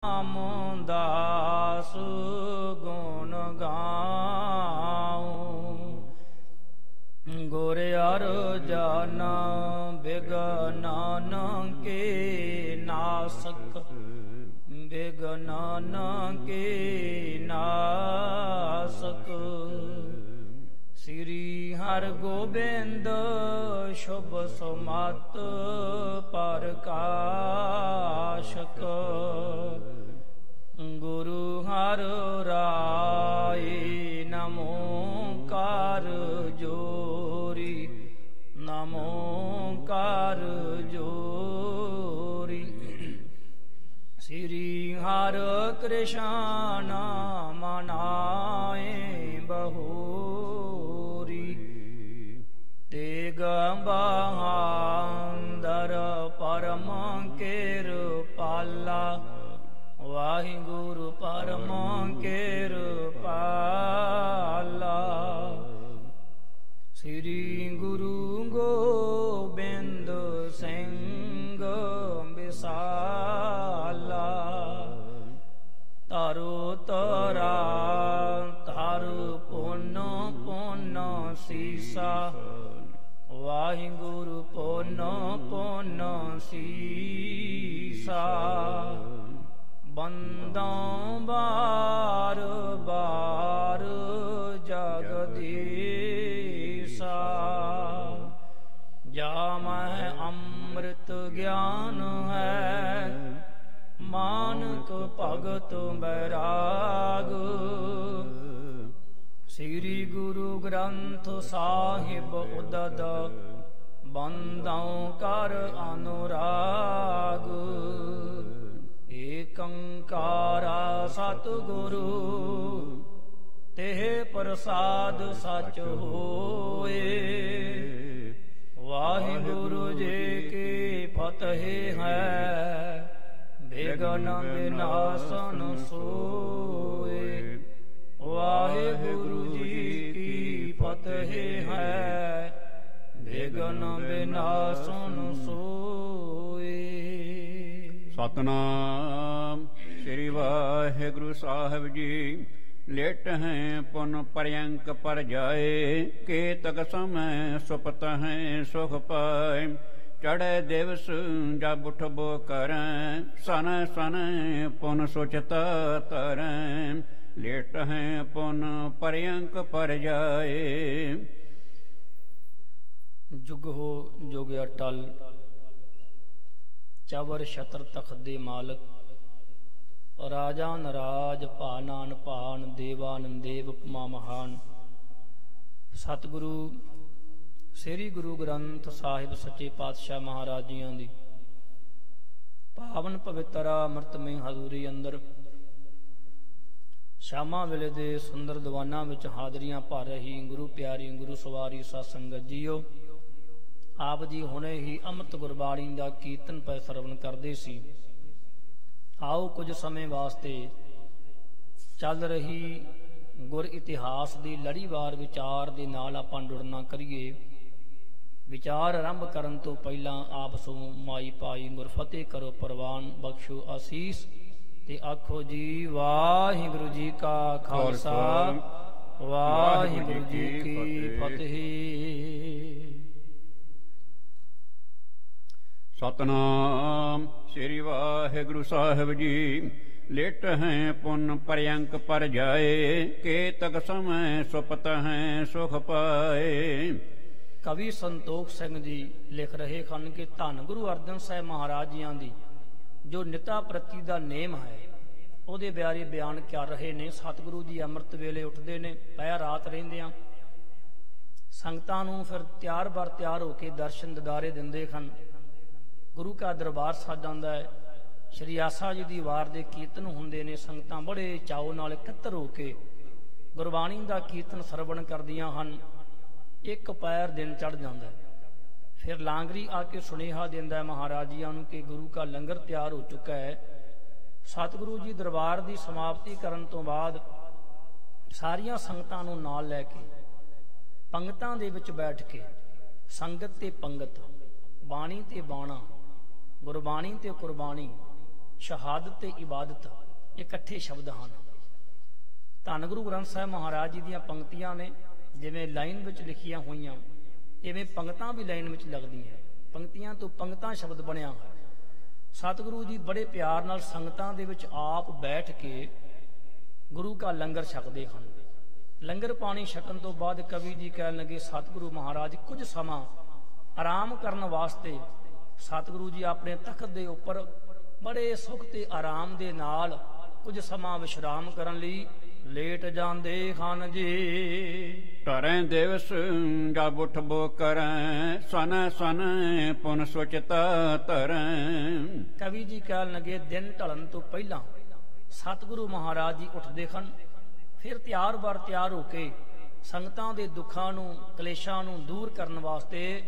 ਨਾਮ ਦਾਸ ਗੁਣ ਗਾਉ। ਗੁਰ ਅਰਜਨ ਬਿਗਨਨ ਕੇ ਨਾਸਕ, ਬਿਗਨਨ ਕੇ ਨਾਸਕ। ਸ੍ਰੀ ਹਰਿ ਗੋਬਿੰਦ ਸ਼ੁਭ ਸੁਮਤਿ ਪ੍ਰਕਾਸ਼ਕ। ਗੁਰੂ ਹਰਿ ਰਾਇ ਨਮੋ ਕਰ ਜੋਰੀ, ਨਮੋ ਕਰ ਜੋਰੀ। ਸ੍ਰੀ ਹਰਿ ਕ੍ਰਿਸ਼ਨ ਮਨਾਏ ਬਹੋਰੀ, ਤੇਗ ਬਹਾਦਰ ਪਰਮ ਕਿਰਪਾਲਾ। ਵਾਹਿਗੁਰੂ ਪਰਮ ਕਿਰਪਾਲਾ। ਸ੍ਰੀ ਗੁਰੂ ਗੋਬਿੰਦ ਸਿੰਘ ਵਿਸਾਲਾ। ਧਰੁ ਧਰਾ ਧਰ ਪੁੰਨ ਪੁੰਨ ਸੀਸਾ। ਵਾਹਿਗੁਰੂ ਪੁੰਨ ਪੁੰਨ ਸੀਸਾ। ਬੰਦੋਂ ਬਾਰ ਬਾਰ ਜਗਦੀਸਾ। ਜਾ ਮੈਂ ਅੰਮ੍ਰਿਤ ਗਿਆਨ ਹੈ, ਮਾਨਕ ਭਗਤ ਬੈਰਾਗ। ਸ੍ਰੀ ਗੁਰੂ ਗ੍ਰੰਥ ਸਾਹਿਬ ਉਦਦ, ਬੰਦੋਂ ਕਰ ਅਨੁਰਾਗ। ਏਕੰਕਾਰਾ ਸਤਿਗੁਰੂ, ਤਿਹ ਪ੍ਰਸਾਦ ਸਚ ਹੋਏ। ਵਾਹਿਗੁਰੂ ਜੀ ਕੀ ਫਤਿਹ ਹੈ, ਬਿਘਨ ਵਿਨਾਸ਼ਨ ਸੋਏ। ਵਾਹਿਗੁਰੂ ਜੀ ਕੀ ਫਤਿਹ ਹੈ, ਬਿਘਨ ਵਿਨਾਸ਼ਨ ਸੋਏ। ਸਤਨਾਮ ਸ੍ਰੀ ਵਾਹਿਗੁਰੂ ਸਾਹਿਬ ਜੀ। ਲੇਟ ਹੈ ਪੁਨ ਪਰਯੰਕ ਪਰ ਜਾਏ, ਕੇਤਕ ਸਮੈ ਸੁਪਤ ਹੈ ਸੁਖ ਪਾਏ। ਚੜ੍ਹੇ ਦਿਵਸ ਜਬ ਉਠਬੋ ਕਰੈ, ਸਨ ਸਨ ਪੁਨ ਸੁਚਿਤ ਤਰੈ। ਲੇਟ ਹੈ ਪੁਨ ਪਰਯੰਕ ਪਰ ਜਾਏ। ਜੁਗ ਹੋ ਜੁਗ ਅਟਲ, ਚਵਰ ਛਤਰ ਤਖਤ ਦੇ ਮਾਲਕ। ਰਾਜਾ ਨਰਾਜ ਭਾਨਾਨ ਭਾਨ, ਦੇਵਾਨ ਦੇਵ ਉਪਮਾ ਮਹਾਨ। ਸਤਿਗੁਰੂ ਸ੍ਰੀ ਗੁਰੂ ਗ੍ਰੰਥ ਸਾਹਿਬ ਸੱਚੇ ਪਾਤਸ਼ਾਹ ਮਹਾਰਾਜ ਜੀਆਂ ਦੀ ਪਾਵਨ ਪਵਿੱਤਰ ਅੰਮ੍ਰਿਤਮਈ ਹਜ਼ੂਰੀ ਅੰਦਰ ਸ਼ਾਮਾਂ ਵੇਲੇ ਦੇ ਸੁੰਦਰ ਦੀਵਾਨਾਂ ਵਿੱਚ ਹਾਜ਼ਰੀਆਂ ਭਰ ਰਹੀ ਗੁਰੂ ਪਿਆਰੀ ਗੁਰੂ ਸਵਾਰੀ ਸਾਧ ਸੰਗਤ ਜੀਓ। ਆਪ ਜੀ ਹੁਣੇ ਹੀ ਅੰਮ੍ਰਿਤ ਗੁਰਬਾਣੀ ਦਾ ਕੀਰਤਨ ਪੈ ਸਰਵਣ ਕਰਦੇ ਸੀ। ਆਓ ਕੁਝ ਸਮੇਂ ਵਾਸਤੇ ਚੱਲ ਰਹੀ ਗੁਰ ਇਤਿਹਾਸ ਦੀ ਲੜੀਵਾਰ ਵਿਚਾਰ ਦੇ ਨਾਲ ਆਪਾਂ ਜੁੜਨਾ ਕਰੀਏ। ਵਿਚਾਰ ਆਰੰਭ ਕਰਨ ਤੋਂ ਪਹਿਲਾਂ ਆਪ ਸੋ ਮਾਈ ਪਾਈ ਗੁਰ ਫਤਿਹ ਕਰੋ ਪ੍ਰਵਾਨ, ਬਖਸ਼ੋ ਆਸੀਸ ਤੇ ਆਖੋ ਜੀ ਵਾਹਿਗੁਰੂ ਜੀ ਕਾ ਖਾਲਸਾ, ਵਾਹਿਗੁਰੂ ਜੀ ਕੀ ਫਤਿਹ। ਸਤਨਾਮ ਸ੍ਰੀ ਵਾਹਿਗੁਰੂ ਸਾਹਿਬ ਜੀ। ਲੇਟ ਹੈ ਪੁਨ ਪਰਯੰਕ ਪਰ ਜਾਏ, ਕੇਤਕ ਸਮੈ ਸੁਪਤ ਹੈ ਸੁਖ ਪਾਏ। ਕਵੀ ਸੰਤੋਖ ਸਿੰਘ ਜੀ ਲਿਖ ਰਹੇ ਹਨ ਕਿ ਧੰਨ ਗੁਰੂ ਅਰਜਨ ਸਾਹਿਬ ਮਹਾਰਾਜ ਜੀਆਂ ਦੀ ਜੋ ਨਿਤਾ ਪ੍ਰਤੀ ਦਾ ਨੇਮ ਹੈ, ਉਹਦੇ ਬਿਆਰੇ ਬਿਆਨ ਕਰ ਰਹੇ ਨੇ। ਸਤਿਗੁਰੂ ਜੀ ਅੰਮ੍ਰਿਤ ਵੇਲੇ ਉੱਠਦੇ ਨੇ, ਪਹਿਰ ਰਾਤ ਰਹਿੰਦਿਆਂ ਸੰਗਤਾਂ ਨੂੰ ਫਿਰ ਤਿਆਰ ਬਰ ਤਿਆਰ ਹੋ ਕੇ ਦਰਸ਼ਨ ਦਿਦਾਰੇ ਦਿੰਦੇ ਹਨ। ਗੁਰੂ ਕਾ ਦਰਬਾਰ ਸਜ ਜਾਂਦਾ ਹੈ। ਸ਼੍ਰੀ ਆਸਾ ਜੀ ਦੀ ਵਾਰ ਦੇ ਕੀਰਤਨ ਹੁੰਦੇ ਨੇ। ਸੰਗਤਾਂ ਬੜੇ ਚਾਉ ਨਾਲ ਇਕੱਤਰ ਹੋ ਕੇ ਗੁਰਬਾਣੀ ਦਾ ਕੀਰਤਨ ਸਰਵਣ ਕਰਦੀਆਂ ਹਨ। ਇੱਕ ਪੈਰ ਦਿਨ ਚੜ੍ਹ ਜਾਂਦਾ ਹੈ। ਫਿਰ ਲਾਂਗਰੀ ਆ ਕੇ ਸੁਨੇਹਾ ਦਿੰਦਾ ਹੈ ਮਹਾਰਾਜ ਜੀਆਂ ਨੂੰ ਕਿ ਗੁਰੂ ਕਾ ਲੰਗਰ ਤਿਆਰ ਹੋ ਚੁੱਕਾ ਹੈ। ਸਤਿਗੁਰੂ ਜੀ ਦਰਬਾਰ ਦੀ ਸਮਾਪਤੀ ਕਰਨ ਤੋਂ ਬਾਅਦ ਸਾਰੀਆਂ ਸੰਗਤਾਂ ਨੂੰ ਨਾਲ ਲੈ ਕੇ ਪੰਗਤਾਂ ਦੇ ਵਿੱਚ ਬੈਠ ਕੇ ਸੰਗਤ ਤੇ ਪੰਗਤ, ਬਾਣੀ ਤੇ ਬਾਣਾ, ਗੁਰਬਾਣੀ ਤੇ ਕੁਰਬਾਨੀ, ਸ਼ਹਾਦਤ ਤੇ ਇਬਾਦਤ ਇਕੱਠੇ ਸ਼ਬਦ ਹਨ। ਧੰਨ ਗੁਰੂ ਗ੍ਰੰਥ ਸਾਹਿਬ ਮਹਾਰਾਜ ਜੀ ਦੀਆਂ ਪੰਕਤੀਆਂ ਨੇ ਜਿਵੇਂ ਲਾਈਨ ਵਿੱਚ ਲਿਖੀਆਂ ਹੋਈਆਂ, ਇਵੇਂ ਪੰਗਤਾਂ ਵੀ ਲਾਈਨ ਵਿੱਚ ਲੱਗਦੀਆਂ। ਪੰਕਤੀਆਂ ਤੋਂ ਪੰਗਤਾਂ ਸ਼ਬਦ ਬਣਿਆ ਹੈ। ਸਤਿਗੁਰੂ ਜੀ ਬੜੇ ਪਿਆਰ ਨਾਲ ਸੰਗਤਾਂ ਦੇ ਵਿੱਚ ਆਪ ਬੈਠ ਕੇ ਗੁਰੂ ਕਾ ਲੰਗਰ ਛਕਦੇ ਹਨ। ਲੰਗਰ ਪਾਣੀ ਛਕਣ ਤੋਂ ਬਾਅਦ ਕਵੀ ਜੀ ਕਹਿਣ ਲੱਗੇ, ਸਤਿਗੁਰੂ ਮਹਾਰਾਜ ਕੁਝ ਸਮਾਂ ਆਰਾਮ ਕਰਨ ਵਾਸਤੇ ਸਤਿਗੁਰੂ ਜੀ ਆਪਣੇ ਤਖਤ ਦੇ ਉੱਪਰ ਬੜੇ ਸੁੱਖ ਤੇ ਆਰਾਮ ਦੇ ਨਾਲ ਕੁਝ ਸਮਾਂ ਵਿਸ਼ਰਾਮ ਕਰਨ ਲਈ ਲੇਟ ਜਾਂਦੇ ਹਨ ਜੀ। ਟਰੈ ਦਿਵਸ ਜਬ ਉਠਬੋ ਕਰੈ, ਸਨ ਸਨ ਪੁਨ ਸੁਚਤਾ ਧਰੈ। ਕਵੀ ਜੀ ਕਹਿਣ ਲੱਗੇ ਦਿਨ ਢਲਣ ਤੋਂ ਪਹਿਲਾਂ ਸਤਿਗੁਰੂ ਮਹਾਰਾਜ ਜੀ ਉੱਠਦੇ ਹਨ, ਫਿਰ ਤਿਆਰ ਹੋ ਕੇ ਸੰਗਤਾਂ ਦੇ ਦੁੱਖਾਂ ਨੂੰ ਕਲੇਸ਼ਾਂ ਨੂੰ ਦੂਰ ਕਰਨ ਵਾਸਤੇ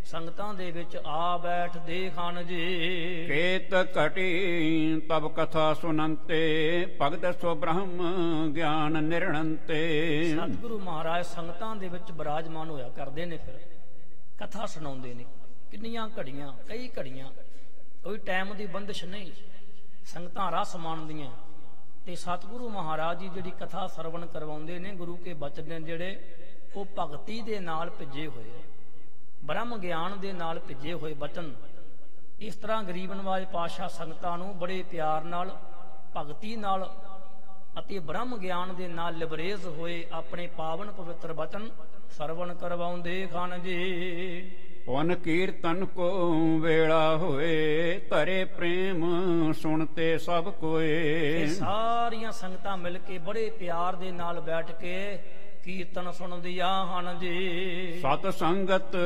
ਸੰਗਤਾਂ ਦੇ ਵਿੱਚ ਆ ਬੈਠਦੇ ਹਨ ਜੀ। ਕੇਤ ਘਟੀ ਤਬ ਕਥਾ ਸੁਨੰਤੇ, ਭਗਤ ਸੋ ਬ੍ਰਹਮ ਗਿਆਨ ਨਿਰਣੰਤੇ। ਸਤਿਗੁਰੂ ਮਹਾਰਾਜ ਸੰਗਤਾਂ ਦੇ ਵਿੱਚ ਬਿਰਾਜਮਾਨ ਹੋਇਆ ਕਰਦੇ ਨੇ, ਫਿਰ ਕਥਾ ਸੁਣਾਉਂਦੇ ਨੇ। ਕਿੰਨੀਆਂ ਘੜੀਆਂ, ਕਈ ਘੜੀਆਂ, ਕੋਈ ਟਾਈਮ ਦੀ ਬੰਦਿਸ਼ ਨਹੀਂ। ਸੰਗਤਾਂ ਰਸ ਮਾਣਦੀਆਂ ਤੇ ਸਤਿਗੁਰੂ ਮਹਾਰਾਜ ਜੀ ਜਿਹੜੀ ਕਥਾ ਸਰਵਣ ਕਰਵਾਉਂਦੇ ਨੇ, ਗੁਰੂ ਕੇ ਬਚਨ ਨੇ ਜਿਹੜੇ, ਉਹ ਭਗਤੀ ਦੇ ਨਾਲ ਭਿੱਜੇ ਹੋਏ, ਬ੍ਰਹਮ ਗਿਆਨ ਦੇ ਨਾਲ ਭਿੱਜੇ ਹੋਏ ਬਚਨ। ਇਸ ਤਰ੍ਹਾਂ ਗਰੀਬ ਨਵਾਜ ਪਾਤਸ਼ਾਹ ਸੰਗਤਾਂ ਨੂੰ ਬੜੇ ਪਿਆਰ ਨਾਲ, ਭਗਤੀ ਨਾਲ ਅਤੇ ਬ੍ਰਹਮ ਗਿਆਨ ਦੇ ਨਾਲ ਲਿਬਰੇਜ਼ ਹੋਏ ਆਪਣੇ ਪਾਵਨ ਪਵਿੱਤਰ ਬਚਨ ਸਰਵਣ ਕਰਵਾਉਂਦੇ ਹਨ ਜੀ। ਪੁਨ ਕੀਰਤਨ ਕੋ ਵੇਲਾ ਹੋਏ, ਧਰੇ ਪ੍ਰੇਮ ਸੁਣਤੇ ਸਭ ਕੋਏ। ਸਾਰੀਆਂ ਸੰਗਤਾਂ ਮਿਲ ਕੇ ਬੜੇ ਪਿਆਰ ਦੇ ਨਾਲ ਬੈਠ ਕੇ ਕੀਰਤਨ ਸੁਣਦੀਆਂ ਹਨ ਜੀ। ਸਤ ਸੰਗਤ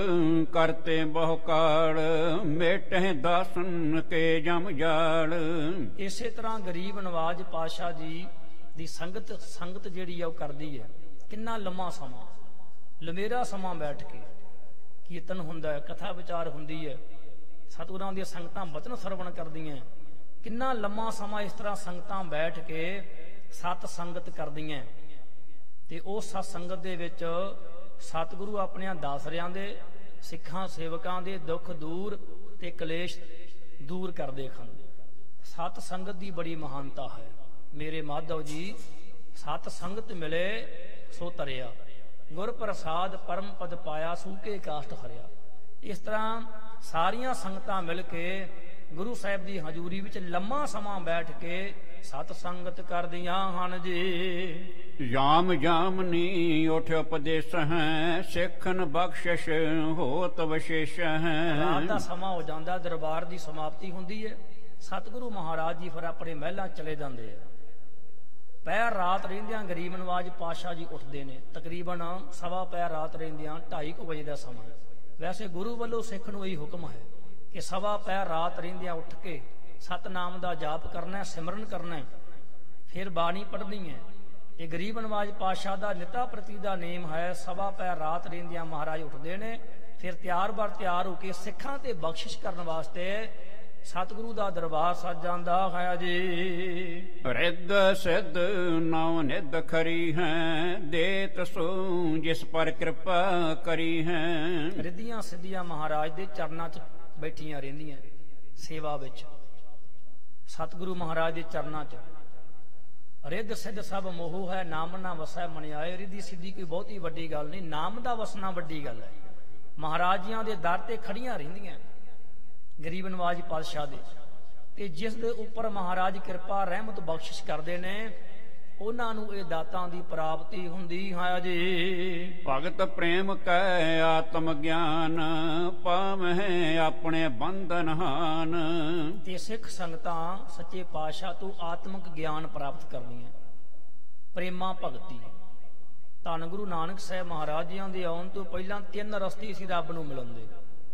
ਕਰਤੇ ਬਹੁ ਕਾਲ, ਮੇਟੇ ਦਾਸਨ ਕੇ ਜਮ ਜਾਲ। ਇਸੇ ਤਰ੍ਹਾਂ ਗਰੀਬ ਨਵਾਜ ਪਾਤਸ਼ਾਹ ਜੀ ਦੀ ਸੰਗਤ ਜਿਹੜੀ ਆ ਉਹ ਕਰਦੀ ਹੈ। ਕਿੰਨਾ ਲੰਮਾ ਸਮਾਂ, ਲੰਮੇਰਾ ਸਮਾਂ ਬੈਠ ਕੇ ਕੀਰਤਨ ਹੁੰਦਾ ਹੈ, ਕਥਾ ਵਿਚਾਰ ਹੁੰਦੀ ਹੈ, ਸਤਿਗੁਰਾਂ ਦੀਆਂ ਸੰਗਤਾਂ ਬਚਨ ਸਰਵਣ ਕਰਦੀਆਂ। ਕਿੰਨਾ ਲੰਮਾ ਸਮਾਂ ਇਸ ਤਰ੍ਹਾਂ ਸੰਗਤਾਂ ਬੈਠ ਕੇ ਸਤ ਸੰਗਤ ਕਰਦੀਆਂ ਤੇ ਉਸ ਸਤ ਸੰਗਤ ਦੇ ਵਿੱਚ ਸਤਿਗੁਰੂ ਆਪਣਿਆਂ ਦਾਸਰਿਆਂ ਦੇ, ਸਿੱਖਾਂ ਸੇਵਕਾਂ ਦੇ ਦੁੱਖ ਦੂਰ ਤੇ ਕਲੇਸ਼ ਦੂਰ ਕਰਦੇ ਹਨ। ਸਤ ਸੰਗਤ ਦੀ ਬੜੀ ਮਹਾਨਤਾ ਹੈ ਮੇਰੇ ਮਾਧਵ ਜੀ। ਸਤ ਸੰਗਤ ਮਿਲੇ ਸੋ ਤਰਿਆ, ਗੁਰ ਪ੍ਰਸਾਦ ਪਰਮ ਪਦ ਪਾਇਆ, ਸੂਕੇ ਕਾਸ਼ਟ ਹਰਿਆ। ਇਸ ਤਰ੍ਹਾਂ ਸਾਰੀਆਂ ਸੰਗਤਾਂ ਮਿਲ ਕੇ ਗੁਰੂ ਸਾਹਿਬ ਦੀ ਹਜ਼ੂਰੀ ਵਿੱਚ ਲੰਮਾ ਸਮਾਂ ਬੈਠ ਕੇ ਸਤ ਸੰਗਤ ਕਰਦੀਆਂ ਹਨ ਜੀ। ਜਾਮ ਜਾਮਨੀ ਉਠ ਉਪਦੇਸ਼ ਹੈ, ਸਿੱਖਨ ਬਖਸ਼ਿਸ਼ ਹੋਤ ਵਿਸ਼ੇਸ਼ ਹੈ। ਰਾਤ ਦਾ ਸਮਾਂ ਹੋ ਜਾਂਦਾ, ਦਰਬਾਰ ਦੀ ਸਮਾਪਤੀ ਹੁੰਦੀ ਹੈ। ਸਤਿਗੁਰੂ ਮਹਾਰਾਜ ਜੀ ਫਿਰ ਆਪਣੇ ਮਹਿਲਾਂ ਚਲੇ ਜਾਂਦੇ ਆ। ਪਹਿਰ ਰਾਤ ਰਹਿੰਦਿਆਂ ਗਰੀਬ ਨਵਾਜ ਪਾਤਸ਼ਾਹ ਜੀ ਉੱਠਦੇ ਨੇ। ਤਕਰੀਬਨ ਸਵਾ ਪਹਿਰ ਰਾਤ ਰਹਿੰਦਿਆਂ 2:30 ਵਜੇ ਦਾ ਸਮਾਂ। ਵੈਸੇ ਗੁਰੂ ਵੱਲੋਂ ਸਿੱਖ ਨੂੰ ਇਹੀ ਹੁਕਮ ਹੈ ਕਿ ਸਵਾ ਪਹਿਰ ਰਾਤ ਰਹਿੰਦਿਆਂ ਉੱਠ ਕੇ ਸਤਨਾਮ ਦਾ ਜਾਪ ਕਰਨਾ, ਸਿਮਰਨ ਕਰਨਾ, ਫਿਰ ਬਾਣੀ ਪੜ੍ਹਨੀ ਹੈ। ਇਹ ਗਰੀਬ ਨਵਾਜ ਪਾਤਸ਼ਾਹ ਦਾ ਨਿਤਾ ਪ੍ਰਤੀ ਦਾ ਨੇਮ ਹੈ। ਸਵਾ ਪਹਿਰ ਰਾਤ ਰਹਿੰਦਿਆਂ ਮਹਾਰਾਜ ਉੱਠਦੇ ਨੇ, ਫਿਰ ਤਿਆਰ ਹੋ ਕੇ ਸਿੱਖਾਂ ਤੇ ਬਖਸ਼ਿਸ਼ ਕਰਨ ਵਾਸਤੇ ਸਤਿਗੁਰੂ ਦਾ ਦਰਬਾਰ ਸੱਜ ਜਾਂਦਾ ਹੈ ਜੀ। ਰਿੱਧ ਸਿੱਧ ਨੌ ਨਿੱਧ ਖਰੀ ਹੈ, ਦੇਤ ਸੋ ਜਿਸ ਪਰ ਕਿਰਪਾ ਕਰੀ ਹੈ। ਰਿੱਧੀਆਂ ਸਿੱਧੀਆਂ ਮਹਾਰਾਜ ਦੇ ਚਰਨਾਂ 'ਚ ਬੈਠੀਆਂ ਰਹਿੰਦੀਆਂ ਸੇਵਾ ਵਿੱਚ, ਸਤਿਗੁਰੂ ਮਹਾਰਾਜ ਦੇ ਚਰਨਾਂ 'ਚ। ਰਿੱਧ ਸਿੱਧ ਸਭ ਮੋਹ ਹੈ, ਨਾਮ ਨਾ ਵਸੈ ਮਨਿਆਏ। ਰਿੱਧੀ ਸਿੱਧੀ ਕੋਈ ਬਹੁਤੀ ਵੱਡੀ ਗੱਲ ਨਹੀਂ, ਨਾਮ ਦਾ ਵਸਣਾ ਵੱਡੀ ਗੱਲ ਹੈ। ਮਹਾਰਾਜ ਜੀਆਂ ਦੇ ਦਰ ਤੇ ਖੜੀਆਂ ਰਹਿੰਦੀਆਂ ਗਰੀਬ ਨਵਾਜ ਪਾਤਸ਼ਾਹ ਦੇ, ਤੇ ਜਿਸ ਦੇ ਉੱਪਰ ਮਹਾਰਾਜ ਕਿਰਪਾ ਰਹਿਮਤ ਬਖਸ਼ਿਸ਼ ਕਰਦੇ ਨੇ, ਉਹਨਾਂ ਨੂੰ ਇਹ ਦਾਤਾਂ ਦੀ ਪ੍ਰਾਪਤੀ ਹੁੰਦੀ ਹੈ ਜੀ। ਭਗਤ ਪ੍ਰੇਮ ਕੈ ਆਤਮ ਗਿਆਨ, ਪਾਵਹਿ ਆਪਣੇ ਬੰਧਨ ਹਾਨ। ਤੇ ਸਿੱਖ ਸੰਗਤਾਂ ਸੱਚੇ ਪਾਤਸ਼ਾਹ ਤੋਂ ਆਤਮਿਕ ਗਿਆਨ ਪ੍ਰਾਪਤ ਕਰਦੀਆਂ। ਪ੍ਰੇਮਾ ਭਗਤੀ। ਧੰਨ ਗੁਰੂ ਨਾਨਕ ਸਾਹਿਬ ਮਹਾਰਾਜ ਜੀਆਂ ਦੇ ਆਉਣ ਤੋਂ ਪਹਿਲਾਂ 3 ਰਸਤੇ ਸੀ ਰੱਬ ਨੂੰ ਮਿਲਣ ਦੇ।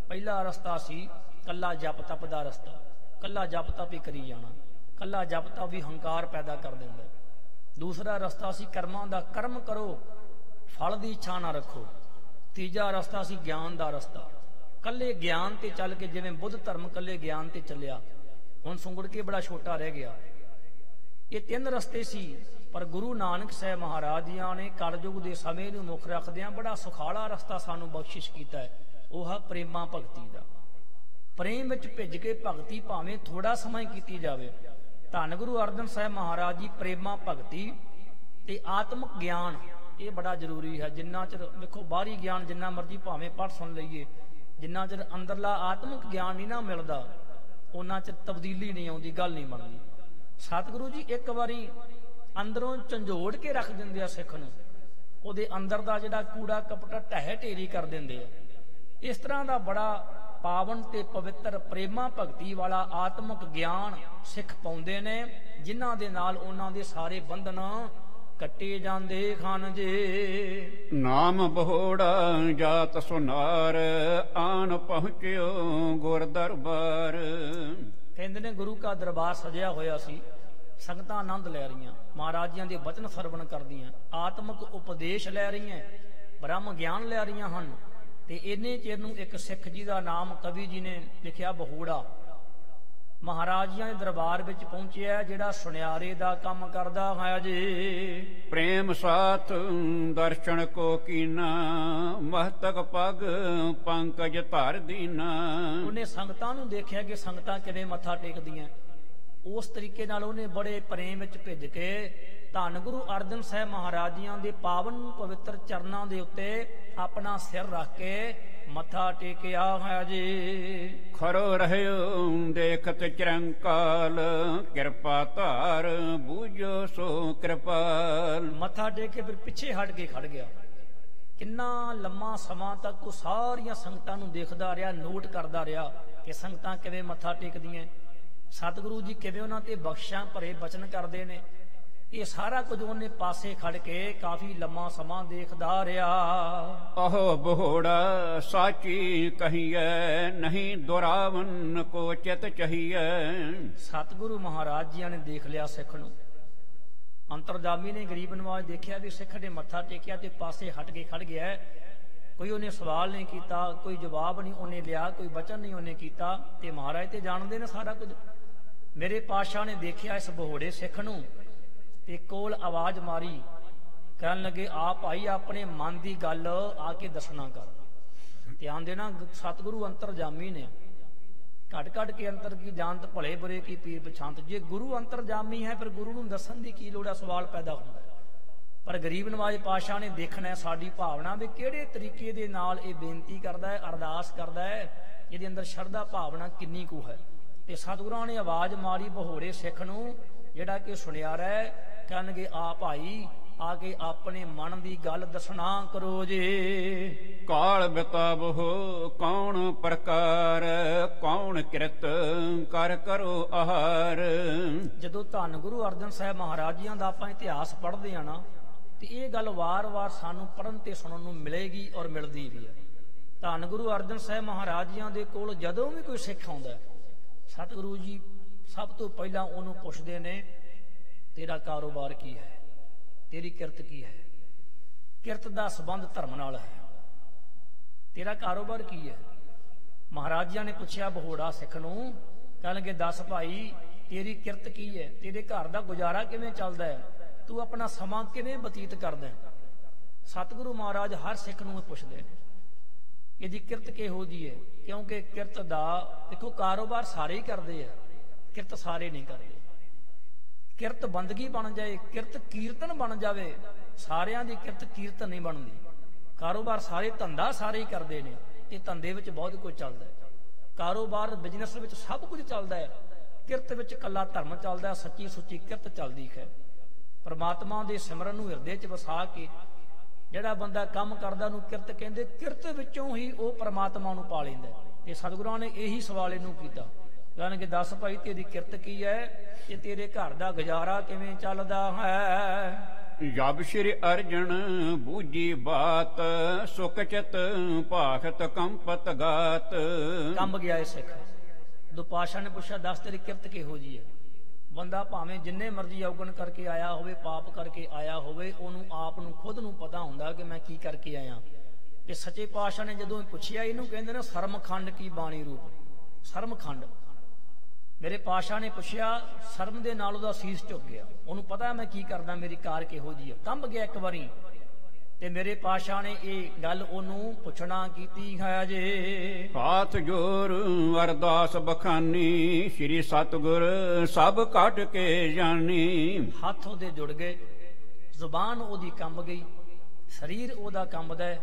ਪਹਿਲਾ ਰਸਤਾ ਸੀ ਕੱਲਾ ਜਪ ਤਪ ਦਾ ਰਸਤਾ। ਕੱਲਾ ਜਪ ਤਪ ਹੀ ਕਰੀ ਜਾਣਾ, ਕੱਲਾ ਜਪ ਤਪ ਵੀ ਹੰਕਾਰ ਪੈਦਾ ਕਰ ਦਿੰਦਾ। ਦੂਸਰਾ ਰਸਤਾ ਸੀ ਕਰਮਾਂ ਦਾ, ਕਰਮ ਕਰੋ, ਫਲ ਦੀ ਇੱਛਾ ਨਾ ਰੱਖੋ। ਤੀਜਾ ਰਸਤਾ ਸੀ ਗਿਆਨ ਦਾ ਰਸਤਾ, ਕੱਲੇ ਗਿਆਨ ਤੇ ਚੱਲ ਕੇ, ਜਿਵੇਂ ਬੁੱਧ ਧਰਮ ਕੱਲੇ ਗਿਆਨ ਤੇ ਚੱਲਿਆ, ਹੁਣ ਸੁੰਗੜ ਕੇ ਬੜਾ ਛੋਟਾ ਰਹਿ ਗਿਆ। ਇਹ 3 ਰਸਤੇ ਸੀ, ਪਰ ਗੁਰੂ ਨਾਨਕ ਸਾਹਿਬ ਮਹਾਰਾਜ ਜੀਆਂ ਨੇ ਕਲਯੁਗ ਦੇ ਸਮੇਂ ਨੂੰ ਮੁੱਖ ਰੱਖਦਿਆਂ ਬੜਾ ਸੁਖਾਲਾ ਰਸਤਾ ਸਾਨੂੰ ਬਖਸ਼ਿਸ਼ ਕੀਤਾ ਹੈ। ਉਹ ਹੈ ਪ੍ਰੇਮਾ ਭਗਤੀ ਦਾ। ਪ੍ਰੇਮ ਵਿੱਚ ਭਿੱਜ ਕੇ ਭਗਤੀ ਭਾਵੇਂ ਥੋੜਾ ਸਮਾਂ ਹੀ ਕੀਤੀ ਜਾਵੇ, ਧੰਨ ਗੁਰੂ ਅਰਜਨ ਸਾਹਿਬ ਮਹਾਰਾਜ ਜੀ ਪ੍ਰੇਮਾ ਭਗਤੀ ਤੇ ਆਤਮਿਕ ਗਿਆਨ ਇਹ ਬੜਾ ਜ਼ਰੂਰੀ ਹੈ। ਜਿੰਨਾ ਚਿਰ ਵੇਖੋ ਬਾਹਰੀ ਗਿਆਨ ਜਿੰਨਾ ਮਰਜ਼ੀ ਭਾਵੇਂ ਪੜ੍ਹ ਸੁਣ ਲਈਏ, ਜਿੰਨਾ ਚਿਰ ਅੰਦਰਲਾ ਆਤਮਿਕ ਗਿਆਨ ਨਹੀਂ ਨਾ ਮਿਲਦਾ ਉਹਨਾਂ ਚਿਰ ਤਬਦੀਲੀ ਨਹੀਂ ਆਉਂਦੀ, ਗੱਲ ਨਹੀਂ ਬਣਦੀ। ਸਤਿਗੁਰੂ ਜੀ ਇੱਕ ਵਾਰੀ ਅੰਦਰੋਂ ਝੰਜੋੜ ਕੇ ਰੱਖ ਦਿੰਦੇ ਆ ਸਿੱਖ ਨੂੰ, ਉਹਦੇ ਅੰਦਰ ਦਾ ਜਿਹੜਾ ਕੂੜਾ ਕਪੜਾ ਢਹਿ ਢੇਰੀ ਕਰ ਦਿੰਦੇ ਆ। ਇਸ ਤਰ੍ਹਾਂ ਦਾ ਬੜਾ ਪਾਵਨ ਤੇ ਪਵਿੱਤਰ ਪ੍ਰੇਮਾ ਭਗਤੀ ਵਾਲਾ ਆਤਮਿਕ ਗਿਆਨ ਸਿੱਖ ਪਾਉਂਦੇ ਨੇ, ਜਿਨ੍ਹਾਂ ਦੇ ਨਾਲ ਉਹਨਾਂ ਦੇ ਸਾਰੇ ਬੰਧਨ ਕੱਟੇ ਜਾਂਦੇ ਹਨ ਜੀ। ਨਾਮ ਬਹੋੜਾ ਜਾਤ ਸੁਨਾਰ, ਆਣ ਪਹੁੰਚਿਓ ਗੁਰ ਦਰਬਾਰ। ਕਹਿੰਦੇ ਨੇ ਗੁਰੂ ਕਾ ਦਰਬਾਰ ਸਜਿਆ ਹੋਇਆ ਸੀ, ਸੰਗਤਾਂ ਆਨੰਦ ਲੈ ਰਹੀਆਂ, ਮਹਾਰਾਜਿਆਂ ਦੇ ਬਚਨ ਸਰਵਣ ਕਰਦੀਆਂ, ਆਤਮਿਕ ਉਪਦੇਸ਼ ਲੈ ਰਹੀਆਂ, ਬ੍ਰਹਮ ਗਿਆਨ ਲੈ ਰਹੀਆਂ ਹਨ। ਤੇ ਇੰਨੇ ਚਿਰ ਨੂੰ ਇੱਕ ਸਿੱਖ ਜੀ ਦਾ ਨਾਮ ਕਵੀ ਜੀ ਨੇ ਲਿਖਿਆ ਬਹੋੜਾ, ਮਹਾਰਾਜਿਆਂ ਦੇ ਦਰਬਾਰ ਵਿੱਚ ਪਹੁੰਚਿਆ, ਜਿਹੜਾ ਸੁਨਿਆਰੇ ਦਾ ਕੰਮ ਕਰਦਾ ਹੈ ਜੀ। ਪ੍ਰੇਮ ਸਾਥ ਦਰਸ਼ਨ ਕੋ ਕੀਨਾ, ਮਹਤਕ ਪਗ ਪੰਕਜ ਧਰ ਦੀਨਾ। ਉਹਨੇ ਸੰਗਤਾਂ ਨੂੰ ਦੇਖਿਆ ਕਿ ਸੰਗਤਾਂ ਕਿਵੇਂ ਮੱਥਾ ਟੇਕਦੀਆਂ, ਉਸ ਤਰੀਕੇ ਨਾਲ ਉਹਨੇ ਬੜੇ ਪ੍ਰੇਮ ਵਿੱਚ ਭਿੱਜ ਕੇ ਧੰਨ ਗੁਰੂ ਅਰਜਨ ਸਾਹਿਬ ਮਹਾਰਾਜਿਆਂ ਦੇ ਪਾਵਨ ਪਵਿੱਤਰ ਚਰਨਾਂ ਦੇ ਉੱਤੇ ਆਪਣਾ ਸਿਰ ਰੱਖ ਕੇ ਮੱਥਾ ਟੇਕਿਆ ਹੈ ਜੀ। ਖਰੋ ਰਹਿਓ ਦੇਖਤ ਚਰੰਕਾਲ, ਕਿਰਪਾ ਧਾਰ ਬੂਝੋ ਸੋ ਕਿਰਪਾਲ। ਮੱਥਾ ਟੇਕ ਕੇ ਫਿਰ ਪਿੱਛੇ ਹਟ ਕੇ ਖੜ ਗਿਆ। ਕਿੰਨਾ ਲੰਮਾ ਸਮਾਂ ਤੱਕ ਉਹ ਸਾਰੀਆਂ ਸੰਗਤਾਂ ਨੂੰ ਦੇਖਦਾ ਰਿਹਾ, ਨੋਟ ਕਰਦਾ ਰਿਹਾ ਕਿ ਸੰਗਤਾਂ ਕਿਵੇਂ ਮੱਥਾ ਟੇਕਦੀਆਂ, ਸਤਿਗੁਰੂ ਜੀ ਕਿਵੇਂ ਉਹਨਾਂ ਤੇ ਬਖਸ਼ਾਂ ਭਰੇ ਬਚਨ ਕਰਦੇ ਨੇ। ਇਹ ਸਾਰਾ ਕੁਝ ਉਹਨੇ ਪਾਸੇ ਖੜ ਕੇ ਕਾਫੀ ਲੰਮਾ ਸਮਾਂ ਦੇਖਦਾ ਰਿਹਾ। ਆਹੋ ਬਹੋੜਾ ਸਾਚੀ ਕਹੀਐ, ਨਹੀਂ ਦੁਰਾਵਨ ਕੋ ਚਿਤ ਚਹੀਐ। ਸਤਿਗੁਰੂ ਮਹਾਰਾਜ ਜੀਆਂ ਨੇ ਦੇਖ ਲਿਆ ਸਿੱਖ ਨੂੰ। ਅੰਤਰਜਾਮੀ ਨੇ ਗਰੀਬ ਨਵਾਜ਼ ਦੇਖਿਆ ਵੀ ਸਿੱਖ ਨੇ ਮੱਥਾ ਟੇਕਿਆ ਤੇ ਪਾਸੇ ਹਟ ਕੇ ਖੜ ਗਿਆ। ਕੋਈ ਉਹਨੇ ਸਵਾਲ ਨਹੀਂ ਕੀਤਾ, ਕੋਈ ਜਵਾਬ ਨਹੀਂ ਉਹਨੇ ਲਿਆ, ਕੋਈ ਬਚਨ ਨਹੀਂ ਉਹਨੇ ਕੀਤਾ। ਤੇ ਮਹਾਰਾਜ ਤੇ ਜਾਣਦੇ ਨੇ ਸਾਰਾ ਕੁਝ। ਮੇਰੇ ਪਾਤਸ਼ਾਹ ਨੇ ਦੇਖਿਆ ਇਸ ਬਹੋੜੇ ਸਿੱਖ ਨੂੰ ਤੇ ਕੋਲ ਆਵਾਜ਼ ਮਾਰੀ, ਕਹਿਣ ਲੱਗੇ ਆ ਭਾਈ ਆਪਣੇ ਮਨ ਦੀ ਗੱਲ ਆ ਕੇ ਦੱਸਣਾ ਕਰ। ਧਿਆਨ ਦੇਣਾ, ਸਤਿਗੁਰੂ ਅੰਤਰਜਾਮੀ ਨੇ, ਘਟ ਘਟ ਕੇ ਅੰਤਰ ਕੀ ਜਾਣਤ ਭਲੇ ਬੁਰੇ ਕੀ ਪੀਰ ਪਛਾਣਤ। ਜੇ ਗੁਰੂ ਅੰਤਰਜਾਮੀ ਹੈ ਫਿਰ ਗੁਰੂ ਨੂੰ ਦੱਸਣ ਦੀ ਕੀ ਲੋੜ ਹੈ, ਸਵਾਲ ਪੈਦਾ ਹੁੰਦਾ। ਪਰ ਗਰੀਬ ਨਵਾਜ਼ ਪਾਤਸ਼ਾਹ ਨੇ ਦੇਖਣਾ ਸਾਡੀ ਭਾਵਨਾ ਵੀ ਕਿਹੜੇ ਤਰੀਕੇ ਦੇ ਨਾਲ ਇਹ ਬੇਨਤੀ ਕਰਦਾ ਹੈ, ਅਰਦਾਸ ਕਰਦਾ ਹੈ, ਇਹਦੇ ਅੰਦਰ ਸ਼ਰਧਾ ਭਾਵਨਾ ਕਿੰਨੀ ਕੁ ਹੈ। ਤੇ ਸਤਿਗੁਰਾਂ ਨੇ ਆਵਾਜ਼ ਮਾਰੀ ਬਹੋੜੇ ਸਿੱਖ ਨੂੰ, ਜਿਹੜਾ ਕਿ ਸੁਨਿਆਰਾ ਹੈ, ਕਹਿਣਗੇ ਆ ਭਾਈ ਆ ਕੇ ਆਪਣੇ ਮਨ ਦੀ ਗੱਲ ਦੱਸਣਾ ਕਰੋ ਜੀ। ਕਾਲ ਬਿਤਾਵੋ ਕੌਣ ਪ੍ਰਕਾਰ, ਕੌਣ ਕਿਰਤ ਕਰ ਕਰੋ ਆਹਾਰ। ਜਦੋਂ ਧੰਨ ਗੁਰੂ ਅਰਜਨ ਸਾਹਿਬ ਮਹਾਰਾਜਿਆਂ ਦਾ ਆਪਾਂ ਇਤਿਹਾਸ ਪੜ੍ਹਦੇ ਆ ਨਾ, ਤੇ ਇਹ ਗੱਲ ਵਾਰ-ਵਾਰ ਸਾਨੂੰ ਪੜ੍ਹਨ ਤੇ ਸੁਣਨ ਨੂੰ ਮਿਲੇਗੀ ਔਰ ਮਿਲਦੀ ਵੀ ਹੈ। ਧੰਨ ਗੁਰੂ ਅਰਜਨ ਸਾਹਿਬ ਮਹਾਰਾਜਿਆਂ ਦੇ ਕੋਲ ਜਦੋਂ ਵੀ ਕੋਈ ਸਿੱਖ ਆਉਂਦਾ, ਸਤਿਗੁਰੂ ਜੀ ਸਭ ਤੋਂ ਪਹਿਲਾਂ ਉਹਨੂੰ ਪੁੱਛਦੇ ਨੇ ਤੇਰਾ ਕਾਰੋਬਾਰ ਕੀ ਹੈ, ਤੇਰੀ ਕਿਰਤ ਕੀ ਹੈ। ਕਿਰਤ ਦਾ ਸੰਬੰਧ ਧਰਮ ਨਾਲ ਹੈ। ਤੇਰਾ ਕਾਰੋਬਾਰ ਕੀ ਹੈ? ਮਹਾਰਾਜਿਆਂ ਨੇ ਪੁੱਛਿਆ ਬਹੋੜਾ ਸਿੱਖ ਨੂੰ, ਕਹਿਣਗੇ ਦੱਸ ਭਾਈ ਤੇਰੀ ਕਿਰਤ ਕੀ ਹੈ, ਤੇਰੇ ਘਰ ਦਾ ਗੁਜ਼ਾਰਾ ਕਿਵੇਂ ਚੱਲਦਾ ਹੈ, ਤੂੰ ਆਪਣਾ ਸਮਾਂ ਕਿਵੇਂ ਬਤੀਤ ਕਰਦਾ। ਸਤਿਗੁਰੂ ਮਹਾਰਾਜ ਹਰ ਸਿੱਖ ਨੂੰ ਪੁੱਛਦੇ ਨੇ ਇਹਦੀ ਕਿਰਤ ਕਿਹੋ ਜਿਹੀ ਹੈ, ਕਿਉਂਕਿ ਕਿਰਤ ਦਾ ਦੇਖੋ ਕਾਰੋਬਾਰ ਸਾਰੇ ਹੀ ਕਰਦੇ ਆ, ਕਿਰਤ ਸਾਰੇ ਨਹੀਂ ਕਰਦੇ। ਕਿਰਤ ਬੰਦਗੀ ਬਣ ਜਾਏ, ਕਿਰਤ ਕੀਰਤਨ ਬਣ ਜਾਵੇ, ਸਾਰਿਆਂ ਦੀ ਕਿਰਤ ਕੀਰਤਨ ਨਹੀਂ ਬਣਦੀ। ਕਾਰੋਬਾਰ ਸਾਰੇ, ਧੰਦਾ ਸਾਰੇ ਹੀ ਕਰਦੇ ਨੇ, ਤੇ ਧੰਦੇ ਵਿੱਚ ਬਹੁਤ ਕੁਝ ਚੱਲਦਾ ਹੈ। ਕਾਰੋਬਾਰ ਬਿਜ਼ਨਸ ਵਿੱਚ ਸਭ ਕੁਝ ਚੱਲਦਾ ਹੈ, ਕਿਰਤ ਵਿੱਚ ਇਕੱਲਾ ਧਰਮ ਚੱਲਦਾ, ਸੱਚੀ ਸੁੱਚੀ ਕਿਰਤ ਚੱਲਦੀ ਹੈ। ਪਰਮਾਤਮਾ ਦੇ ਸਿਮਰਨ ਨੂੰ ਹਿਰਦੇ 'ਚ ਵਸਾ ਕੇ ਜਿਹੜਾ ਬੰਦਾ ਕੰਮ ਕਰਦਾ ਉਹਨੂੰ ਕਿਰਤ ਕਹਿੰਦੇ, ਕਿਰਤ ਵਿੱਚੋਂ ਹੀ ਉਹ ਪਰਮਾਤਮਾ ਨੂੰ ਪਾ ਲੈਂਦਾ। ਤੇ ਸਤਿਗੁਰਾਂ ਨੇ ਇਹੀ ਸਵਾਲ ਇਹਨੂੰ ਕੀਤਾ, ਕਹਿਣਗੇ ਦੱਸ ਭਾਈ ਤੇਰੀ ਕਿਰਤ ਕੀ ਹੈ ਤੇ ਤੇਰੇ ਘਰ ਦਾ ਗੁਜ਼ਾਰਾ ਕਿਵੇਂ ਚੱਲਦਾ ਹੈ। ਜਬ ਸ਼੍ਰੀ ਅਰਜਨ ਬੂਝੀ ਬਾਤ, ਸੁਖ ਚਿਤ ਭਾਖਤ ਕੰਪਤ ਗਾਤ। ਕੰਬ ਗਿਆ ਇਹ ਸਿੱਖ। ਦੋ ਪਾਤਸ਼ਾਹ ਨੇ ਪੁੱਛਿਆ ਦੱਸ ਤੇਰੀ ਕਿਰਤ ਕਿਹੋ ਜੀ ਹੈ। ਬੰਦਾ ਭਾਵੇਂ ਜਿੰਨੇ ਮਰਜ਼ੀ ਅਵਗੁਣ ਕਰਕੇ ਆਇਆ ਹੋਵੇ, ਪਾਪ ਕਰਕੇ ਆਇਆ ਹੋਵੇ, ਉਹਨੂੰ ਆਪ ਨੂੰ ਖੁਦ ਨੂੰ ਪਤਾ ਹੁੰਦਾ ਕਿ ਮੈਂ ਕੀ ਕਰਕੇ ਆਇਆ। ਤੇ ਸੱਚੇ ਪਾਤਸ਼ਾਹ ਨੇ ਜਦੋਂ ਪੁੱਛਿਆ, ਇਹਨੂੰ ਕਹਿੰਦੇ ਨੇ ਸਰਮਖੰਡ ਕੀ ਬਾਣੀ ਰੂਪ। ਸਰਮਖੰਡ ਮੇਰੇ ਪਾਤਸ਼ਾਹ ਨੇ ਪੁੱਛਿਆ, ਸ਼ਰਮ ਦੇ ਨਾਲ ਉਹਦਾ ਸੀਸ ਝੁਕ ਗਿਆ। ਉਹਨੂੰ ਪਤਾ ਮੈਂ ਕੀ ਕਰਦਾ, ਮੇਰੀ ਕਾਰ ਕਿਹੋ ਜੀ ਹੈ। ਕੰਬ ਗਿਆ ਇੱਕ ਵਾਰੀ। ਤੇ ਮੇਰੇ ਪਾਸ਼ਾ ਨੇ ਇਹ ਗੱਲ ਉਹਨੂੰ ਪੁੱਛਣਾ ਕੀਤੀ ਹੈ ਜੇ। ਹਾਥ ਜੋਰ ਅਰਦਾਸ ਬਖਾਨੀ, ਸ੍ਰੀ ਸਤਿਗੁਰ ਸਭ ਕੱਟ ਕੇ ਜਾਣੀ। ਹੱਥ ਉਹਦੇ ਜੁੜ ਗਏ, ਜ਼ੁਬਾਨ ਉਹਦੀ ਕੰਬ ਗਈ, ਸਰੀਰ ਉਹਦਾ ਕੰਬਦਾ।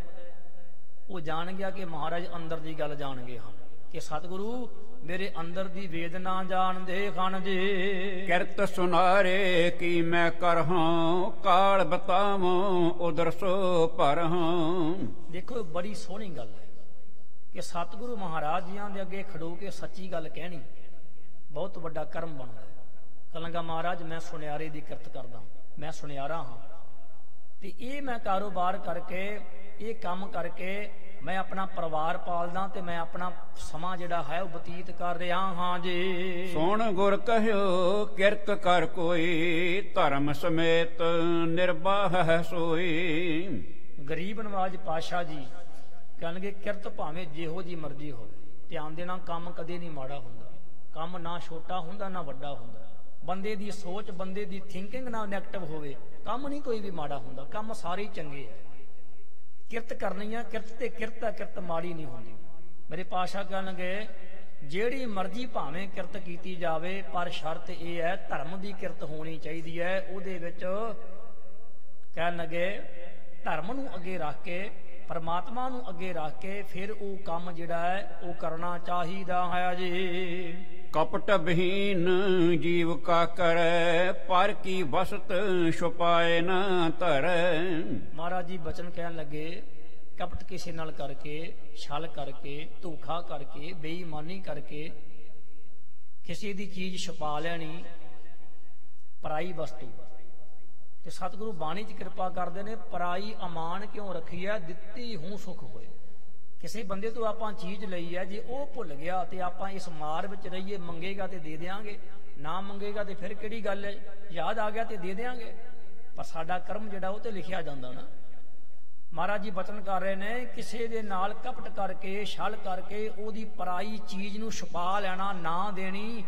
ਉਹ ਜਾਣ ਗਿਆ ਕਿ ਮਹਾਰਾਜ ਅੰਦਰ ਦੀ ਗੱਲ ਜਾਣ ਗਏ ਹਨ ਕਿ ਸਤਿਗੁਰੂ ਮੇਰੇ ਅੰਦਰ ਦੀ ਵੇਦਨਾ ਜਾਣਦੇ ਹਨ ਜੀ। ਕਿਰਤ ਸੁਨਾਰੇ ਕੀ ਮੈਂ ਕਰਹਾਂ, ਕਾਲ ਬਤਾਵਾਂ ਉਦਰ ਸੋ ਭਰਹਾਂ। ਦੇਖੋ ਬੜੀ ਸੋਹਣੀ ਗੱਲ ਹੈ ਕਿ ਸਤਿਗੁਰੂ ਮਹਾਰਾਜ ਜੀਆਂ ਦੇ ਅੱਗੇ ਖੜੋ ਕੇ ਸੱਚੀ ਗੱਲ ਕਹਿਣੀ ਬਹੁਤ ਵੱਡਾ ਕਰਮ ਬਣਦਾ ਹੈ। ਕਲਾਂਗਾ ਮਹਾਰਾਜ ਮੈਂ ਸੁਨਿਆਰੇ ਦੀ ਕਿਰਤ ਕਰਦਾ, ਮੈਂ ਸੁਨਿਆਰਾ ਹਾਂ ਤੇ ਇਹ ਮੈਂ ਕਾਰੋਬਾਰ ਕਰਕੇ, ਇਹ ਕੰਮ ਕਰਕੇ ਮੈਂ ਆਪਣਾ ਪਰਿਵਾਰ ਪਾਲਦਾ ਤੇ ਮੈਂ ਆਪਣਾ ਸਮਾਂ ਜਿਹੜਾ ਹੈ ਉਹ ਬਤੀਤ ਕਰ ਰਿਹਾ ਹਾਂ ਜੀ। ਸੁਣ ਗੁਰ ਕਹਿਓ ਕਿਰਤ ਕਰ ਕੋਈ, ਧਰਮ ਸਮੇਤ ਨਿਰਬਾਹ ਹੈ ਸੋਈ। ਗਰੀਬ ਨਵਾਜ ਪਾਸ਼ਾ ਜੀ ਕਹਿਣਗੇ ਕਿਰਤ ਭਾਵੇਂ ਜਿਹੋ ਜੀ ਮਰਜ਼ੀ ਹੋਵੇ, ਧਿਆਨ ਦੇਣਾ ਕੰਮ ਕਦੇ ਨਹੀਂ ਮਾੜਾ ਹੁੰਦਾ। ਕੰਮ ਨਾ ਛੋਟਾ ਹੁੰਦਾ ਨਾ ਵੱਡਾ ਹੁੰਦਾ। ਬੰਦੇ ਦੀ ਸੋਚ, ਬੰਦੇ ਦੀ ਥਿੰਕਿੰਗ ਨਾ ਨੈਗੇਟਿਵ ਹੋਵੇ, ਕੰਮ ਨਹੀਂ ਕੋਈ ਵੀ ਮਾੜਾ ਹੁੰਦਾ, ਕੰਮ ਸਾਰੇ ਹੀ ਚੰਗੇ ਹੈ। ਕਿਰਤ ਕਰਨੀ ਆ, ਕਿਰਤ ਤੇ ਕਿਰਤ ਆ, ਕਿਰਤ ਮਾੜੀ ਨਹੀਂ ਹੁੰਦੀ। ਮੇਰੇ ਪਾਸ਼ਾ ਕਹਿਣਗੇ ਜਿਹੜੀ ਮਰਜ਼ੀ ਭਾਵੇਂ ਕਿਰਤ ਕੀਤੀ ਜਾਵੇ, ਪਰ ਸ਼ਰਤ ਇਹ ਹੈ ਧਰਮ ਦੀ ਕਿਰਤ ਹੋਣੀ ਚਾਹੀਦੀ ਹੈ। ਉਹਦੇ ਵਿੱਚ ਕਹਿਣ ਲੱਗੇ ਧਰਮ ਨੂੰ ਅੱਗੇ ਰੱਖ ਕੇ, ਪਰਮਾਤਮਾ ਨੂੰ ਅੱਗੇ ਰੱਖ ਕੇ ਫਿਰ ਉਹ ਕੰਮ ਜਿਹੜਾ ਹੈ ਉਹ ਕਰਨਾ ਚਾਹੀਦਾ ਹੈ ਜੀ। ਕਪਟ ਬਹੀਨ ਜੀਵ ਕਾ ਕਰੈ, ਪਰ ਕੀ ਵਸਤ ਛੁਪਾਏ ਨਾ ਧਰੈ। ਮਹਾਰਾਜ ਜੀ ਬਚਨ ਕਹਿਣ ਲੱਗੇ ਕਪਟ ਕਿਸੇ ਨਾਲ ਕਰਕੇ, ਛਲ ਕਰਕੇ, ਧੋਖਾ ਕਰਕੇ, ਬੇਈਮਾਨੀ ਕਰਕੇ ਕਿਸੇ ਦੀ ਚੀਜ਼ ਛੁਪਾ ਲੈਣੀ, ਪਰਾਈ ਵਸਤੂ। ਤੇ ਸਤਿਗੁਰੂ ਬਾਣੀ 'ਚ ਕਿਰਪਾ ਕਰਦੇ ਨੇ, ਪਰਾਈ ਅਮਾਨ ਕਿਉਂ ਰੱਖੀ ਹੈ, ਦਿੱਤੀ ਹੂੰ ਸੁਖ ਹੋਏ। ਕਿਸੇ ਬੰਦੇ ਤੋਂ ਆਪਾਂ ਚੀਜ਼ ਲਈ ਹੈ, ਜੇ ਉਹ ਭੁੱਲ ਗਿਆ ਤੇ ਆਪਾਂ ਇਸ ਮਾਰ ਵਿੱਚ ਰਹੀਏ, ਮੰਗੇਗਾ ਤੇ ਦੇ ਦਿਆਂਗੇ, ਨਾ ਮੰਗੇਗਾ ਤੇ ਫਿਰ ਕਿਹੜੀ ਗੱਲ ਹੈ, ਯਾਦ ਆ ਗਿਆ ਤੇ ਦੇ ਦਿਆਂਗੇ, ਪਰ ਸਾਡਾ ਕਰਮ ਜਿਹੜਾ ਉਹ ਤੇ ਲਿਖਿਆ ਜਾਂਦਾ ਨਾ। ਮਹਾਰਾਜ ਜੀ ਬਚਨ ਕਰ ਰਹੇ ਨੇ ਕਿਸੇ ਦੇ ਨਾਲ ਕਪਟ ਕਰਕੇ, ਛਲ ਕਰਕੇ ਉਹਦੀ ਪਰਾਈ ਚੀਜ਼ ਨੂੰ ਛੁਪਾ ਲੈਣਾ, ਨਾ ਦੇਣੀ।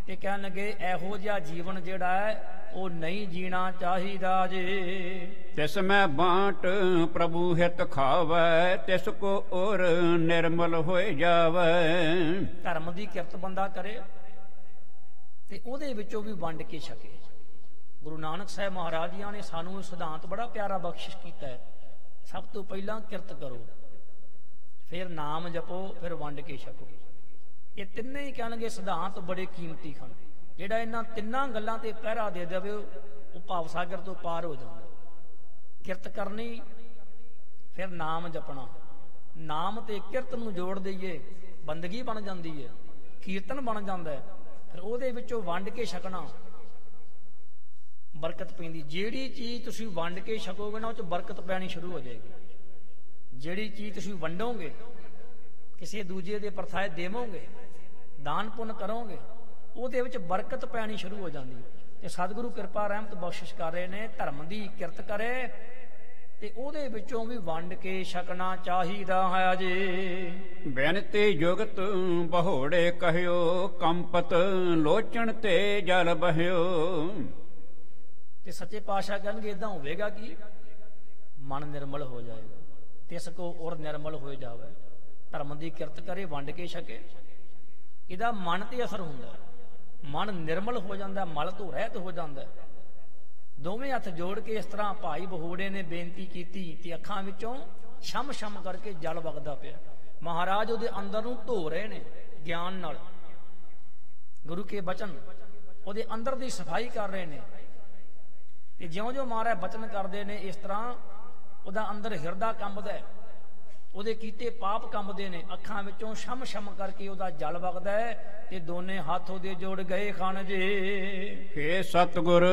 ਤੇ ਕਹਿਣ ਲੱਗੇ ਇਹੋ ਜਿਹਾ ਜੀਵਨ ਜਿਹੜਾ ਹੈ ਉਹ ਨਹੀਂ ਜੀਣਾ ਚਾਹੀਦਾ ਜੀ। ਤਿਸ ਮੈਂ ਬਾਂਟ ਪ੍ਰਭੂ ਹਿਤ ਖਾਵੈ, ਤਿਸ ਕੋ ਔਰ ਨਿਰਮਲ ਹੋਏ ਜਾਵੈ। ਧਰਮ ਦੀ ਕਿਰਤ ਬੰਦਾ ਕਰੇ ਤੇ ਉਹਦੇ ਵਿੱਚੋਂ ਵੀ ਵੰਡ ਕੇ ਛਕੇ। ਗੁਰੂ ਨਾਨਕ ਸਾਹਿਬ ਮਹਾਰਾਜ ਜੀਆਂ ਨੇ ਸਾਨੂੰ ਇਹ ਸਿਧਾਂਤ ਬੜਾ ਪਿਆਰਾ ਬਖਸ਼ਿਸ਼ ਕੀਤਾ ਹੈ। ਸਭ ਤੋਂ ਪਹਿਲਾਂ ਕਿਰਤ ਕਰੋ, ਫਿਰ ਨਾਮ ਜਪੋ, ਫਿਰ ਵੰਡ ਕੇ ਛਕੋ। ਇਹ ਤਿੰਨੇ ਹੀ ਕਹਿਣਗੇ ਸਿਧਾਂਤ ਬੜੇ ਕੀਮਤੀ ਹਨ। ਜਿਹੜਾ ਇਹਨਾਂ ਤਿੰਨਾਂ ਗੱਲਾਂ ਤੇ ਪਹਿਰਾ ਦੇ ਦੇਵੇ ਉਹ ਭਾਵ ਸਾਗਰ ਤੋਂ ਪਾਰ ਹੋ ਜਾਂਦਾ। ਕਿਰਤ ਕਰਨੀ, ਫਿਰ ਨਾਮ ਜਪਣਾ, ਨਾਮ ਤੇ ਕਿਰਤ ਨੂੰ ਜੋੜ ਦਈਏ ਬੰਦਗੀ ਬਣ ਜਾਂਦੀ ਹੈ, ਕੀਰਤਨ ਬਣ ਜਾਂਦਾ ਹੈ। ਫਿਰ ਉਹਦੇ ਵਿੱਚੋਂ ਵੰਡ ਕੇ ਛਕਣਾ, ਬਰਕਤ ਪੈਂਦੀ। ਜਿਹੜੀ ਚੀਜ਼ ਤੁਸੀਂ ਵੰਡ ਕੇ ਛਕੋਗੇ ਨਾ ਉਹ 'ਚ ਬਰਕਤ ਪੈਣੀ ਸ਼ੁਰੂ ਹੋ ਜਾਏਗੀ। ਜਿਹੜੀ ਚੀਜ਼ ਤੁਸੀਂ ਵੰਡੋਗੇ, ਕਿਸੇ ਦੂਜੇ ਦੇ ਪਰਥਾਏ ਦੇਵੋਗੇ, ਦਾਨ ਪੁੰਨ ਕਰੋਗੇ, ਉਹਦੇ ਵਿੱਚ ਬਰਕਤ ਪੈਣੀ ਸ਼ੁਰੂ ਹੋ ਜਾਂਦੀ। ਤੇ ਸਤਿਗੁਰੂ ਕਿਰਪਾ ਰਹਿਮਤ ਬਖਸ਼ਿਸ਼ ਕਰ ਰਹੇ ਨੇ, ਧਰਮ ਦੀ ਕਿਰਤ ਕਰੇ ਤੇ ਉਹਦੇ ਵਿੱਚੋਂ ਵੀ ਵੰਡ ਕੇ ਛਕਣਾ ਚਾਹੀਦਾ ਹੈ ਜੀ। ਬੇਨਤੀ ਜੁਗਤ ਬਹੋੜੇ ਕਹਿਓ, ਕੰਪਤ ਲੋਚਣ ਤੇ ਜਲ ਬਹਿਓ। ਤੇ ਸੱਚੇ ਪਾਤਸ਼ਾਹ ਕਹਿਣਗੇ ਇਦਾਂ ਹੋਵੇਗਾ ਕਿ ਮਨ ਨਿਰਮਲ ਹੋ ਜਾਏਗਾ, ਤਿਸ ਕੋ ਔਰ ਨਿਰਮਲ ਹੋ ਜਾਵੇ। ਧਰਮ ਦੀ ਕਿਰਤ ਕਰੇ, ਵੰਡ ਕੇ ਛਕੇ, ਇਹਦਾ ਮਨ ਤੇ ਅਸਰ ਹੁੰਦਾ, ਮਨ ਨਿਰਮਲ ਹੋ ਜਾਂਦਾ, ਮਲ ਤੋਂ ਰਹਿਤ ਹੋ ਜਾਂਦਾ। ਦੋਵੇਂ ਹੱਥ ਜੋੜ ਕੇ ਇਸ ਤਰ੍ਹਾਂ ਭਾਈ ਬਹੋੜੇ ਨੇ ਬੇਨਤੀ ਕੀਤੀ ਤੇ ਅੱਖਾਂ ਵਿੱਚੋਂ ਛਮ ਛਮ ਕਰਕੇ ਜਲ ਵਗਦਾ ਪਿਆ। ਮਹਾਰਾਜ ਉਹਦੇ ਅੰਦਰ ਨੂੰ ਧੋ ਰਹੇ ਨੇ ਗਿਆਨ ਨਾਲ, ਗੁਰੂ ਕੇ ਬਚਨ ਉਹਦੇ ਅੰਦਰ ਦੀ ਸਫਾਈ ਕਰ ਰਹੇ ਨੇ। ਤੇ ਜਿਉਂ-ਜਿਉਂ ਮਹਾਰਾਜ ਬਚਨ ਕਰਦੇ ਨੇ ਇਸ ਤਰ੍ਹਾਂ ਉਹਦਾ ਅੰਦਰ ਹਿਰਦਾ ਕੰਬਦਾ ਹੈ, ਉਹਦੇ ਕੀਤੇ ਪਾਪ ਕੰਬਦੇ ਨੇ, ਅੱਖਾਂ ਵਿੱਚੋਂ ਛਮ ਛਮ ਕਰਕੇ ਉਹਦਾ ਜਲ ਵਗਦਾ ਹੈ। ਤੇ ਦੋਨੇ ਹੱਥ ਉਹਦੇ ਜੋੜ ਗਏ ਖਾਨ ਜੀ। ਹੇ ਸਤਿਗੁਰ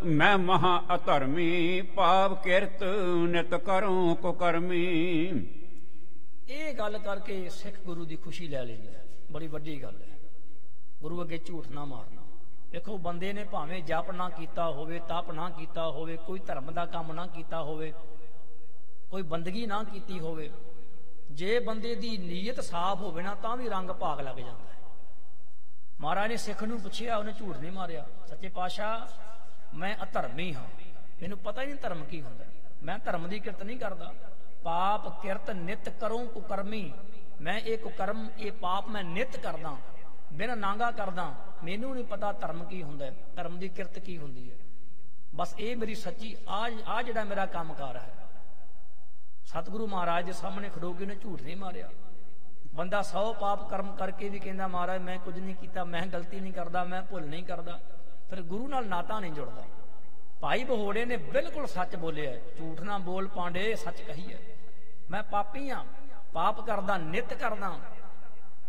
ਮੈਂ ਮਹਾ ਅਧਰਮੀ, ਪਾਪ ਕਿਰਤ ਨਿਤ ਕਰੂੰ ਕੁਕਰਮੀ। ਇਹ ਗੱਲ ਕਰਕੇ ਸਿੱਖ ਗੁਰੂ ਦੀ ਖੁਸ਼ੀ ਲੈ ਲੈਂਦਾ, ਬੜੀ ਵੱਡੀ ਗੱਲ ਹੈ। ਗੁਰੂ ਅੱਗੇ ਝੂਠ ਨਾ ਮਾਰਨਾ। ਦੇਖੋ ਬੰਦੇ ਨੇ ਭਾਵੇਂ ਜਪ ਨਾ ਕੀਤਾ ਹੋਵੇ, ਤਪ ਨਾ ਕੀਤਾ ਹੋਵੇ, ਕੋਈ ਧਰਮ ਦਾ ਕੰਮ ਨਾ ਕੀਤਾ ਹੋਵੇ, ਕੋਈ ਬੰਦਗੀ ਨਾ ਕੀਤੀ ਹੋਵੇ, ਜੇ ਬੰਦੇ ਦੀ ਨੀਅਤ ਸਾਫ਼ ਹੋਵੇ ਨਾ ਤਾਂ ਵੀ ਰੰਗ ਭਾਗ ਲੱਗ ਜਾਂਦਾ ਹੈ। ਮਹਾਰਾਜ ਨੇ ਸਿੱਖ ਨੂੰ ਪੁੱਛਿਆ, ਉਹਨੇ ਝੂਠ ਨਹੀਂ ਮਾਰਿਆ। ਸੱਚੇ ਪਾਤਸ਼ਾਹ ਮੈਂ ਅਧਰਮੀ ਹਾਂ, ਮੈਨੂੰ ਪਤਾ ਹੀ ਨਹੀਂ ਧਰਮ ਕੀ ਹੁੰਦਾ। ਮੈਂ ਧਰਮ ਦੀ ਕਿਰਤ ਨਹੀਂ ਕਰਦਾ। ਪਾਪ ਕਿਰਤ ਨਿਤ ਕਰੂੰ ਕੁਕਰਮੀ, ਮੈਂ ਇਹ ਕੁਕਰਮ ਇਹ ਪਾਪ ਮੈਂ ਨਿਤ ਕਰਦਾ, ਬਿਨ ਨਾਂਗਾ ਕਰਦਾ। ਮੈਨੂੰ ਨਹੀਂ ਪਤਾ ਧਰਮ ਕੀ ਹੁੰਦਾ, ਧਰਮ ਦੀ ਕਿਰਤ ਕੀ ਹੁੰਦੀ ਹੈ। ਬਸ ਇਹ ਮੇਰੀ ਸੱਚੀ ਆ ਜਿਹੜਾ ਮੇਰਾ ਕੰਮਕਾਰ ਹੈ। ਸਤਿਗੁਰੂ ਮਹਾਰਾਜ ਦੇ ਸਾਹਮਣੇ ਖੜੋ ਕੇ ਨੇ ਝੂਠ ਨਹੀਂ ਮਾਰਿਆ। ਬੰਦਾ 100 ਪਾਪ ਕਰਮ ਕਰਕੇ ਵੀ ਕਹਿੰਦਾ ਮਹਾਰਾਜ ਮੈਂ ਕੁਝ ਨਹੀਂ ਕੀਤਾ, ਮੈਂ ਗਲਤੀ ਨਹੀਂ ਕਰਦਾ, ਮੈਂ ਭੁੱਲ ਨਹੀਂ ਕਰਦਾ, ਫਿਰ ਗੁਰੂ ਨਾਲ ਨਾਤਾ ਨਹੀਂ ਜੁੜਦਾ। ਭਾਈ ਬਹੋੜੇ ਨੇ ਬਿਲਕੁਲ ਸੱਚ ਬੋਲਿਆ, ਝੂਠ ਨਾ ਬੋਲ ਪਾਂਡੇ, ਸੱਚ ਕਹੀ ਹੈ। ਮੈਂ ਪਾਪੀ ਹਾਂ, ਪਾਪ ਕਰਦਾ, ਨਿਤ ਕਰਦਾ।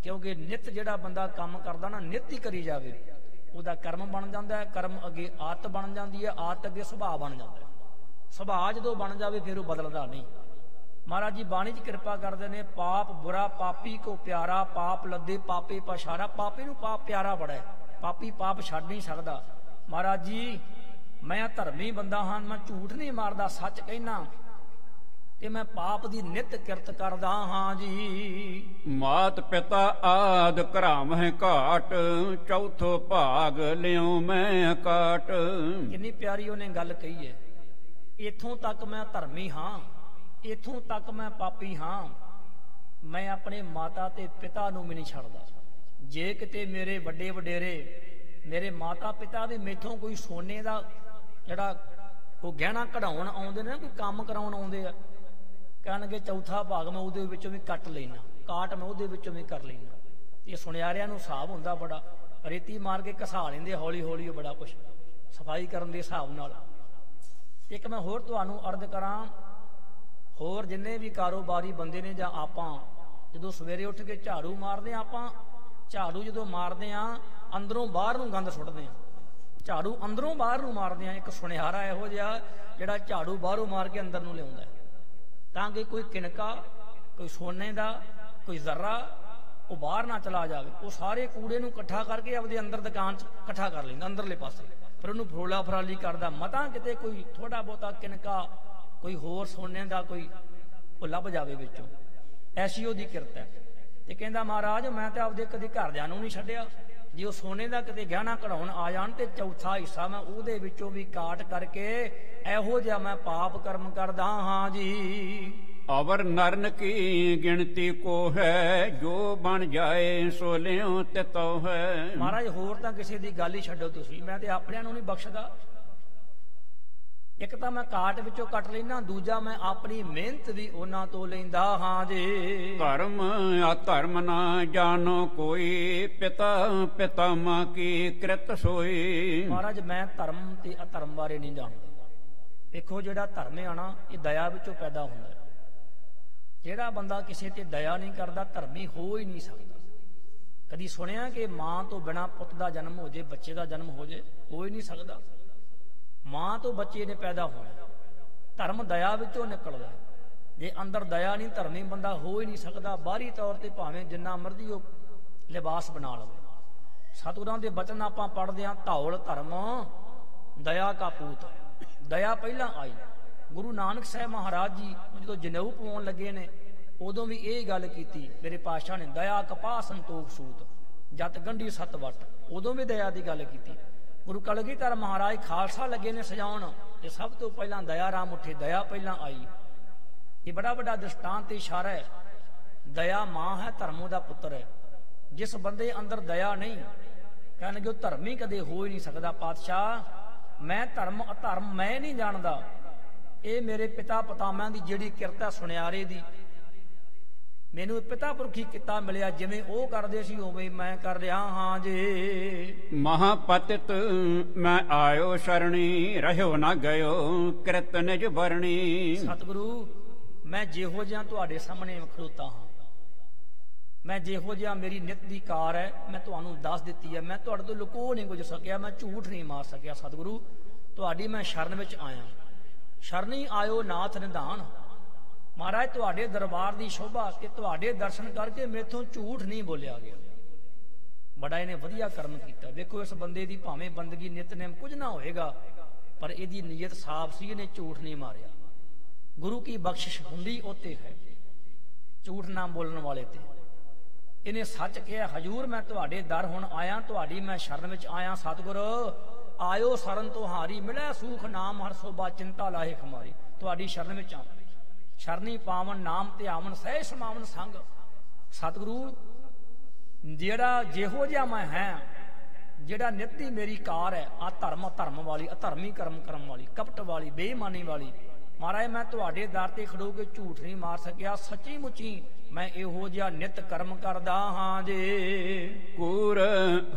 ਕਿਉਂਕਿ ਨਿਤ ਜਿਹੜਾ ਬੰਦਾ ਕੰਮ ਕਰਦਾ ਨਾ, ਨਿਤ ਹੀ ਕਰੀ ਜਾਵੇ, ਉਹਦਾ ਕਰਮ ਬਣ ਜਾਂਦਾ ਹੈ। ਕਰਮ ਅੱਗੇ ਆਦਤ ਬਣ ਜਾਂਦੀ ਹੈ, ਆਦਤ ਅੱਗੇ ਸੁਭਾਅ ਬਣ ਜਾਂਦਾ ਹੈ। ਸੁਭਾਅ ਜਦੋਂ ਬਣ ਜਾਵੇ ਫਿਰ ਉਹ ਬਦਲਦਾ ਨਹੀਂ। ਮਹਾਰਾਜ ਜੀ ਬਾਣੀ 'ਚ ਕਿਰਪਾ ਕਰਦੇ ਨੇ, ਪਾਪ ਬੁਰਾ ਪਾਪੀ ਕੋ ਪਿਆਰਾ, ਪਾਪ ਲੱਦੇ ਪਾਪੇ ਪਛਾਰਾ। ਪਾਪੀ ਨੂੰ ਪਾਪ ਪਿਆਰਾ ਬੜਾ ਹੈ, ਪਾਪੀ ਪਾਪ ਛੱਡ ਨਹੀਂ ਸਕਦਾ। ਮਹਾਰਾਜ ਜੀ ਮੈਂ ਧਰਮੀ ਬੰਦਾ ਹਾਂ, ਮੈਂ ਝੂਠ ਨਹੀਂ ਮਾਰਦਾ, ਸੱਚ ਕਹਿਣਾ, ਤੇ ਮੈਂ ਪਾਪ ਦੀ ਨਿਤ ਕਿਰਤ ਕਰਦਾ ਹਾਂ ਜੀ। ਮਾਤ ਪਿਤਾ ਆਦ ਘਰਾਮ ਹੈ ਘਾਟ, ਚੌਥੋ ਭਾਗ ਲਿਓ ਮੈਂ ਕਾਟ। ਕਿੰਨੀ ਪਿਆਰੀ ਉਹਨੇ ਗੱਲ ਕਹੀ ਹੈ। ਇੱਥੋਂ ਤੱਕ ਮੈਂ ਧਰਮੀ ਹਾਂ, ਇੱਥੋਂ ਤੱਕ ਮੈਂ ਪਾਪੀ ਹਾਂ, ਮੈਂ ਆਪਣੇ ਮਾਤਾ ਤੇ ਪਿਤਾ ਨੂੰ ਵੀ ਨਹੀਂ ਛੱਡਦਾ। ਜੇ ਕਿਤੇ ਮੇਰੇ ਵੱਡੇ ਵਡੇਰੇ ਮੇਰੇ ਮਾਤਾ ਪਿਤਾ ਵੀ ਮੈਥੋਂ ਕੋਈ ਸੋਨੇ ਦਾ ਜਿਹੜਾ ਉਹ ਗਹਿਣਾ ਕਢਾਉਣ ਆਉਂਦੇ ਨੇ, ਕੋਈ ਕੰਮ ਕਰਾਉਣ ਆਉਂਦੇ ਆ, ਕਹਿਣਗੇ ਚੌਥਾ ਭਾਗ ਮੈਂ ਉਹਦੇ ਵਿੱਚੋਂ ਵੀ ਕੱਟ ਲੈਣਾ, ਕਾਟ ਮੈਂ ਉਹਦੇ ਵਿੱਚੋਂ ਵੀ ਕਰ ਲੈਣਾ। ਇਹ ਸੁਨਿਆਰਿਆਂ ਨੂੰ ਹਿਸਾਬ ਹੁੰਦਾ ਬੜਾ, ਰੇਤੀ ਮਾਰ ਕੇ ਘਸਾ ਲੈਂਦੇ ਹੌਲੀ ਹੌਲੀ, ਉਹ ਬੜਾ ਕੁਛ ਸਫਾਈ ਕਰਨ ਦੇ ਹਿਸਾਬ ਨਾਲ। ਇੱਕ ਮੈਂ ਹੋਰ ਤੁਹਾਨੂੰ ਅਰਜ਼ ਕਰਾਂ, ਹੋਰ ਜਿੰਨੇ ਵੀ ਕਾਰੋਬਾਰੀ ਬੰਦੇ ਨੇ ਜਾਂ ਆਪਾਂ ਜਦੋਂ ਸਵੇਰੇ ਉੱਠ ਕੇ ਝਾੜੂ ਮਾਰਦੇ ਆ, ਆਪਾਂ ਝਾੜੂ ਜਦੋਂ ਮਾਰਦੇ ਆ ਅੰਦਰੋਂ ਬਾਹਰ ਨੂੰ ਗੰਦ ਸੁੱਟਦੇ ਆ, ਝਾੜੂ ਅੰਦਰੋਂ ਬਾਹਰ ਨੂੰ ਮਾਰਦੇ ਆ। ਇੱਕ ਸੁਨਿਆਰਾ ਇਹੋ ਜਿਹਾ ਜਿਹੜਾ ਝਾੜੂ ਬਾਹਰੋਂ ਮਾਰ ਕੇ ਅੰਦਰ ਨੂੰ ਲਿਆਉਂਦਾ, ਤਾਂ ਕਿ ਕੋਈ ਕਿਣਕਾ, ਕੋਈ ਸੋਨੇ ਦਾ ਕੋਈ ਜ਼ਰਾ ਉਹ ਬਾਹਰ ਨਾ ਚਲਾ ਜਾਵੇ। ਉਹ ਸਾਰੇ ਕੂੜੇ ਨੂੰ ਇਕੱਠਾ ਕਰਕੇ ਆਪਦੇ ਅੰਦਰ ਦੁਕਾਨ 'ਚ ਇਕੱਠਾ ਕਰ ਲੈਂਦਾ ਅੰਦਰਲੇ ਪਾਸੇ, ਫਿਰ ਉਹਨੂੰ ਫਰੋਲਾ ਫਰਾਲੀ ਕਰਦਾ, ਮਤਾਂ ਕਿਤੇ ਕੋਈ ਥੋੜਾ ਬਹੁਤਾ ਕਿਣਕਾ ਕੋਈ ਹੋਰ ਸੋਨੇ ਦਾ ਕੋਈ ਉਹ ਲੱਭ ਜਾਵੇ ਵਿੱਚੋਂ। ਐਸੀ ਉਹਦੀ ਕਿਰਤ ਹੈ। ਤੇ ਕਹਿੰਦਾ ਮਹਾਰਾਜ ਮੈਂ ਤਾਂ ਆਪਦੇ ਕਦੇ ਘਰਦਿਆਂ ਨੂੰ ਨਹੀਂ ਛੱਡਿਆ, ਜੇ ਉਹ ਸੋਨੇ ਦਾ ਕਿਤੇ ਗਹਿਣਾ ਕਢਾਉਣ ਆ ਜਾਣ ਤੇ ਚੌਥਾ ਹਿੱਸਾ ਮੈਂ ਉਹਦੇ ਵਿੱਚੋਂ ਵੀ ਕਾਟ ਕਰਕੇ ਇਹੋ ਜਿਹਾ ਮੈਂ ਪਾਪ ਕਰਮ ਕਰਦਾ ਹਾਂ ਜੀ। ਅਵਰ ਨਰਨ ਕੀ ਗਿਣਤੀ ਕੋ ਹੈ, ਜੋ ਬਣ ਜਾਏ ਸੋ ਲਿਓ ਤਿਤੋ ਹੈ। ਮਹਾਰਾਜ ਹੋਰ ਤਾਂ ਕਿਸੇ ਦੀ ਗੱਲ ਹੀ ਛੱਡੋ ਤੁਸੀਂ, ਮੈਂ ਤੇ ਆਪਣਿਆਂ ਨੂੰ ਨਹੀਂ ਬਖਸ਼ਦਾ। ਇੱਕ ਤਾਂ ਮੈਂ ਕਾਟ ਵਿੱਚੋਂ ਕੱਟ ਲੈਣਾ, ਦੂਜਾ ਮੈਂ ਆਪਣੀ ਮਿਹਨਤ ਵੀ ਉਹਨਾਂ ਤੋਂ ਲੈਂਦਾ ਹਾਂ ਜੀ। ਧਰਮ ਅਧਰਮ ਨਾ ਜਾਣੋ ਕੋਈ, ਪਿਤਾ ਪਿਤਾਮਾ ਕੀ ਕ੍ਰਿਤ ਸੋਈ। ਮਹਾਰਾਜ ਮੈਂ ਧਰਮ ਤੇ ਅਧਰਮ ਬਾਰੇ ਨਹੀਂ ਜਾਣਦਾ। ਦੇਖੋ ਜਿਹੜਾ ਧਰਮ ਹੈ ਨਾ, ਇਹ ਦਇਆ ਵਿੱਚੋਂ ਪੈਦਾ ਹੁੰਦਾ। ਜਿਹੜਾ ਬੰਦਾ ਕਿਸੇ ਤੇ ਦਇਆ ਨਹੀਂ ਕਰਦਾ, ਧਰਮੀ ਹੋ ਹੀ ਨਹੀਂ ਸਕਦਾ। ਕਦੀ ਸੁਣਿਆ ਕਿ ਮਾਂ ਤੋਂ ਬਿਨਾਂ ਪੁੱਤ ਦਾ ਜਨਮ ਹੋ ਜੇ, ਬੱਚੇ ਦਾ ਜਨਮ ਹੋ ਜੇ? ਹੋ ਹੀ ਨਹੀਂ ਸਕਦਾ। ਮਾਂ ਤੋਂ ਬੱਚੇ ਨੇ ਪੈਦਾ ਹੋਣਾ। ਧਰਮ ਦਇਆ ਵਿੱਚੋਂ ਨਿਕਲਦਾ। ਜੇ ਅੰਦਰ ਦਇਆ ਨਹੀਂ, ਧਰਮੀ ਬੰਦਾ ਹੋ ਹੀ ਨਹੀਂ ਸਕਦਾ। ਬਾਹਰੀ ਤੌਰ ਤੇ ਭਾਵੇਂ ਜਿੰਨਾ ਮਰਜ਼ੀ ਉਹ ਲਿਬਾਸ ਬਣਾ ਲਵੇ। ਸਤਿਗੁਰਾਂ ਦੇ ਬਚਨ ਆਪਾਂ ਪੜ੍ਹਦੇ ਹਾਂ, ਧੌਲ ਧਰਮ ਦਇਆ ਕਾ ਪੂਤ। ਦਇਆ ਪਹਿਲਾਂ ਆਈ। ਗੁਰੂ ਨਾਨਕ ਸਾਹਿਬ ਮਹਾਰਾਜ ਜੀ ਜਦੋਂ ਜਨੇਊ ਪਵਾਉਣ ਲੱਗੇ ਨੇ, ਉਦੋਂ ਵੀ ਇਹ ਗੱਲ ਕੀਤੀ ਮੇਰੇ ਪਾਤਸ਼ਾਹ ਨੇ, ਦਇਆ ਕਪਾਹ ਸੰਤੋਖ ਸੂਤ ਜਤ ਗੰਢੀ ਸਤ ਵਟ। ਉਦੋਂ ਵੀ ਦਇਆ ਦੀ ਗੱਲ ਕੀਤੀ। ਗੁਰੂ ਕਲਗੀਧਰ ਮਹਾਰਾਜ ਖਾਲਸਾ ਲੱਗੇ ਨੇ ਸਜਾਉਣ, ਤੇ ਸਭ ਤੋਂ ਪਹਿਲਾਂ ਦਇਆ ਰਾਮ ਉੱਠੇ, ਦਇਆ ਪਹਿਲਾਂ ਆਈ। ਇਹ ਬੜਾ ਵੱਡਾ ਦ੍ਰਿਸ਼ਟਾਂਤ ਤੇ ਇਸ਼ਾਰਾ ਹੈ। ਦਇਆ ਮਾਂ ਹੈ, ਧਰਮ ਦਾ ਪੁੱਤਰ ਹੈ। ਜਿਸ ਬੰਦੇ ਅੰਦਰ ਦਇਆ ਨਹੀਂ, ਕਹਿਣਗੇ ਉਹ ਧਰਮੀ ਕਦੇ ਹੋ ਹੀ ਨਹੀਂ ਸਕਦਾ। ਪਾਤਸ਼ਾਹ ਮੈਂ ਧਰਮ ਅਧਰਮ ਮੈਂ ਨਹੀਂ ਜਾਣਦਾ। ਇਹ ਮੇਰੇ ਪਿਤਾ ਪਤਾਮਿਆਂ ਦੀ ਜਿਹੜੀ ਕਿਰਤ ਹੈ ਸੁਨਿਆਰੇ ਦੀ, ਮੈਨੂੰ ਪਿਤਾ ਪੁਰਖੀ ਕਿੱਤਾ ਮਿਲਿਆ, ਜਿਵੇਂ ਉਹ ਕਰਦੇ ਸੀ ਉਵੇਂ ਮੈਂ ਕਰ ਰਿਹਾ ਹਾਂ ਜੀ। ਮਹਾਪਤਿਤ ਮੈਂ ਆਇਓ ਸ਼ਰਣੀ, ਰਹਿਓ ਨਾ ਗਇਓ ਕਿਰਤ ਨਿਜ ਵਰਣੀ। ਸਤਿਗੁਰੂ ਮੈਂ ਜਿਹੋ ਜਿਹਾ ਤੁਹਾਡੇ ਸਾਹਮਣੇ ਖਲੋਤਾ ਹਾਂ, ਮੈਂ ਜਿਹੋ ਜਿਹਾ ਮੇਰੀ ਨਿਤ ਦੀ ਕਾਰ ਹੈ, ਮੈਂ ਤੁਹਾਨੂੰ ਦੱਸ ਦਿੱਤੀ ਹੈ। ਮੈਂ ਤੁਹਾਡੇ ਤੋਂ ਲੁਕੋ ਨਹੀਂ ਕੁਝ ਸਕਿਆ, ਮੈਂ ਝੂਠ ਨਹੀਂ ਮਾਰ ਸਕਿਆ। ਸਤਿਗੁਰੂ ਤੁਹਾਡੀ ਮੈਂ ਸ਼ਰਨ ਵਿੱਚ ਆਇਆ। ਸ਼ਰਣੀ ਆਇਓ ਨਾਥ ਨਿਧਾਨ। ਮਹਾਰਾਜ ਤੁਹਾਡੇ ਦਰਬਾਰ ਦੀ ਸ਼ੋਭਾ ਤੇ ਤੁਹਾਡੇ ਦਰਸ਼ਨ ਕਰਕੇ ਮੇਥੋਂ ਝੂਠ ਨਹੀਂ ਬੋਲਿਆ ਗਿਆ। ਬੜਾ ਇਹਨੇ ਵਧੀਆ ਕਰਮ ਕੀਤਾ। ਵੇਖੋ ਇਸ ਬੰਦੇ ਦੀ ਭਾਵੇਂ ਬੰਦਗੀ ਨਿਤਨੇਮ ਕੁਝ ਨਾ ਹੋਏਗਾ, ਪਰ ਇਹਦੀ ਨੀਅਤ ਸਾਫ਼ ਸੀ, ਇਹਨੇ ਝੂਠ ਨਹੀਂ ਮਾਰਿਆ। ਗੁਰੂ ਕੀ ਬਖਸ਼ਿਸ਼ ਹੁੰਦੀ ਉੱਤੇ ਹੈ, ਝੂਠ ਨਾ ਬੋਲਣ ਵਾਲੇ ਤੇ। ਇਹਨੇ ਸੱਚ ਕਿਹਾ, ਹਜੂਰ ਮੈਂ ਤੁਹਾਡੇ ਦਰ ਹੁਣ ਆਇਆ, ਤੁਹਾਡੀ ਮੈਂ ਸ਼ਰਨ ਵਿੱਚ ਆਇਆ। ਸਤਿਗੁਰ ਆਇਓ ਸਰਨ ਤੁਹਾਰੀ, ਮਿਲੈ ਸੂਖ ਨਾਮ ਹਰ ਸੋਭਾ, ਚਿੰਤਾ ਲਾਹੇ ਖਮਾਰੀ। ਤੁਹਾਡੀ ਸ਼ਰਨ ਵਿੱਚ ਆ, ਸ਼ਰਨੀ ਪਾਵਨ ਨਾਮ ਧਿਆਵਨ, ਸਹਿ ਸਮਾਵਨ ਸੰਗ। ਸਤਿਗੁਰੂ ਜਿਹੜਾ ਜਿਹੋ ਜਿਹਾ ਮੈਂ ਹੈ, ਜਿਹੜਾ ਨਿੱਤ ਦੀ ਮੇਰੀ ਕਾਰ ਹੈ, ਆ ਧਰਮ ਵਾਲੀ, ਅਧਰਮੀ ਕਰਮ ਵਾਲੀ, ਕਪਟ ਵਾਲੀ, ਬੇਈਮਾਨੀ ਵਾਲੀ, ਮਹਾਰਾਜ ਮੈਂ ਤੁਹਾਡੇ ਦਰ ਤੇ ਖੜੋ ਕੇ ਝੂਠ ਨਹੀਂ ਮਾਰ ਸਕਿਆ। ਸੱਚੀ ਮੁੱਚੀ ਮੈਂ ਇਹੋ ਜਿਹਾ ਨਿਤ ਕਰਮ ਕਰਦਾ ਹਾਂ ਜੇ। ਕੂਰ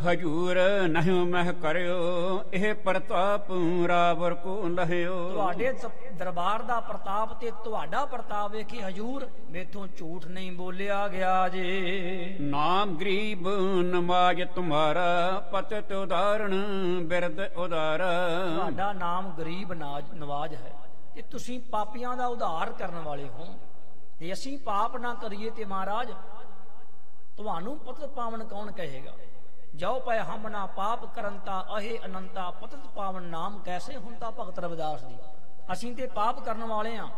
ਹਜੂਰ ਨਹੀਂ ਮਹਿ ਕਰਿਓ, ਇਹ ਪ੍ਰਤਾਪ ਰਾਵਰ ਕੋ ਲਹਿਓ। ਤੁਹਾਡੇ ਦਰਬਾਰ ਦਾ ਪ੍ਰਤਾਪ ਤੇ ਤੁਹਾਡਾ ਪ੍ਰਤਾਪ ਵੇਖੀ ਹਜੂਰ, ਮੇਥੋਂ ਝੂਠ ਨਹੀਂ ਬੋਲਿਆ ਗਿਆ ਜੇ। ਨਾਮ ਗਰੀਬ ਨਮਾਜ ਤੁਮਾਰਾ, ਪਤਿਤ ਉਦਾਹਰਣ ਬਿਰਦ ਉਦਾਰਾ। ਤੁਹਾਡਾ ਨਾਮ ਗਰੀਬ ਨਵਾਜ ਹੈ ਤੇ ਤੁਸੀਂ ਪਾਪੀਆਂ ਦਾ ਉਧਾਰ ਕਰਨ ਵਾਲੇ ਹੋ। ਤੇ ਅਸੀਂ ਪਾਪ ਨਾ ਕਰੀਏ ਤੇ ਮਹਾਰਾਜ ਤੁਹਾਨੂੰ ਪਤਿਤ ਪਾਵਨ ਕੌਣ ਕਹੇਗਾ। ਜਾਓ ਪਏ ਹਮ ਨਾ ਪਾਪ ਕਰੰਤਾ, ਅਹੇ ਅਨੰਤਾ ਪਤਿਤ ਪਾਵਨ ਨਾਮ ਕੈਸੇ ਹੁੰਤਾ। ਭਗਤ ਰਵਿਦਾਸ ਜੀ, ਅਸੀਂ ਤੇ ਪਾਪ ਕਰਨ ਵਾਲੇ ਆ,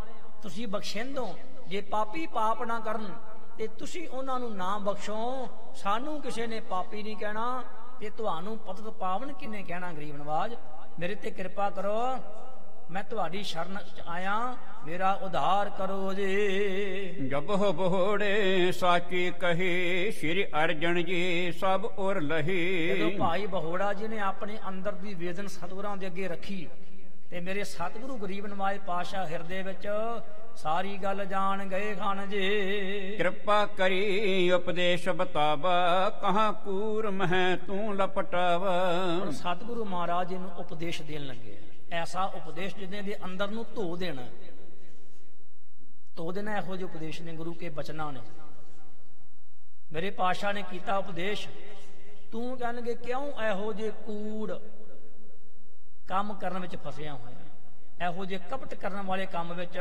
ਤੁਸੀਂ ਬਖਸ਼ਿੰਦੋ। ਜੇ ਪਾਪੀ ਪਾਪ ਨਾ ਕਰਨ ਤੇ ਤੁਸੀਂ ਉਹਨਾਂ ਨੂੰ ਨਾ ਬਖਸ਼ੋ। ਸਾਨੂੰ ਕਿਸੇ ਨੇ ਪਾਪੀ ਨਹੀਂ ਕਹਿਣਾ ਤੇ ਤੁਹਾਨੂੰ ਪਤਿਤ ਪਾਵਨ ਕਿਹਨੇ ਕਹਿਣਾ। ਗਰੀਬ ਨਵਾਜ ਮੇਰੇ ਤੇ ਕਿਰਪਾ ਕਰੋ, ਮੈਂ ਤੁਹਾਡੀ ਸ਼ਰਨ ਚ ਆਇਆ, ਮੇਰਾ ਉਧਾਰ ਕਰੋ ਜੀ। ਜਬਹੁ ਬਹੋੜੇ ਸਾਚੀ ਕਹੀ, ਸ਼੍ਰੀ ਅਰਜਨ ਜੀ ਸਭ ਉਰ ਲਹੀ। ਜਦੋਂ ਭਾਈ ਬਹੋੜਾ ਜੀ ਨੇ ਆਪਣੇ ਅੰਦਰ ਦੀ ਵੇਦਨ ਸਤਿਗੁਰਾਂ ਦੇ ਅੱਗੇ ਰੱਖੀ ਤੇ ਮੇਰੇ ਸਤਿਗੁਰੂ ਗਰੀਬ ਨਵਾਜ ਪਾਤਸ਼ਾਹ ਹਿਰਦੇ ਵਿੱਚ ਸਾਰੀ ਗੱਲ ਜਾਣ ਗਏ ਖਾਨ ਜੀ। ਕਿਰਪਾ ਕਰੀ ਉਪਦੇਸ਼ ਬਤਾਵਾ, ਕਹਾਂ ਕੂਰ ਮਹਿ ਤੂੰ ਲਪਟਾਵਾ। ਸਤਿਗੁਰੂ ਮਹਾਰਾਜ ਜੀ ਨੂੰ ਉਪਦੇਸ਼ ਦੇਣ ਲੱਗੇ, ਐਸਾ ਉਪਦੇਸ਼ ਜਿਹਦੇ ਦੇ ਅੰਦਰ ਨੂੰ ਧੋ ਦੇਣਾ। ਇਹੋ ਜਿਹੇ ਉਪਦੇਸ਼ ਨੇ ਗੁਰੂ ਕੇ ਬਚਨਾਂ ਨੇ। ਮੇਰੇ ਪਾਤਸ਼ਾਹ ਨੇ ਕੀਤਾ ਉਪਦੇਸ਼। ਤੂੰ ਕਹਿਣਗੇ ਕਿਉਂ ਇਹੋ ਜਿਹੇ ਕੂੜ ਕੰਮ ਕਰਨ ਵਿੱਚ ਫਸਿਆ ਹੋਇਆ, ਇਹੋ ਜਿਹੇ ਕਪਟ ਕਰਨ ਵਾਲੇ ਕੰਮ ਵਿੱਚ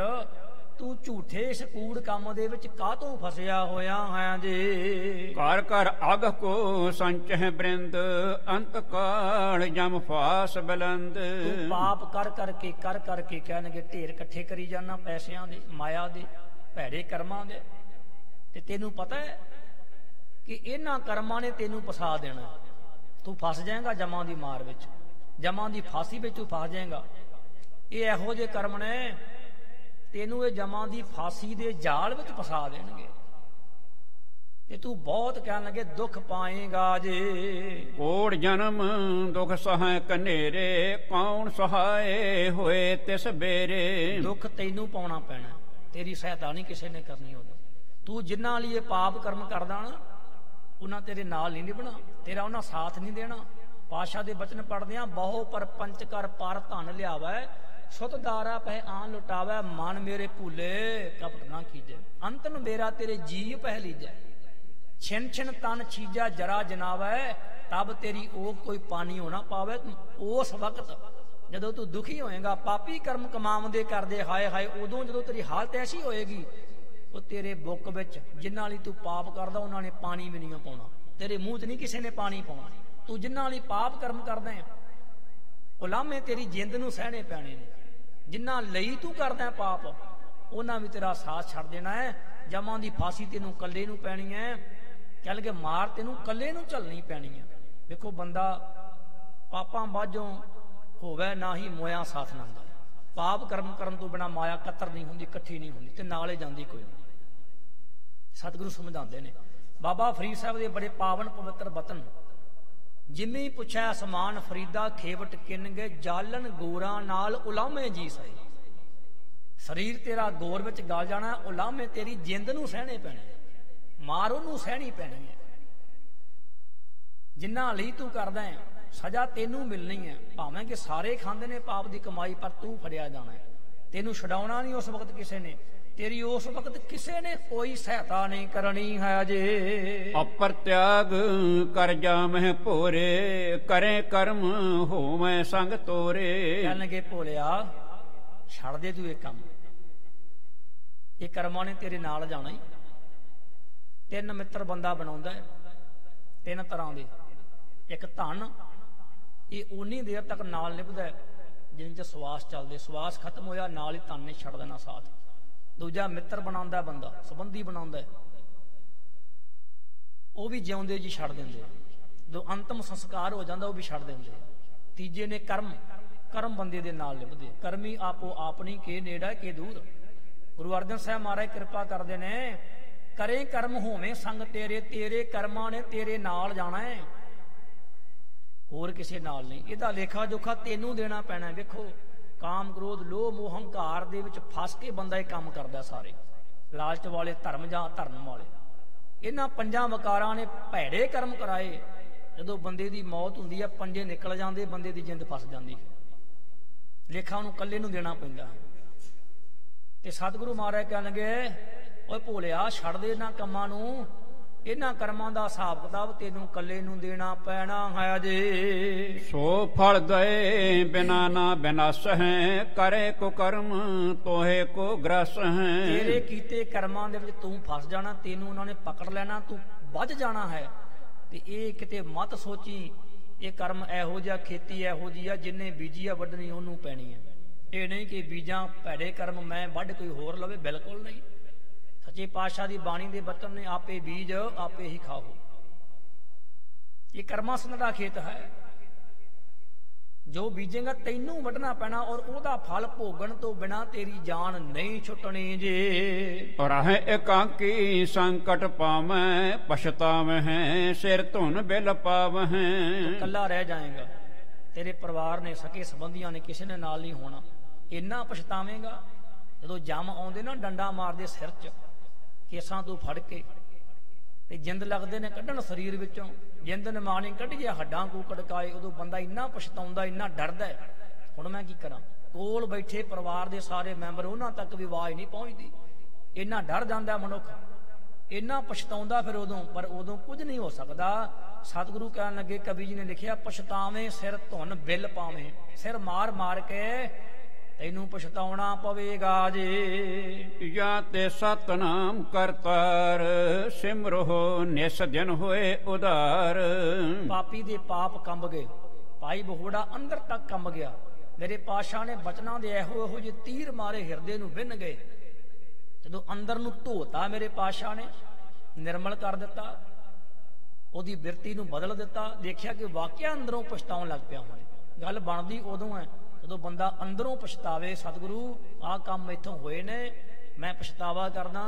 ਤੂੰ ਝੂਠੇ ਇਸ ਕੂੜ ਕੰਮ ਦੇ ਵਿੱਚ ਕਾਹਤੋਂ ਫਸਿਆ ਹੋਇਆ ਹੈ ਜੀ। ਘਰ ਘਰ ਅਗ ਕੋ ਸੰਚਹਿ ਬ੍ਰਿੰਦ, ਅੰਤ ਕਾਲ ਜਮ ਫਾਸ ਬਲੰਦ। ਤੂੰ ਪਾਪ ਕਰ ਕਰਕੇ ਕਹਿਣਗੇ ਢੇਰ ਇਕੱਠੇ ਕਰੀ ਜਾਣਾ, ਪੈਸਿਆਂ ਦੇ, ਮਾਇਆ ਦੇ, ਭੈੜੇ ਕਰਮਾਂ ਦੇ। ਤੇ ਤੈਨੂੰ ਪਤਾ ਹੈ ਕਿ ਇਹਨਾਂ ਕਰਮਾਂ ਨੇ ਤੈਨੂੰ ਫਸਾ ਦੇਣਾ। ਤੂੰ ਫਸ ਜਾਏਗਾ ਜਮਾਂ ਦੀ ਮਾਰ ਵਿੱਚ, ਜਮਾਂ ਦੀ ਫਾਸੀ ਵਿੱਚ ਤੂੰ ਫਸ ਜਾਏਗਾ। ਇਹ ਇਹੋ ਜਿਹੇ ਕਰਮ ਨੇ ਤੈਨੂੰ ਇਹ ਜਮਾਂ ਦੀ ਫਾਸੀ ਦੇ ਜਾਲ ਵਿੱਚ ਫਸਾ ਦੇਣਗੇ ਤੇ ਤੂੰ ਬਹੁਤ ਕਹਿਣ ਲੱਗੇ ਦੁੱਖ ਪਾਏਗਾ ਜੇ। ਕੋੜ ਜਨਮ ਦੁਖ ਸਹਾਇ ਕਨੇਰੇ, ਕੌਣ ਸਹਾਏ ਹੋਏ ਤਿਸ ਬੇਰੇ। ਦੁੱਖ ਤੈਨੂੰ ਪਾਉਣਾ ਪੈਣਾ, ਤੇਰੀ ਸਹਾਇਤਾ ਨਹੀਂ ਕਿਸੇ ਨੇ ਕਰਨੀ। ਉਦੋਂ ਤੂੰ ਜਿਨ੍ਹਾਂ ਲਈ ਇਹ ਪਾਪ ਕਰਮ ਕਰਦਾ ਨਾ, ਉਹਨਾਂ ਤੇਰੇ ਨਾਲ ਨਹੀਂ ਨਿਭਣਾ, ਤੇਰਾ ਉਹਨਾਂ ਸਾਥ ਨਹੀਂ ਦੇਣਾ। ਪਾਤਸ਼ਾਹ ਦੇ ਬਚਨ ਪੜ੍ਹਦੇ ਆ, ਬਹੁ ਪਰ ਪੰਚ ਕਰ ਪਰ ਧਨ ਲਿਆਵੈ, ਸੁਤ ਦਾਰਾ ਪਹਿ ਆਨ ਲੁਟਾਵੈ, ਮਨ ਮੇਰੇ ਭੂਲੇ ਕਪਟ ਨਾ ਕੀਜੈ, ਅੰਤ ਨੂੰ ਮੇਰਾ ਤੇਰੇ ਜੀ ਪਹਿ ਲੀਜੈ, ਛਿਨ ਛਿਨ ਤਨ ਛੀਜਾ ਜਰਾ ਜਨਾਵੈ, ਤਬ ਤੇਰੀ ਉਹ ਕੋਈ ਪਾਣੀ ਹੋਣਾ ਪਾਵੇ। ਉਸ ਵਕਤ ਜਦੋਂ ਤੂੰ ਦੁਖੀ ਹੋਏਗਾ, ਪਾਪੀ ਕਰਮ ਕਮਾਉਂਦੇ ਕਰਦੇ ਹਾਏ ਹਾਏ, ਉਦੋਂ ਜਦੋਂ ਤੇਰੀ ਹਾਲਤ ਐਸੀ ਹੋਏਗੀ, ਉਹ ਤੇਰੇ ਬੁੱਕ ਵਿੱਚ ਜਿਨ੍ਹਾਂ ਲਈ ਤੂੰ ਪਾਪ ਕਰਦਾ ਉਹਨਾਂ ਨੇ ਪਾਣੀ ਵੀ ਨਹੀਂ ਪਾਉਣਾ, ਤੇਰੇ ਮੂੰਹ 'ਚ ਨਹੀਂ ਕਿਸੇ ਨੇ ਪਾਣੀ ਪਾਉਣਾ। ਤੂੰ ਜਿਨ੍ਹਾਂ ਲਈ ਪਾਪ ਕਰਮ ਕਰਦਾ ਹੈ, ਉਲਾਮੇ ਤੇਰੀ ਜਿੰਦ ਨੂੰ ਸਹਿਣੇ ਪੈਣੇ ਨੇ। ਜਿਨ੍ਹਾਂ ਲਈ ਤੂੰ ਕਰਦਾ ਪਾਪ, ਉਹਨਾਂ ਵੀ ਤੇਰਾ ਸਾਥ ਛੱਡ ਦੇਣਾ ਹੈ। ਜਮਾਂ ਦੀ ਫਾਂਸੀ ਤੈਨੂੰ ਕੱਲੇ ਨੂੰ ਪੈਣੀ ਹੈ, ਚੱਲ ਕੇ ਮਾਰ ਤੈਨੂੰ ਕੱਲੇ ਨੂੰ ਝੱਲਣੀ ਪੈਣੀ ਹੈ। ਦੇਖੋ ਬੰਦਾ ਪਾਪਾਂ ਬਾਝੋਂ ਹੋਵੇ ਨਾ ਹੀ ਮੋਇਆ ਸਾਥ ਨਾ ਹੁੰਦਾ। ਪਾਪ ਕਰਮ ਕਰਨ ਤੋਂ ਬਿਨਾਂ ਮਾਇਆ ਕਤਰ ਨਹੀਂ ਹੁੰਦੀ, ਇਕੱਠੀ ਨਹੀਂ ਹੁੰਦੀ ਤੇ ਨਾਲੇ ਜਾਂਦੀ ਕੋਈ ਨਹੀਂ। ਸਤਿਗੁਰੂ ਸਮਝਾਉਂਦੇ ਨੇ। ਬਾਬਾ ਫਰੀਦ ਸਾਹਿਬ ਦੇ ਬੜੇ ਪਾਵਨ ਪਵਿੱਤਰ ਬਚਨ, ਜਿਵੇਂ ਪੁੱਛਿਆ ਸਮਾਨ ਫਰੀਦਾ ਖੇਵਟ ਕਿੰਨਗੇ, ਜਾਲਨ ਗੋਰਾਂ ਨਾਲ ਉਲਾਮੇ ਜੀ ਸਹੀ। ਸਰੀਰ ਤੇਰਾ ਗੌਰ ਵਿੱਚ ਗਲ ਜਾਣਾ, ਉਲਾਮੇ ਤੇਰੀ ਜਿੰਦ ਨੂੰ ਸਹਿਣੇ ਪੈਣੇ, ਮਾਰ ਉਹਨੂੰ ਸਹਿਣੀ ਪੈਣੀ ਹੈ। ਜਿੰਨਾ ਲਈ ਤੂੰ ਕਰਦਾ ਹੈ ਸਜ਼ਾ ਤੈਨੂੰ ਮਿਲਣੀ ਹੈ, ਭਾਵੇਂ ਕਿ ਸਾਰੇ ਖਾਂਦੇ ਨੇ ਪਾਪ ਦੀ ਕਮਾਈ, ਪਰ ਤੂੰ ਫੜਿਆ ਜਾਣਾ ਹੈ। ਤੈਨੂੰ ਛਡਾਉਣਾ ਨਹੀਂ ਉਸ ਵਕਤ ਕਿਸੇ ਨੇ, ਤੇਰੀ ਉਸ ਵਕਤ ਕਿਸੇ ਨੇ ਕੋਈ ਸਹਾਇਤਾ ਨਹੀਂ ਕਰਨੀ ਹੈ ਜੇ। ਅਪਰਤਿਆਗ ਕਰ ਜਾਮਹਿ ਭੋਰੇ, ਕਰੇ ਕਰਮ ਹੋਵੇਂ ਸੰਗ ਤੋਰੇ। ਕਹਿਣਗੇ ਭੋਲਿਆ ਛੱਡ ਦੇ ਤੂੰ ਇਹ ਕੰਮ, ਇਹ ਕਰਮਾਂ ਨੇ ਤੇਰੇ ਨਾਲ ਜਾਣਾ ਹੀ। 3 ਮਿੱਤਰ ਬੰਦਾ ਬਣਾਉਂਦਾ ਹੈ, 3 ਤਰ੍ਹਾਂ ਦੇ। ਇੱਕ ਧਨ, ਇਹ ਉਨੀ ਦੇਰ ਤੱਕ ਨਾਲ ਨਿਭਦਾ ਜਿੰਨੇ ਚ ਸਵਾਸ ਚੱਲਦੇ, ਸਵਾਸ ਖਤਮ ਹੋਇਆ ਨਾਲ ਹੀ ਧਨ ਨੇ ਛੱਡ ਦੇਣਾ ਸਾਥ। ਦੂਜਾ ਮਿੱਤਰ ਬਣਾਉਂਦਾ ਬੰਦਾ, ਸੰਬੰਧੀ ਬਣਾਉਂਦਾ, ਉਹ ਵੀ ਜਿਉਂਦੇ ਜੀ ਛੱਡ ਦਿੰਦੇ। ਜਦੋਂ ਅੰਤਮ ਸੰਸਕਾਰ ਹੋ ਜਾਂਦਾ ਉਹ ਵੀ ਛੱਡ ਦਿੰਦੇ। ਤੀਜੇ ਨੇ ਕਰਮ। ਕਰਮ ਬੰਦੇ ਦੇ ਨਾਲ ਲਿਪਦੇ। ਕਰਮੀ ਆਪੋ ਆਪਣੀ ਕੇ ਨੇੜਾ ਕੇ ਦੂਰ। ਗੁਰੂ ਅਰਜਨ ਸਾਹਿਬ ਮਹਾਰਾਜ ਕਿਰਪਾ ਕਰਦੇ ਨੇ, ਕਰੇ ਕਰਮ ਹੋਵੇਂ ਸੰਗ ਤੇਰੇ, ਤੇਰੇ ਕਰਮਾਂ ਨੇ ਤੇਰੇ ਨਾਲ ਜਾਣਾ ਹੈ, ਹੋਰ ਕਿਸੇ ਨਾਲ ਨਹੀਂ। ਇਹਦਾ ਲੇਖਾ ਜੋਖਾ ਤੈਨੂੰ ਦੇਣਾ ਪੈਣਾ। ਵੇਖੋ ਕਾਮ ਕ੍ਰੋਧ ਲੋਭ ਮੋਹ ਹੰਕਾਰ ਦੇ ਵਿੱਚ ਫਸ ਕੇ ਬੰਦਾ ਇਹ ਕੰਮ ਕਰਦਾ। ਸਾਰੇ ਲਾਲਚ ਵਾਲੇ, ਧਰਮ ਜਾਂ ਧਰਮ ਵਾਲੇ, ਇਹਨਾਂ ਪੰਜਾਂ ਵਕਾਰਾਂ ਨੇ ਭੈੜੇ ਕਰਮ ਕਰਾਏ। ਜਦੋਂ ਬੰਦੇ ਦੀ ਮੌਤ ਹੁੰਦੀ ਹੈ, ਪੰਜੇ ਨਿਕਲ ਜਾਂਦੇ, ਬੰਦੇ ਦੀ ਜਿੰਦ ਫਸ ਜਾਂਦੀ। ਲੇਖਾ ਉਹਨੂੰ ਇਕੱਲੇ ਨੂੰ ਦੇਣਾ ਪੈਂਦਾ। ਤੇ ਸਤਿਗੁਰੂ ਮਹਾਰਾਜ ਕਹਿਣਗੇ, ਓਏ ਭੋਲਿਆ ਛੱਡ ਦੇ ਇਹਨਾਂ ਕੰਮਾਂ ਨੂੰ, ਇਹਨਾਂ ਕਰਮਾਂ ਦਾ ਹਿਸਾਬ ਕਿਤਾਬ ਤੈਨੂੰ ਇਕੱਲੇ ਨੂੰ ਦੇਣਾ ਪੈਣਾ ਹੈ ਜੀ। ਸੋ ਫਲ ਗਏ ਬਿਨਾ ਨਾ ਬਿਨਾਸ ਹੈ, ਕਰੇ ਕੋ ਕਰਮ ਤੋਹੇ ਕੋ ਗ੍ਰਸ ਹੈ। ਤੇਰੇ ਕੀਤੇ ਕਰਮਾਂ ਦੇ ਵਿੱਚ ਤੂੰ ਫਸ ਜਾਣਾ, ਤੈਨੂੰ ਉਹਨਾਂ ਨੇ ਪਕੜ ਲੈਣਾ, ਤੂੰ ਵੱਜ ਜਾਣਾ ਹੈ। ਤੇ ਇਹ ਕਿਤੇ ਮਤ ਸੋਚੀ ਇਹ ਕਰਮ ਇਹੋ ਜਿਹਾ, ਖੇਤੀ ਇਹੋ ਜਿਹੀ ਆ, ਜਿੰਨੇ ਬੀਜੀ ਆ ਵੱਢਣੀ ਉਹਨੂੰ ਪੈਣੀ ਹੈ। ਇਹ ਨਹੀਂ ਕਿ ਬੀਜਾਂ ਭੈੜੇ ਕਰਮ ਮੈਂ ਵੱਢ ਕੋਈ ਹੋਰ ਲਵੇ, ਬਿਲਕੁਲ ਨਹੀਂ। ਸੱਚੇ ਪਾਤਸ਼ਾਹ ਦੀ ਬਾਣੀ ਦੇ ਬਚਨ ਨੇ, ਆਪੇ ਬੀਜ ਆਪੇ ਹੀ ਖਾਓ। ਇਹ ਕਰਮਾਂ ਸੰਧਾ ਖੇਤ ਹੈ, ਜੋ ਬੀਜੇਗਾ ਤੈਨੂੰ ਵੱਢਣਾ ਪੈਣਾ, ਔਰ ਉਹਦਾ ਫਲ ਭੋਗਣ ਤੋਂ ਬਿਨਾਂ ਤੇਰੀ ਜਾਨ ਨਹੀਂ ਛੁੱਟਣੀ ਜੇ। ਰਹਿ ਇਕਾਂਕੀ ਸੰਕਟ ਪਾਵੈ, ਪਛਤਾਵਹਿ ਸਿਰ ਧੁਨ ਬਿਲ ਪਾਵਹਿ। ਇਕੱਲਾ ਰਹਿ ਜਾਏਗਾ, ਤੇਰੇ ਪਰਿਵਾਰ ਨੇ, ਸਕੇ ਸੰਬੰਧੀਆਂ ਨੇ, ਕਿਸੇ ਨੇ ਨਾਲ ਨਹੀਂ ਹੋਣਾ। ਇੰਨਾ ਪਛਤਾਵੇਂਗਾ ਜਦੋਂ ਜੰਮ ਆਉਂਦੇ ਨਾ, ਡੰਡਾ ਮਾਰਦੇ ਸਿਰ 'ਚ, ਕੇਸਾਂ ਤੋਂ ਫੜ ਕੇ, ਤੇ ਜਿੰਦ ਲੱਗਦੇ ਨੇ ਕੱਢਣ ਸਰੀਰ ਵਿੱਚੋਂ, ਜਿੰਦ ਨਿਮਾਣੀ ਕੱਢੀਏ ਹੱਡਾਂ ਕੋ ਕੜਕਾਏ। ਉਦੋਂ ਬੰਦਾ ਇੰਨਾ ਪਛਤਾਉਂਦਾ, ਇੰਨਾ ਡਰਦਾ ਹੈ, ਹੁਣ ਮੈਂ ਕੀ ਕਰਾਂ। ਕੋਲ ਬੈਠੇ ਪਰਿਵਾਰ ਦੇ ਸਾਰੇ ਮੈਂਬਰ, ਉਹਨਾਂ ਤੱਕ ਵੀ ਆਵਾਜ਼ ਨਹੀਂ ਪਹੁੰਚਦੀ, ਇੰਨਾ ਡਰ ਜਾਂਦਾ ਮਨੁੱਖ, ਇੰਨਾ ਪਛਤਾਉਂਦਾ ਫਿਰ ਉਦੋਂ। ਪਰ ਉਦੋਂ ਕੁਝ ਨਹੀਂ ਹੋ ਸਕਦਾ। ਸਤਿਗੁਰੂ ਕਹਿਣ ਲੱਗੇ, ਕਵੀ ਜੀ ਨੇ ਲਿਖਿਆ, ਪਛਤਾਵੇਂ ਸਿਰ ਧੁਨ ਬਿਲ ਪਾਵੇਂ। ਸਿਰ ਮਾਰ ਮਾਰ ਕੇ ਤੈਨੂੰ ਪਛਤਾਉਣਾ ਪਵੇਗਾ ਜੀ। ਜਾਂ ਤੇ ਸਤਨਾਮ ਕਰਤਾਰ, ਸਿਮਰੋ ਨਿਸ ਦਿਨ ਹੋਏ ਉਧਾਰ। ਪਾਪੀ ਦੇ ਪਾਪ ਕੰਬ ਗਏ, ਭਾਈ ਬਹੋੜਾ ਅੰਦਰ ਤੱਕ ਕੰਬ ਗਿਆ। ਮੇਰੇ ਪਾਤਸ਼ਾਹ ਨੇ ਬਚਨਾਂ ਦੇ ਇਹੋ ਇਹੋ ਜਿਹੇ ਤੀਰ ਮਾਰੇ, ਹਿਰਦੇ ਨੂੰ ਵਿੰਨ ਗਏ। ਜਦੋਂ ਅੰਦਰ ਨੂੰ ਧੋਤਾ ਮੇਰੇ ਪਾਤਸ਼ਾਹ ਨੇ, ਨਿਰਮਲ ਕਰ ਦਿੱਤਾ, ਉਹਦੀ ਬਿਰਤੀ ਨੂੰ ਬਦਲ ਦਿੱਤਾ, ਦੇਖਿਆ ਕਿ ਵਾਕਿਆ ਅੰਦਰੋਂ ਪਛਤਾਉਣ ਲੱਗ ਪਿਆ। ਹੁਣ ਗੱਲ ਬਣਦੀ ਉਦੋਂ ਹੈ ਜਦੋਂ ਬੰਦਾ ਅੰਦਰੋਂ ਪਛਤਾਵੇ, ਸਤਿਗੁਰੂ ਆਹ ਕੰਮ ਇੱਥੋਂ ਹੋਏ ਨੇ, ਮੈਂ ਪਛਤਾਵਾ ਕਰਦਾ,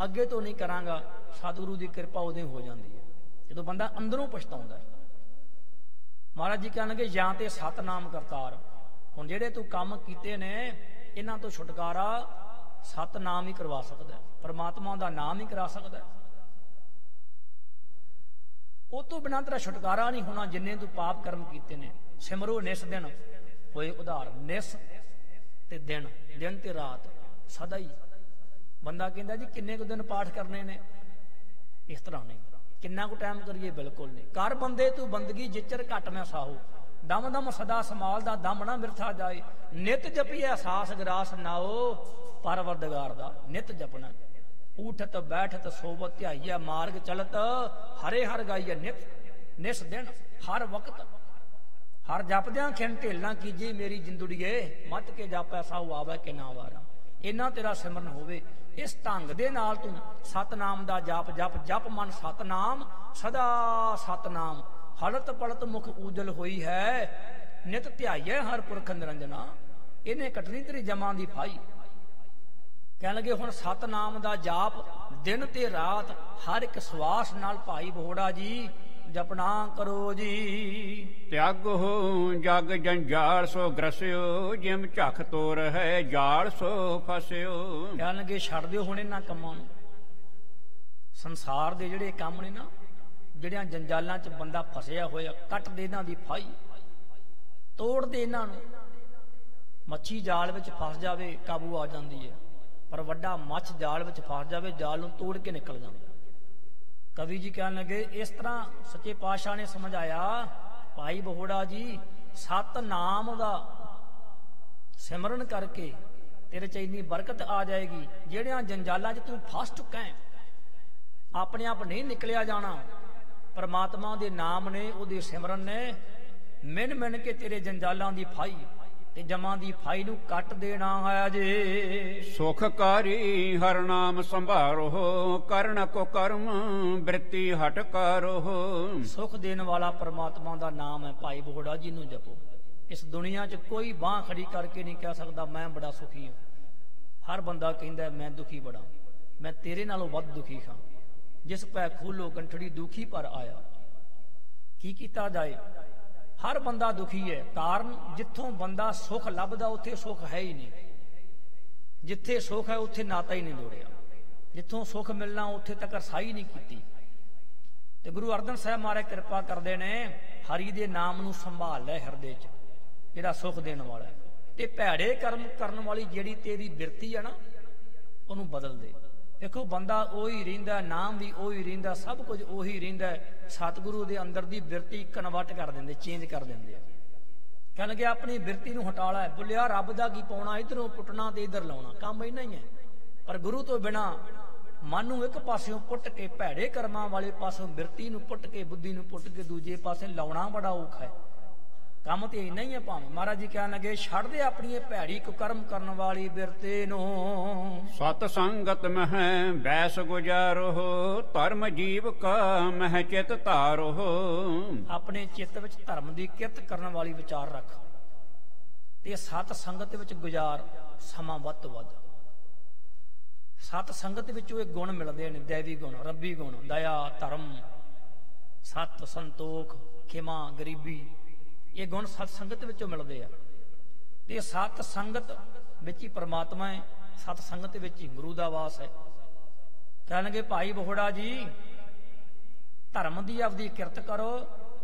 ਅੱਗੇ ਤੋਂ ਨਹੀਂ ਕਰਾਂਗਾ। ਸਤਿਗੁਰੂ ਦੀ ਕਿਰਪਾ ਉਦੋਂ ਹੋ ਜਾਂਦੀ ਹੈ ਜਦੋਂ ਬੰਦਾ ਅੰਦਰੋਂ ਪਛਤਾਉਂਦਾ। ਮਹਾਰਾਜ ਜੀ ਕਹਿਣਗੇ, ਜਾਂ ਤੇ ਸਤਨਾਮ ਕਰਤਾਰ। ਹੁਣ ਜਿਹੜੇ ਤੂੰ ਕੰਮ ਕੀਤੇ ਨੇ, ਇਹਨਾਂ ਤੋਂ ਛੁਟਕਾਰਾ ਸਤਨਾਮ ਹੀ ਕਰਵਾ ਸਕਦਾ, ਪਰਮਾਤਮਾ ਦਾ ਨਾਮ ਹੀ ਕਰਾ ਸਕਦਾ। ਉਹ ਤੋਂ ਬਿਨਾਂ ਤੇਰਾ ਛੁਟਕਾਰਾ ਨਹੀਂ ਹੋਣਾ, ਜਿੰਨੇ ਤੂੰ ਪਾਪ ਕਰਮ ਕੀਤੇ ਨੇ। ਸਿਮਰੋ ਨਿਸ ਦਿਨ ਹੋਏ ਉਧਾਰ। ਨਿਸ ਤੇ ਦਿਨ, ਦਿਨ ਤੇ ਰਾਤ, ਸਦਾ ਹੀ। ਬੰਦਾ ਕਹਿੰਦਾ ਜੀ ਕਿੰਨੇ ਕੁ ਦਿਨ ਪਾਠ ਕਰਨੇ ਨੇ, ਇਸ ਤਰ੍ਹਾਂ ਨਹੀਂ। ਕਿੰਨਾ ਕੁ ਟਾਈਮ ਕਰੀਏ, ਬਿਲਕੁਲ ਨਹੀਂ। ਕਰ ਬੰਦੇ ਤੂੰ ਬੰਦਗੀ, ਜਿਚਰ ਘਟ ਨਾ ਸਾਹੋ। ਦਮ ਦਮ ਸਦਾ ਸਮਾਲ ਦਾ, ਦਮ ਨਾ ਮਿਰਥਾ ਜਾਏ। ਨਿਤ ਜਪੀਐ ਸਾਸ ਗਰਾਸ ਨਾਓ, ਪਰਵਰਦਗਾਰ ਦਾ ਨਿਤ ਜਪਣਾ। ਊਠਤ ਬੈਠਤ ਸੋਵਤ ਧਿਆਈਐ, ਮਾਰਗ ਚਲਤ ਹਰੇ ਹਰ ਗਾਈਐ। ਨਿਤ ਨਿਸ ਦਿਨ ਹਰ ਵਕਤ, ਹਰ ਜਪਦਿਆਂ ਖਿੰਨ ਢੇਲਾਂ ਕੀਜੇ ਮੇਰੀ ਜਿੰਦੜੀਏ। ਮੱਤ ਕੇ ਜਾਪੈ ਸਾਹੂ ਆਵੈ ਕਿ ਨਾ ਵਾਰਾ। ਇੰਨਾ ਤੇਰਾ ਸਿਮਰਨ ਹੋਵੇ, ਇਸ ਢੰਗ ਦੇ ਨਾਲ ਤੂੰ ਸਤਨਾਮ ਦਾ ਜਾਪ ਜਪ। ਜਪ ਮਨ ਸਤਨਾਮ, ਸਦਾ ਸਤਨਾਮ। ਹਲਤ ਪਲਤ ਮੁਖ ਊਜਲ ਹੋਈ ਹੈ, ਨਿਤ ਧਿਆਈਐ ਹਰ ਪੁਰਖ ਨਿਰੰਜਨਾ। ਇਹਨੇ ਕੱਟਣੀ ਤੇਰੀ ਜਮਾਂ ਦੀ ਫਾਈ। ਕਹਿਣ ਲੱਗੇ, ਹੁਣ ਸਤਨਾਮ ਦਾ ਜਾਪ ਦਿਨ ਤੇ ਰਾਤ, ਹਰ ਇੱਕ ਸਵਾਸ ਨਾਲ ਭਾਈ ਬਹੋੜਾ ਜੀ ਜਪਣਾ ਕਰੋ ਜੀ। ਤਿਆਗੋ ਜਗ ਜੰਜਾਲ ਸੋ ਗ੍ਰਸਿਓ, ਜਿਮ ਝਖ ਤੋਰ ਹੈ ਜਾਲ ਸੋ ਫਸਿਓ। ਕਹਿਣ ਲੱਗੇ, ਛੱਡ ਦਿਓ ਹੁਣ ਇਹਨਾਂ ਕੰਮਾਂ ਨੂੰ। ਸੰਸਾਰ ਦੇ ਜਿਹੜੇ ਕੰਮ ਨੇ ਨਾ, ਜਿਹੜਿਆਂ ਜੰਜਾਲਾਂ 'ਚ ਬੰਦਾ ਫਸਿਆ ਹੋਇਆ, ਕੱਟ ਦੇ ਇਹਨਾਂ ਦੀ ਫਾਈ, ਤੋੜ ਦੇ ਇਹਨਾਂ ਨੂੰ। ਮੱਛੀ ਜਾਲ ਵਿੱਚ ਫਸ ਜਾਵੇ, ਕਾਬੂ ਆ ਜਾਂਦੀ ਹੈ, ਪਰ ਵੱਡਾ ਮੱਛ ਜਾਲ ਵਿੱਚ ਫਸ ਜਾਵੇ, ਜਾਲ ਨੂੰ ਤੋੜ ਕੇ ਨਿਕਲ ਜਾਂਦਾ। ਕਵੀ ਜੀ ਕਹਿਣ ਲੱਗੇ, ਇਸ ਤਰ੍ਹਾਂ ਸੱਚੇ ਪਾਤਸ਼ਾਹ ਨੇ ਸਮਝਾਇਆ, ਭਾਈ ਬਹੋੜਾ ਜੀ ਸਤਨਾਮ ਦਾ ਸਿਮਰਨ ਕਰਕੇ ਤੇਰੇ 'ਚ ਇੰਨੀ ਬਰਕਤ ਆ ਜਾਏਗੀ। ਜਿਹੜਿਆਂ ਜੰਜਾਲਾਂ 'ਚ ਤੂੰ ਫਸ ਚੁੱਕਾ ਹੈ, ਆਪਣੇ ਆਪ ਨਹੀਂ ਨਿਕਲਿਆ ਜਾਣਾ। ਪਰਮਾਤਮਾ ਦੇ ਨਾਮ ਨੇ, ਉਹਦੇ ਸਿਮਰਨ ਨੇ ਮਿਣ ਮਿਣ ਕੇ ਤੇਰੇ ਜੰਜਾਲਾਂ ਦੀ ਫਾਈ ਤੇ ਜਮਾਂ ਦੀ ਫਾਈ ਨੂੰ ਕੱਟ ਦੇਣਾ ਹੈ ਜੇ। ਸੁਖਕਾਰੀ ਹਰ ਨਾਮ ਸੰਭਾਰੋ, ਕਰਨ ਕੋ ਕਰਮ ਬ੍ਰਿਤੀ ਹਟ ਕਰੋ। ਸੁਖ ਦੇਣ ਵਾਲਾ ਪਰਮਾਤਮਾ ਦਾ ਨਾਮ ਹੈ, ਭਾਈ ਬਹੋੜਾ ਜੀ ਨੂੰ ਜਪੋ। इस दुनिया 'ਚ ਕੋਈ ਬਾਂਹ ਖੜੀ ਕਰਕੇ ਨਹੀਂ ਕਹਿ ਸਕਦਾ ਮੈਂ ਬੜਾ ਸੁਖੀ ਹਾਂ। ਹਰ ਬੰਦਾ ਕਹਿੰਦਾ ਮੈਂ ਦੁਖੀ ਬੜਾ, ਮੈਂ ਤੇਰੇ ਨਾਲੋਂ ਵੱਧ ਦੁਖੀ ਹਾਂ। ਜਿਸ ਪੈ ਖੋਲੋ ਕੰਠੜੀ ਦੁਖੀ ਪਰ ਆਇਆ। ਕੀ ਕੀਤਾ ਜਾਏ, ਹਰ ਬੰਦਾ ਦੁਖੀ ਹੈ। ਕਾਰਨ ਜਿੱਥੋਂ ਬੰਦਾ ਸੁਖ ਲੱਭਦਾ ਉੱਥੇ ਸੁਖ ਹੈ ਹੀ ਨਹੀਂ, ਜਿੱਥੇ ਸੁਖ ਹੈ ਉੱਥੇ ਨਾਤਾ ਹੀ ਨਹੀਂ ਜੋੜਿਆ, ਜਿੱਥੋਂ ਸੁਖ ਮਿਲਣਾ ਉੱਥੇ ਤੱਕ ਰਸਾਈ ਨਹੀਂ ਕੀਤੀ। ਤੇ ਗੁਰੂ ਅਰਜਨ ਸਾਹਿਬ ਮਹਾਰਾਜ ਕਿਰਪਾ ਕਰਦੇ ਨੇ, ਹਰੀ ਦੇ ਨਾਮ ਨੂੰ ਸੰਭਾਲ ਲੈ ਹਿਰਦੇ 'ਚ, ਜਿਹੜਾ ਸੁਖ ਦੇਣ ਵਾਲਾ। ਤੇ ਭੈੜੇ ਕਰਮ ਕਰਨ ਵਾਲੀ ਜਿਹੜੀ ਤੇਰੀ ਬਿਰਤੀ ਹੈ ਨਾ, ਉਹਨੂੰ ਬਦਲ ਦੇ। ਦੇਖੋ ਬੰਦਾ ਉਹੀ ਰਹਿੰਦਾ, ਨਾਮ ਵੀ ਉਹੀ ਰਹਿੰਦਾ, ਸਭ ਕੁਝ ਉਹੀ ਰਹਿੰਦਾ। ਸਤਿਗੁਰੂ ਦੇ ਅੰਦਰ ਦੀ ਬਿਰਤੀ ਕਨਵਰਟ ਕਰ ਦਿੰਦੇ, ਚੇਂਜ ਕਰ ਦਿੰਦੇ ਆ। ਕਹਿਣ ਲੱਗੇ ਆਪਣੀ ਬਿਰਤੀ ਨੂੰ ਹਟਾ ਲੈ। ਬੋਲਿਆ ਰੱਬ ਦਾ ਕੀ ਪਾਉਣਾ, ਇੱਧਰੋਂ ਪੁੱਟਣਾ ਤੇ ਇੱਧਰ ਲਾਉਣਾ, ਕੰਮ ਇੰਨਾ ਹੀ ਹੈ। ਪਰ ਗੁਰੂ ਤੋਂ ਬਿਨਾ ਮਨ ਨੂੰ ਇੱਕ ਪਾਸਿਓਂ ਪੁੱਟ ਕੇ, ਭੈੜੇ ਕਰਮਾਂ ਵਾਲੇ ਪਾਸੋਂ ਬਿਰਤੀ ਨੂੰ ਪੁੱਟ ਕੇ, ਬੁੱਧੀ ਨੂੰ ਪੁੱਟ ਕੇ ਦੂਜੇ ਪਾਸੇ ਲਾਉਣਾ ਬੜਾ ਔਖਾ ਹੈ। ਕੰਮ ਤੇ ਇੰਨਾ ਹੀ ਹੈ। ਭਾਵੇਂ ਮਹਾਰਾਜ ਜੀ ਕਹਿਣ ਲੱਗੇ ਛੱਡ ਦੇ ਆਪਣੀ ਭੈੜੀ ਕੁਕਰਮ ਕਰਨ ਵਾਲੀ ਬਿਰਤੇ ਨੂੰ। ਸਤ ਸੰਗਤ ਮਹਿ ਬੈਸ ਗੁਜਾਰੋ, ਧਰਮ ਜੀਵ ਕਾ ਮਹਿ ਚਿਤ ਧਾਰੋ। ਆਪਣੇ ਚਿੱਤ ਵਿੱਚ ਧਰਮ ਦੀ ਕਿਰਤ ਕਰਨ ਵਾਲੀ ਵਿਚਾਰ ਰੱਖ ਤੇ ਸਤ ਸੰਗਤ ਵਿੱਚ ਗੁਜ਼ਾਰ ਸਮਾਂ ਵੱਧ ਤੋਂ ਵੱਧ। ਸਤ ਸੰਗਤ ਵਿੱਚੋਂ ਇਹ ਗੁਣ ਮਿਲਦੇ ਨੇ, ਦੇਵੀ ਗੁਣ, ਰੱਬੀ ਗੁਣ, ਦਇਆ, ਧਰਮ, ਸਤ, ਸੰਤੋਖ, ਖਿਮਾ, ਗਰੀਬੀ। ਇਹ ਗੁਣ ਸਤ ਸੰਗਤ ਵਿੱਚੋਂ ਮਿਲਦੇ ਆ। ਤੇ ਸਤ ਸੰਗਤ ਵਿੱਚ ਹੀ ਪਰਮਾਤਮਾ ਹੈ, ਸਤ ਸੰਗਤ ਵਿੱਚ ਹੀ ਗੁਰੂ ਦਾ ਵਾਸ ਹੈ। ਕਹਿਣਗੇ ਭਾਈ ਬਹੋੜਾ ਜੀ ਧਰਮ ਦੀ ਆਪਦੀ ਕਿਰਤ ਕਰੋ,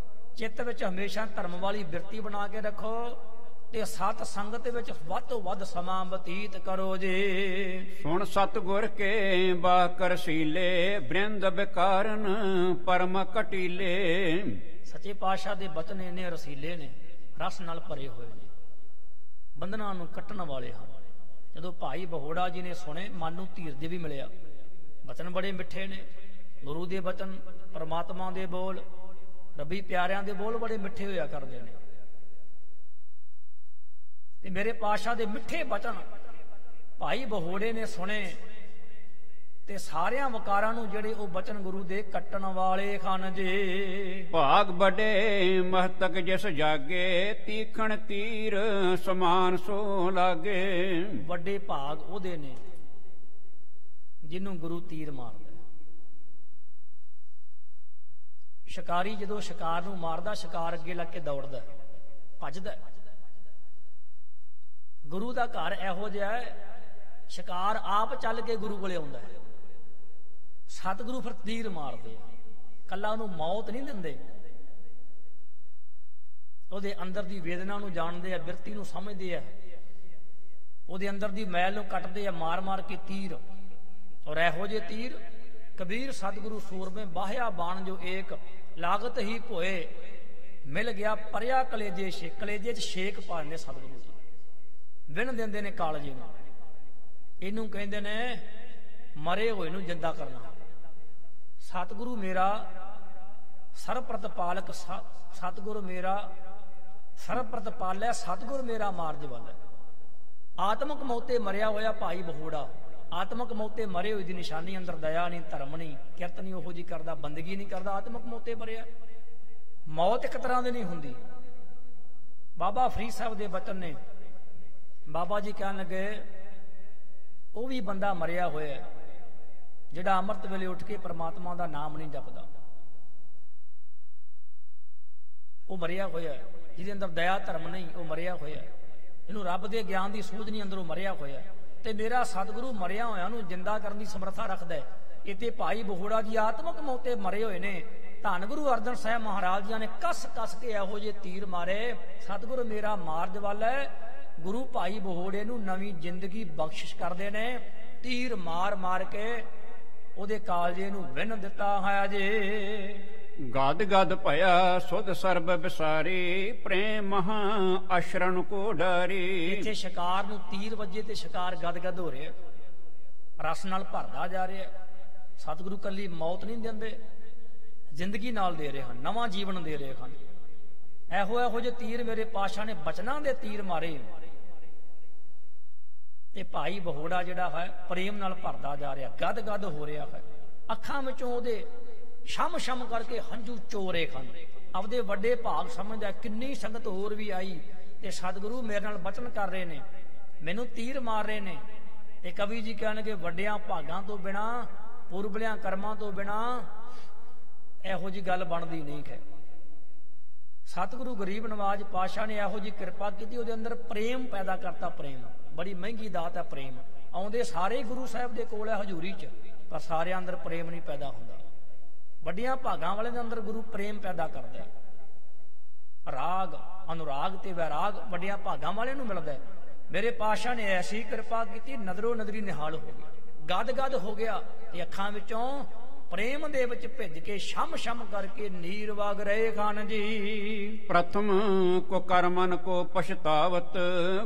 ਚਿੱਤ ਵਿੱਚ ਹਮੇਸ਼ਾ ਧਰਮ ਵਾਲੀ ਬਿਰਤੀ ਬਣਾ ਕੇ ਰੱਖੋ ਤੇ ਸਤ ਸੰਗਤ ਵਿੱਚ ਵੱਧ ਤੋਂ ਵੱਧ ਸਮਾਂ ਬਤੀਤ ਕਰੋ ਜੀ। ਸੁਣ ਸਤਿਗੁਰ ਕੇ ਬਾਕਰ ਸੀਲੇ, ਬ੍ਰਿੰਦ ਬਿਕਾਰਨ ਪਰਮ ਕਟੀਲੇ। ਸੱਚੇ ਪਾਤਸ਼ਾਹ ਦੇ ਬਚਨ ਇੰਨੇ ਰਸੀਲੇ ਨੇ, ਰਸ ਨਾਲ ਭਰੇ ਹੋਏ ਨੇ, ਬੰਧਨਾਂ ਨੂੰ ਕੱਟਣ ਵਾਲੇ ਹਨ। ਜਦੋਂ ਭਾਈ ਬਹੋੜਾ ਜੀ ਨੇ ਸੁਣੇ, ਮਨ ਨੂੰ ਧੀਰਜ ਵੀ ਮਿਲਿਆ। ਬਚਨ ਬੜੇ ਮਿੱਠੇ ਨੇ, ਗੁਰੂ ਦੇ ਬਚਨ, ਪਰਮਾਤਮਾ ਦੇ ਬੋਲ, ਰੱਬੀ ਪਿਆਰਿਆਂ ਦੇ ਬੋਲ ਬੜੇ ਮਿੱਠੇ ਹੋਇਆ ਕਰਦੇ ਨੇ। ਤੇ ਮੇਰੇ ਪਾਤਸ਼ਾਹ ਦੇ ਮਿੱਠੇ ਬਚਨ ਭਾਈ ਬਹੋੜੇ ਨੇ ਸੁਣੇ ਤੇ ਸਾਰਿਆਂ ਵਕਾਰਾਂ ਨੂੰ ਜਿਹੜੇ ਉਹ ਬਚਨ ਗੁਰੂ ਦੇ ਕੱਟਣ ਵਾਲੇ ਹਨ ਜੀ। ਭਾਗ ਵੱਡੇ ਮਹਤਕ ਜਿਸ ਜਾਗੇ, ਤੀਖਣ ਤੀਰ ਸਮਾਨ ਸੋ ਲਾਗੇ। ਵੱਡੇ ਭਾਗ ਉਹਦੇ ਨੇ ਜਿਹਨੂੰ ਗੁਰੂ ਤੀਰ ਮਾਰਦਾ। ਸ਼ਿਕਾਰੀ ਜਦੋਂ ਸ਼ਿਕਾਰ ਨੂੰ ਮਾਰਦਾ, ਸ਼ਿਕਾਰ ਅੱਗੇ ਲੱਗ ਕੇ ਦੌੜਦਾ, ਭੱਜਦਾ। ਗੁਰੂ ਦਾ ਘਰ ਇਹੋ ਜਿਹਾ ਹੈ, ਸ਼ਿਕਾਰ ਆਪ ਚੱਲ ਕੇ ਗੁਰੂ ਕੋਲੇ ਆਉਂਦਾ ਹੈ। ਸਤਿਗੁਰੂ ਫਿਰ ਤੀਰ ਮਾਰਦੇ ਆ, ਕੱਲਾ ਉਹਨੂੰ ਮੌਤ ਨਹੀਂ ਦਿੰਦੇ, ਉਹਦੇ ਅੰਦਰ ਦੀ ਵੇਦਨਾ ਨੂੰ ਜਾਣਦੇ ਆ, ਬਿਰਤੀ ਨੂੰ ਸਮਝਦੇ ਆ, ਉਹਦੇ ਅੰਦਰ ਦੀ ਮੈਲ ਨੂੰ ਕੱਟਦੇ ਆ ਮਾਰ ਮਾਰ ਕੇ ਤੀਰ। ਔਰ ਇਹੋ ਜਿਹੇ ਤੀਰ ਕਬੀਰ ਸਤਿਗੁਰੂ ਸੂਰਮੇ ਬਾਹਿਆ ਬਾਣ ਜੋ ਏਕ, ਲਾਗਤ ਹੀ ਭੋਏ ਮਿਲ ਗਿਆ ਪਰਿਆ ਕਲੇਜੇ ਛੇ। ਕਲੇਜੇ 'ਚ ਛੇਕ ਪਾ ਦਿੰਦੇ ਸਤਿਗੁਰੂ ਜੀ, ਵਿਣ ਦਿੰਦੇ ਨੇ ਕਾਲਜੇ ਨੂੰ। ਇਹਨੂੰ ਕਹਿੰਦੇ ਨੇ ਮਰੇ ਹੋਏ ਨੂੰ ਜਿੰਦਾ ਕਰਨਾ। ਸਤਿਗੁਰੂ ਮੇਰਾ ਸਰਬਪ੍ਰਤ ਪਾਲਕ, ਸਤਿਗੁਰੂ ਮੇਰਾ ਸਰਬਪ੍ਰਤ ਪਾਲੈ, ਸਤਿਗੁਰੂ ਮੇਰਾ ਮਾਰਜ ਵਾਲਾ। ਆਤਮਕ ਮੌਤੇ ਮਰਿਆ ਹੋਇਆ ਭਾਈ ਬਹੋੜਾ, ਆਤਮਕ ਮੌਤੇ ਮਰੇ ਹੋਏ ਦੀ ਨਿਸ਼ਾਨੀ ਅੰਦਰ ਦਇਆ ਨਹੀਂ, ਧਰਮ ਨਹੀਂ, ਕਿਰਤ ਨਹੀਂ ਉਹੋ ਜੀ ਕਰਦਾ, ਬੰਦਗੀ ਨਹੀਂ ਕਰਦਾ, ਆਤਮਕ ਮੌਤੇ ਮਰਿਆ। ਮੌਤ ਇੱਕ ਤਰ੍ਹਾਂ ਦੀ ਨਹੀਂ ਹੁੰਦੀ। ਬਾਬਾ ਫਰੀਦ ਸਾਹਿਬ ਦੇ ਬਚਨ ਨੇ, ਬਾਬਾ ਜੀ ਕਹਿਣ ਲੱਗੇ ਉਹ ਵੀ ਬੰਦਾ ਮਰਿਆ ਹੋਇਆ ਜਿਹੜਾ ਅੰਮ੍ਰਿਤ ਵੇਲੇ ਉੱਠ ਕੇ ਪਰਮਾਤਮਾ ਦਾ ਨਾਮ ਨਹੀਂ ਜਪਦਾ। ਉਹ ਮਰਿਆ ਹੋਇਆ ਜਿਹਦੇ ਅੰਦਰ ਦਇਆ ਧਰਮ ਨਹੀਂ, ਉਹ ਮਰਿਆ ਹੋਇਆ। ਇਹਨੂੰ ਰੱਬ ਦੇ ਗਿਆਨ ਦੀ ਸੂਝ ਨਹੀਂ, ਅੰਦਰੋਂ ਮਰਿਆ ਹੋਇਆ। ਤੇ ਮੇਰਾ ਸਤਿਗੁਰੂ ਮਰਿਆ ਹੋਇਆ ਨੂੰ ਜਿੰਦਾ ਕਰਨ ਦੀ ਸਮਰੱਥਾ ਰੱਖਦਾ ਹੈ। ਇੱਥੇ ਭਾਈ ਬਹੋੜਾ ਜੀ ਆਤਮਕ ਮੌਤੇ ਮਰੇ ਹੋਏ ਨੇ। ਧੰਨ ਗੁਰੂ ਅਰਜਨ ਸਾਹਿਬ ਮਹਾਰਾਜ ਜੀ ਨੇ ਕਸ ਕਸ ਕੇ ਇਹੋ ਜਿਹੇ ਤੀਰ ਮਾਰੇ। ਸਤਿਗੁਰੂ ਮੇਰਾ ਮਾਰਜ ਵਾਲਾ ਹੈ। ਗੁਰੂ ਭਾਈ ਬਹੋੜੇ ਨੂੰ ਨਵੀਂ ਜ਼ਿੰਦਗੀ ਬਖਸ਼ਿਸ਼ ਕਰਦੇ ਨੇ। ਤੀਰ ਮਾਰ ਮਾਰ ਕੇ ਉਹਦੇ ਕਾਲਜੇ ਨੂੰ ਵਿੰਨ ਦਿੱਤਾ ਹੈ ਜੀ। ਗਦ ਗਦ ਭਇਆ ਸੁਧ ਸਰਬ ਵਿਸਾਰੀ, ਪ੍ਰੇਮ ਮਹਾ ਅਸ਼ਰਨ ਕੋ ਡਾਰੀ। ਇੱਥੇ ਸ਼ਿਕਾਰ ਨੂੰ ਤੀਰ ਵੱਜੇ ਤੇ ਸ਼ਿਕਾਰ ਗਦ ਗਦ ਹੋ ਰਿਹਾ, ਰਸ ਨਾਲ ਭਰਦਾ ਜਾ ਰਿਹਾ। ਸਤਿਗੁਰੂ ਕੱਲੀ ਮੌਤ ਨਹੀਂ ਦਿੰਦੇ, ਜ਼ਿੰਦਗੀ ਨਾਲ ਦੇ ਰਹੇ ਹਨ, ਨਵਾਂ ਜੀਵਨ ਦੇ ਰਹੇ ਹਨ। ਇਹੋ ਜਿਹੇ ਤੀਰ ਮੇਰੇ ਪਾਤਸ਼ਾਹ ਨੇ ਬਚਨਾਂ ਦੇ ਤੀਰ ਮਾਰੇ ਤੇ ਭਾਈ ਬਹੋੜਾ ਜਿਹੜਾ ਹੈ ਪ੍ਰੇਮ ਨਾਲ ਭਰਦਾ ਜਾ ਰਿਹਾ, ਗਦ ਗਦ ਹੋ ਰਿਹਾ ਹੈ। ਅੱਖਾਂ ਵਿੱਚੋਂ ਉਹਦੇ ਛਮ ਛਮ ਕਰਕੇ ਹੰਝੂ ਚੋਰੇ ਹਨ। ਆਪਦੇ ਵੱਡੇ ਭਾਗ ਸਮਝਦਾ। ਕਿੰਨੀ ਸੰਗਤ ਹੋਰ ਵੀ ਆਈ ਤੇ ਸਤਿਗੁਰੂ ਮੇਰੇ ਨਾਲ ਬਚਨ ਕਰ ਰਹੇ ਨੇ, ਮੈਨੂੰ ਤੀਰ ਮਾਰ ਰਹੇ ਨੇ। ਤੇ ਕਵੀ ਜੀ ਕਹਿਣਗੇ ਵੱਡਿਆਂ ਭਾਗਾਂ ਤੋਂ ਬਿਨਾ, ਪੁਰਬਲਿਆਂ ਕਰਮਾਂ ਤੋਂ ਬਿਨਾ ਇਹੋ ਜੀ ਗੱਲ ਬਣਦੀ ਨਹੀਂ ਹੈ। ਸਤਿਗੁਰੂ ਗਰੀਬ ਨਵਾਜ ਪਾਤਸ਼ਾਹ ਨੇ ਇਹੋ ਜੀ ਕਿਰਪਾ ਕੀਤੀ, ਉਹਦੇ ਅੰਦਰ ਪ੍ਰੇਮ ਪੈਦਾ ਕਰਤਾ। ਪ੍ਰੇਮ ਬੜੀ ਮਹਿੰਗੀ ਦਾਤ ਹੈ। ਪ੍ਰੇਮ ਆਉਂਦੇ ਸਾਰੇ ਗੁਰੂ ਸਾਹਿਬ ਦੇ ਕੋਲ ਹੈ ਹਜ਼ੂਰੀ 'ਚ, ਪਰ ਸਾਰਿਆਂ ਅੰਦਰ ਪ੍ਰੇਮ ਨਹੀਂ ਪੈਦਾ ਹੁੰਦਾ। ਵੱਡੀਆਂ ਭਾਗਾਂ ਵਾਲੇ ਦੇ ਅੰਦਰ ਗੁਰੂ ਪ੍ਰੇਮ ਪੈਦਾ ਕਰਦਾ ਹੈ। ਰਾਗ, ਅਨੁਰਾਗ ਤੇ ਵੈਰਾਗ ਵੱਡੀਆਂ ਭਾਗਾਂ ਵਾਲੇ ਨੂੰ ਮਿਲਦਾ ਹੈ। ਮੇਰੇ ਪਾਤਸ਼ਾਹ ਨੇ ਐਸੀ ਕਿਰਪਾ ਕੀਤੀ, ਨਜ਼ਰੋ ਨਜ਼ਰੀ ਨਿਹਾਲ ਹੋ ਗਿਆ, ਗਦ ਗਦ ਹੋ ਗਿਆ, ਤੇ ਅੱਖਾਂ ਵਿੱਚੋਂ ਪ੍ਰੇਮ ਦੇ ਵਿੱਚ ਭਿੱਜ ਕੇ ਛਮ ਛਮ ਕਰਕੇ ਨੀਰ ਵਗ ਰਹੇ ਖਾਨ ਜੀ। ਪ੍ਰਥਮ ਕੋ ਕਰਮਨ ਕੋ ਪਛਤਾਵਤ,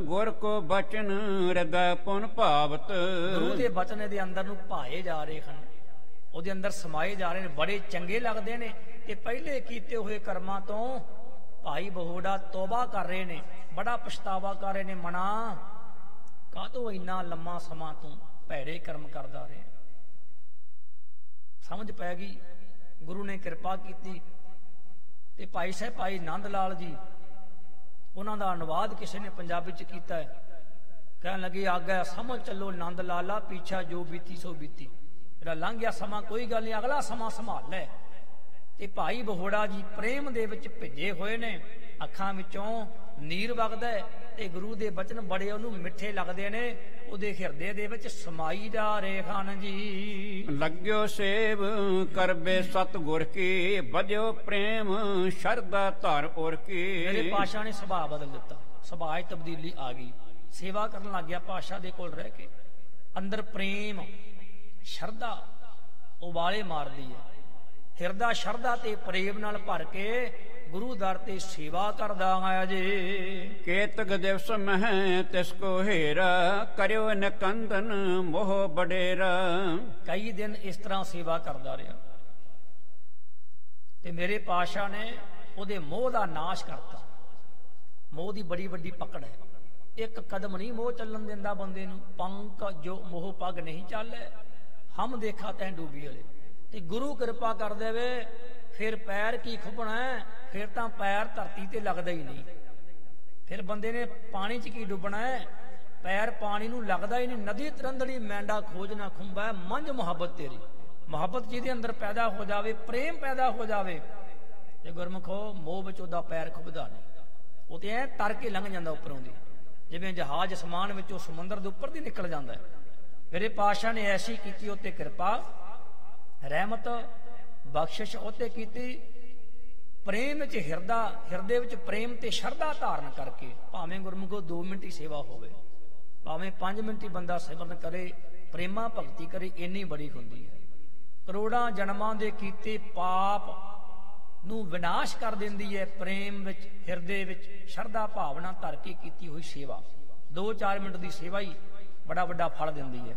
ਗੁਰ ਕੋ ਬਚਨ ਹਿਰਦੈ ਪੁਨ ਭਾਵਤ। ਗੁਰੂ ਦੇ ਬਚਨ ਦੇ ਅੰਦਰ ਨੂੰ ਭਾਏ ਜਾ ਰਹੇ ਹਨ, ਉਹਦੇ ਅੰਦਰ ਸਮਾਏ ਜਾ ਰਹੇ ਨੇ, ਬੜੇ ਚੰਗੇ ਲੱਗਦੇ ਨੇ। ਤੇ ਪਹਿਲੇ ਕੀਤੇ ਹੋਏ ਕਰਮਾਂ ਤੋਂ ਭਾਈ ਬਹੋੜਾ ਤੋਬਾ ਕਰ ਰਹੇ ਨੇ, ਬੜਾ ਪਛਤਾਵਾ ਕਰ ਰਹੇ ਨੇ। ਮਨਾ ਕਾਹਤੋਂ ਇੰਨਾ ਲੰਮਾ ਸਮਾਂ ਤੂੰ ਭੈੜੇ ਕਰਮ ਕਰਦਾ ਰਿਹਾ। ਸਮਝ ਪੈ ਗਈ, ਗੁਰੂ ਨੇ ਕਿਰਪਾ ਕੀਤੀ। ਤੇ ਭਾਈ ਸਾਹਿਬ ਭਾਈ ਨੰਦ ਲਾਲ ਜੀ, ਉਹਨਾਂ ਦਾ ਅਨੁਵਾਦ ਕਿਸੇ ਨੇ ਪੰਜਾਬੀ ਚ ਕੀਤਾ ਹੈ। ਕਹਿਣ ਲੱਗੇ ਆਗਾ ਸਮਝ ਚੱਲੋ ਨੰਦ ਲਾਲਾ, ਪੀਛਾ ਜੋ ਬੀਤੀ ਸੋ ਬੀਤੀ। ਜਿਹੜਾ ਲੰਘ ਗਿਆ ਸਮਾਂ ਕੋਈ ਗੱਲ ਨਹੀਂ, ਅਗਲਾ ਸਮਾਂ ਸੰਭਾਲ ਲੈ। ਤੇ ਭਾਈ ਬਹੋੜਾ ਜੀ ਪ੍ਰੇਮ ਦੇ ਵਿੱਚ ਭਿੱਜੇ ਹੋਏ ਨੇ, ਅੱਖਾਂ ਵਿੱਚੋਂ ਨੀਰ ਵਗਦਾ ਹੈ, ਤੇ ਗੁਰੂ ਦੇ ਬਚਨ ਬੜੇ ਉਹਨੂੰ ਮਿੱਠੇ ਲੱਗਦੇ ਨੇ, ਉਹਦੇ ਹਿਰਦੇ ਦੇ ਵਿੱਚ ਸਮਾਈ ਜਾ ਰਹੇ ਹਨ ਜੀ। ਲੱਗਿਓ ਸੇਵ ਕਰਬੇ ਸਤਿਗੁਰ ਕੀ, ਵਧਿਓ ਪ੍ਰੇਮ ਸ਼ਰਧਾ ਧਰ ਔਰ ਕੀ। ਮੇਰੇ ਪਾਤਸ਼ਾਹ ਨੇ ਸੁਭਾਅ ਬਦਲ ਦਿੱਤਾ, ਸੁਭਾਅ 'ਚ ਤਬਦੀਲੀ ਆ ਗਈ। ਸੇਵਾ ਕਰਨ ਲੱਗ ਗਿਆ ਪਾਤਸ਼ਾਹ ਦੇ ਕੋਲ ਰਹਿ ਕੇ। ਅੰਦਰ ਪ੍ਰੇਮ ਸ਼ਰਧਾ ਉਬਾਲੇ ਮਾਰਦੀ ਹੈ। ਹਿਰਦਾ ਸ਼ਰਧਾ ਤੇ ਪ੍ਰੇਮ ਨਾਲ ਭਰ ਕੇ ਗੁਰੂ ਦਰ ਤੇ ਸੇਵਾ ਕਰਦਾ ਆਇਆ ਜੀ। ਕੇਤਕ ਦਿਵਸ ਮਹਿ ਤਿਸ ਕੋ ਹੇਰਾ, ਕਰਿਓ ਨਿਕੰਦਨ ਮੋਹ ਬਡੇਰਾ। ਕਈ ਦਿਨ ਇਸ ਤਰ੍ਹਾਂ ਸੇਵਾ ਕਰਦਾ ਰਿਹਾ, ਤੇ ਮੇਰੇ ਪਾਤਸ਼ਾਹ ਨੇ ਉਹਦੇ ਮੋਹ ਦਾ ਨਾਸ਼ ਕਰਤਾ। ਮੋਹ ਦੀ ਬੜੀ ਵੱਡੀ ਪਕੜ ਹੈ, ਇੱਕ ਕਦਮ ਨਹੀਂ ਮੋਹ ਚੱਲਣ ਦਿੰਦਾ ਬੰਦੇ ਨੂੰ। ਪੰਕ ਜੋ ਮੋਹ ਪੱਗ ਨਹੀਂ ਚੱਲੇ, ਹਮ ਦੇਖਾ ਤੈਂ ਡੂਬੀ ਵਾਲੇ। ਤੇ ਗੁਰੂ ਕਿਰਪਾ ਕਰ ਦੇਵੇ, ਫਿਰ ਪੈਰ ਕੀ ਖੁੱਬਣਾ, ਫਿਰ ਤਾਂ ਪੈਰ ਧਰਤੀ ਤੇ ਲੱਗਦਾ ਹੀ ਨਹੀਂ। ਫਿਰ ਬੰਦੇ ਨੇ ਪਾਣੀ 'ਚ ਕੀ ਡੁੱਬਣਾ ਹੈ, ਪੈਰ ਪਾਣੀ ਨੂੰ ਲੱਗਦਾ ਹੀ ਨਹੀਂ। ਨਦੀ ਤਰੰਦੜੀ ਮੈਂਡਾ ਖੋਜ ਨਾ ਖੁੰਬੈ, ਮੰਝ ਮੁਹੱਬਤ ਤੇਰੀ। ਮੁਹੱਬਤ ਜਿਹਦੇ ਅੰਦਰ ਪੈਦਾ ਹੋ ਜਾਵੇ, ਪ੍ਰੇਮ ਪੈਦਾ ਹੋ ਜਾਵੇ, ਤੇ ਗੁਰਮੁਖੋ ਮੋਹ ਵਿੱਚ ਉਹਦਾ ਪੈਰ ਖੁੱਬਦਾ ਨਹੀਂ। ਉਹ ਤੇ ਐ ਤਰ ਕੇ ਲੰਘ ਜਾਂਦਾ ਉੱਪਰੋਂ ਦੀ, ਜਿਵੇਂ ਜਹਾਜ਼ ਅਸਮਾਨ ਵਿੱਚੋਂ ਸਮੁੰਦਰ ਦੇ ਉੱਪਰ ਦੀ ਨਿਕਲ ਜਾਂਦਾ ਹੈ। ਮੇਰੇ ਪਾਤਸ਼ਾਹ ਨੇ ਐਸੀ ਕੀਤੀ ਉੱਤੇ ਕਿਰਪਾ, ਰਹਿਮਤ ਬਖਸ਼ਿਸ਼ ਉੱਤੇ ਕੀਤੀ। ਪ੍ਰੇਮ ਵਿੱਚ ਹਿਰਦੇ ਵਿੱਚ ਪ੍ਰੇਮ ਤੇ ਸ਼ਰਧਾ ਧਾਰਨ ਕਰਕੇ, ਭਾਵੇਂ ਗੁਰਮੁਖੋ 2 ਮਿੰਟ ਹੀ ਸੇਵਾ ਹੋਵੇ, ਭਾਵੇਂ 5 ਮਿੰਟ ਹੀ ਬੰਦਾ ਸਿਮਰਨ ਕਰੇ, ਪ੍ਰੇਮਾ ਭਗਤੀ ਕਰੇ, ਇੰਨੀ ਬੜੀ ਹੁੰਦੀ ਹੈ। ਕਰੋੜਾਂ ਜਨਮਾਂ ਦੇ ਕੀਤੇ ਪਾਪ ਨੂੰ ਵਿਨਾਸ਼ ਕਰ ਦਿੰਦੀ ਹੈ। ਪ੍ਰੇਮ ਵਿੱਚ ਹਿਰਦੇ ਵਿੱਚ ਸ਼ਰਧਾ ਭਾਵਨਾ ਧਰ ਕੇ ਕੀਤੀ ਹੋਈ ਸੇਵਾ, 2-4 ਮਿੰਟ ਦੀ ਸੇਵਾ ਹੀ ਬੜਾ ਵੱਡਾ ਫਲ ਦਿੰਦੀ ਹੈ।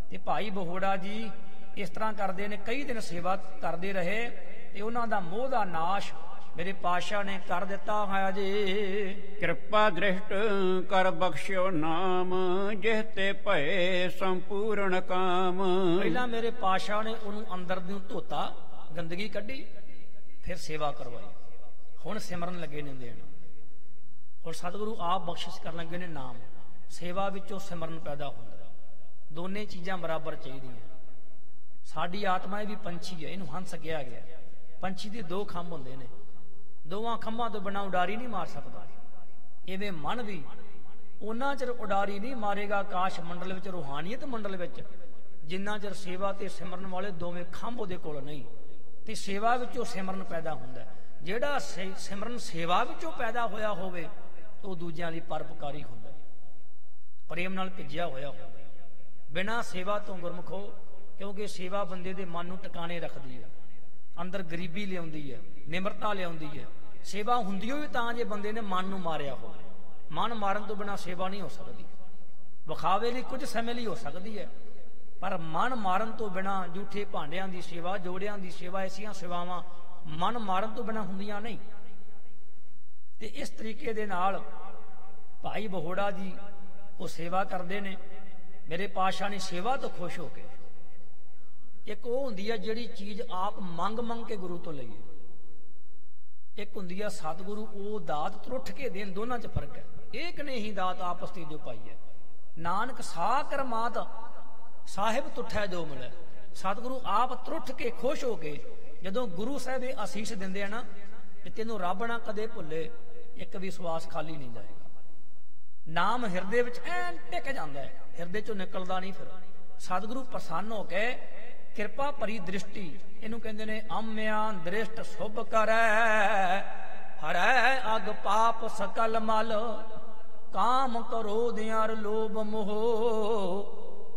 ਤੇ ਭਾਈ ਬਹੋੜਾ ਜੀ ਇਸ ਤਰ੍ਹਾਂ ਕਰਦੇ ਨੇ, ਕਈ ਦਿਨ ਸੇਵਾ ਕਰਦੇ ਰਹੇ, ਤੇ ਉਹਨਾਂ ਦਾ ਮੋਹ ਦਾ ਨਾਸ਼ ਮੇਰੇ ਪਾਤਸ਼ਾਹ ਨੇ ਕਰ ਦਿੱਤਾ ਹੈ ਜੀ। ਕਿਰਪਾ ਦ੍ਰਿਸ਼ਟ ਕਰ ਬਖਸ਼ਿਓ ਨਾਮ, ਜਿਹ ਤੇ ਭਏ ਸੰਪੂਰਨ ਕਾਮ। ਪਹਿਲਾਂ ਮੇਰੇ ਪਾਤਸ਼ਾਹ ਨੇ ਉਹਨੂੰ ਅੰਦਰ ਨੂੰ ਧੋਤਾ, ਗੰਦਗੀ ਕੱਢੀ, ਫਿਰ ਸੇਵਾ ਕਰਵਾਈ। ਹੁਣ ਸਿਮਰਨ ਲੱਗੇ ਨੇ ਦੇਣ। ਹੁਣ ਸਤਿਗੁਰੂ ਆਪ ਬਖਸ਼ਿਸ਼ ਕਰਨ ਲੱਗੇ ਨੇ ਨਾਮ। ਸੇਵਾ ਵਿੱਚੋਂ ਸਿਮਰਨ ਪੈਦਾ ਹੁੰਦਾ। ਦੋਨੇ ਚੀਜ਼ਾਂ ਬਰਾਬਰ ਚਾਹੀਦੀਆਂ। ਸਾਡੀ ਆਤਮਾ ਇਹ ਵੀ ਪੰਛੀ ਹੈ, ਇਹਨੂੰ ਹੰਸ ਕਿਹਾ ਗਿਆ। ਪੰਛੀ ਦੇ 2 ਖੰਭ ਹੁੰਦੇ ਨੇ, ਦੋਵਾਂ ਖੰਭਾਂ ਤੋਂ ਬਿਨਾਂ ਉਡਾਰੀ ਨਹੀਂ ਮਾਰ ਸਕਦਾ। ਇਵੇਂ ਮਨ ਵੀ ਉਹਨਾਂ ਚਿਰ ਉਡਾਰੀ ਨਹੀਂ ਮਾਰੇਗਾ ਆਕਾਸ਼ ਮੰਡਲ ਵਿੱਚ, ਰੂਹਾਨੀਅਤ ਮੰਡਲ ਵਿੱਚ, ਜਿੰਨਾ ਚਿਰ ਸੇਵਾ ਤੇ ਸਿਮਰਨ ਵਾਲੇ ਦੋਵੇਂ ਖੰਭ ਉਹਦੇ ਕੋਲ ਨਹੀਂ। ਤੇ ਸੇਵਾ ਵਿੱਚੋਂ ਸਿਮਰਨ ਪੈਦਾ ਹੁੰਦਾ। ਜਿਹੜਾ ਸਿਮਰਨ ਸੇਵਾ ਵਿੱਚੋਂ ਪੈਦਾ ਹੋਇਆ ਹੋਵੇ, ਉਹ ਦੂਜਿਆਂ ਲਈ ਪਰਉਪਕਾਰੀ ਹੁੰਦਾ, ਪ੍ਰੇਮ ਨਾਲ ਭਿੱਜਿਆ ਹੋਇਆ ਹੁੰਦਾ। ਬਿਨਾਂ ਸੇਵਾ ਤੋਂ ਗੁਰਮੁਖੋ, ਕਿਉਂਕਿ ਸੇਵਾ ਬੰਦੇ ਦੇ ਮਨ ਨੂੰ ਟਿਕਾਣੇ ਰੱਖਦੀ ਹੈ, ਅੰਦਰ ਗਰੀਬੀ ਲਿਆਉਂਦੀ ਹੈ, ਨਿਮਰਤਾ ਲਿਆਉਂਦੀ ਹੈ। ਸੇਵਾ ਹੁੰਦੀ ਹੋਈ ਤਾਂ ਜੇ ਬੰਦੇ ਨੇ ਮਨ ਨੂੰ ਮਾਰਿਆ ਹੋਵੇ। ਮਨ ਮਾਰਨ ਤੋਂ ਬਿਨਾਂ ਸੇਵਾ ਨਹੀਂ ਹੋ ਸਕਦੀ। ਵਿਖਾਵੇ ਲਈ ਕੁਝ ਸਮੇਂ ਲਈ ਹੋ ਸਕਦੀ ਹੈ, ਪਰ ਮਨ ਮਾਰਨ ਤੋਂ ਬਿਨਾਂ ਝੂਠੇ ਭਾਂਡਿਆਂ ਦੀ ਸੇਵਾ, ਜੋੜਿਆਂ ਦੀ ਸੇਵਾ, ਐਸੀਆਂ ਸੇਵਾਵਾਂ ਮਨ ਮਾਰਨ ਤੋਂ ਬਿਨਾਂ ਹੁੰਦੀਆਂ ਨਹੀਂ। ਤੇ ਇਸ ਤਰੀਕੇ ਦੇ ਨਾਲ ਭਾਈ ਬਹੋੜਾ ਜੀ ਉਹ ਸੇਵਾ ਕਰਦੇ ਨੇ। ਮੇਰੇ ਪਾਤਸ਼ਾਹ ਨੇ ਸੇਵਾ ਤੋਂ ਖੁਸ਼ ਹੋ ਕੇ, ਇੱਕ ਉਹ ਹੁੰਦੀ ਹੈ ਜਿਹੜੀ ਚੀਜ਼ ਆਪ ਮੰਗ ਕੇ ਗੁਰੂ ਤੋਂ ਲਈਏ, ਇੱਕ ਹੁੰਦੀ ਹੈ ਸਤਿਗੁਰੂ ਉਹ ਦਾਤ ਤਰੁੱਠ ਕੇ ਦੇਣ। ਦੋਨਾਂ 'ਚ ਫਰਕ ਹੈ। ਏਕ ਨੇ ਹੀ ਦਾਤ ਆਪਸ ਤੇ ਜੋ ਪਾਈ ਹੈ। ਨਾਨਕ ਸਾ ਕਰਮਾਤ ਸਾਹਿਬ ਤੁਠੈ ਜੋ ਮਿਲੈ। ਸਤਿਗੁਰੂ ਆਪ ਤਰੁੱਠ ਕੇ ਖੁਸ਼ ਹੋ ਕੇ ਜਦੋਂ ਗੁਰੂ ਸਾਹਿਬ ਇਹ ਅਸੀਸ ਦਿੰਦੇ ਆ ਨਾ ਕਿ ਤੈਨੂੰ ਰੱਬ ਨਾ ਕਦੇ ਭੁੱਲੇ, ਇੱਕ ਵੀ ਸਵਾਸ ਖਾਲੀ ਨਹੀਂ ਜਾਏਗਾ। ਨਾਮ ਹਿਰਦੇ ਵਿੱਚ ਐਨ ਟਿਕ ਜਾਂਦਾ ਹੈ, ਹਿਰਦੇ ਚੋਂ ਨਿਕਲਦਾ ਨਹੀਂ। ਫਿਰ ਸਤਿਗੁਰੂ ਪ੍ਰਸੰਨ ਹੋ ਕੇ ਕਿਰਪਾ ਭਰੀ ਦ੍ਰਿਸ਼ਟੀ, ਇਹਨੂੰ ਕਹਿੰਦੇ ਨੇ ਅਮਿਆਂ ਦ੍ਰਿਸ਼ਟ ਸੁਭ ਕਰੈ, ਹਰੈ ਅਗ ਪਾਪ ਸਕਲ ਮਲ, ਕਾਮ ਕਰੋਧ ਅਰ ਲੋਭ ਮੋਹ,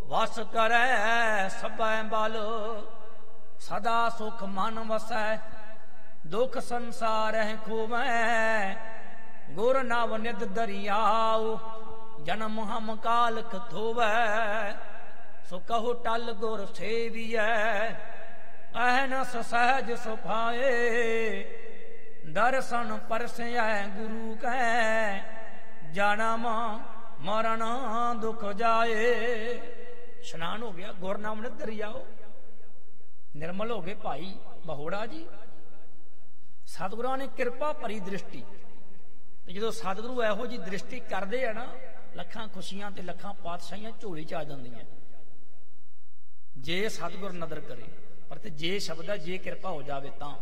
ਵਸ ਕਰੈ ਸਭੈ ਬਲ, ਸਦਾ ਸੁਖ ਮਨ ਵਸੈ, ਦੁਖ ਸੰਸਾਰਹਿ ਖੋਵੈ, ਗੁਰ ਨਵ ਨਿਧ ਦਰਿਆਉ, ਜਨਮ ਹਮ ਕਾਲਖ ਧੋਵੈ, ਸੋ ਕਹੋ ਟਲ ਗੁਰ ਸੇਵੀਐ, ਅਹਨਸ ਸਹਿਜ ਸੁਭਾਏ, ਦਰਸ਼ਨ ਪਰਸੈ ਗੁਰੂ ਕੈ, ਜਨਮ ਮਰਨ ਦੁਖ ਜਾਏ। ਇਸ਼ਨਾਨ ਹੋ ਗਿਆ, ਗੁਰ ਨਾਮ ਨਿਧ ਦਰਿਆਉ, ਨਿਰਮਲ ਹੋ ਗਏ ਭਾਈ ਬਹੋੜਾ ਜੀ। ਸਤਿਗੁਰਾਂ ਨੇ ਕਿਰਪਾ ਭਰੀ ਦ੍ਰਿਸ਼ਟੀ, ਤੇ ਜਦੋਂ ਸਤਿਗੁਰੂ ਇਹੋ ਜੀ ਦ੍ਰਿਸ਼ਟੀ ਕਰਦੇ ਆ ਨਾ, ਲੱਖਾਂ ਖੁਸ਼ੀਆਂ ਤੇ ਲੱਖਾਂ ਪਾਤਸ਼ਾਹੀਆਂ ਝੋਲੀ ਚ ਆ ਜਾਂਦੀਆਂ ਜੇ ਸਤਿਗੁਰ ਨਦਰ ਕਰੇ। ਪਰ ਤੇ ਜੇ ਸ਼ਬਦ ਹੈ, ਜੇ ਕਿਰਪਾ ਹੋ ਜਾਵੇ ਤਾਂ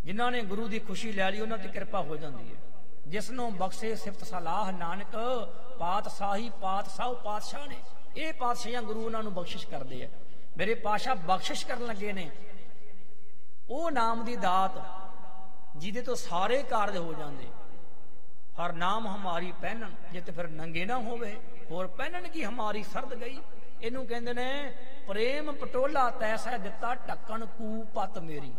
ਜਿਨ੍ਹਾਂ ਨੇ ਗੁਰੂ ਦੀ ਖੁਸ਼ੀ ਲੈ ਲਈ ਉਹਨਾਂ ਤੇ ਕਿਰਪਾ ਹੋ ਜਾਂਦੀ ਹੈ। ਜਿਸ ਨੂੰ ਬਖਸ਼ੇ ਸਿਫਤ ਸਲਾਹ ਨਾਨਕ, ਪਾਤਸ਼ਾਹੀ ਪਾਤਸ਼ਾਹ ਪਾਤਸ਼ਾਹ ਨੇ। ਇਹ ਪਾਤਸ਼ਾਹੀਆਂ ਗੁਰੂ ਉਹਨਾਂ ਨੂੰ ਬਖਸ਼ਿਸ਼ ਕਰਦੇ ਆ। ਮੇਰੇ ਪਾਤਸ਼ਾਹ ਬਖਸ਼ਿਸ਼ ਕਰਨ ਲੱਗੇ ਨੇ ਉਹ ਨਾਮ ਦੀ ਦਾਤ ਜਿਹਦੇ ਤੋਂ ਸਾਰੇ ਕਾਰਜ ਹੋ ਜਾਂਦੇ। ਹਰ ਨਾਮ ਹਮਾਰੀ ਪਹਿਨਣ, ਜੇ ਤੇ ਫਿਰ ਨੰਗੇ ਨਾ ਹੋਵੇ ਹੋਰ ਪਹਿਨਣ ਕੀ ਹਮਾਰੀ ਸਰਦ ਗਈ। ਇਹਨੂੰ ਕਹਿੰਦੇ ਨੇ ਪ੍ਰੇਮ ਪਟੋਲਾ ਤੈਸਾ ਦਿੱਤਾ, ਢੱਕਣ ਕੂ ਪਤ ਮੇਰੀ।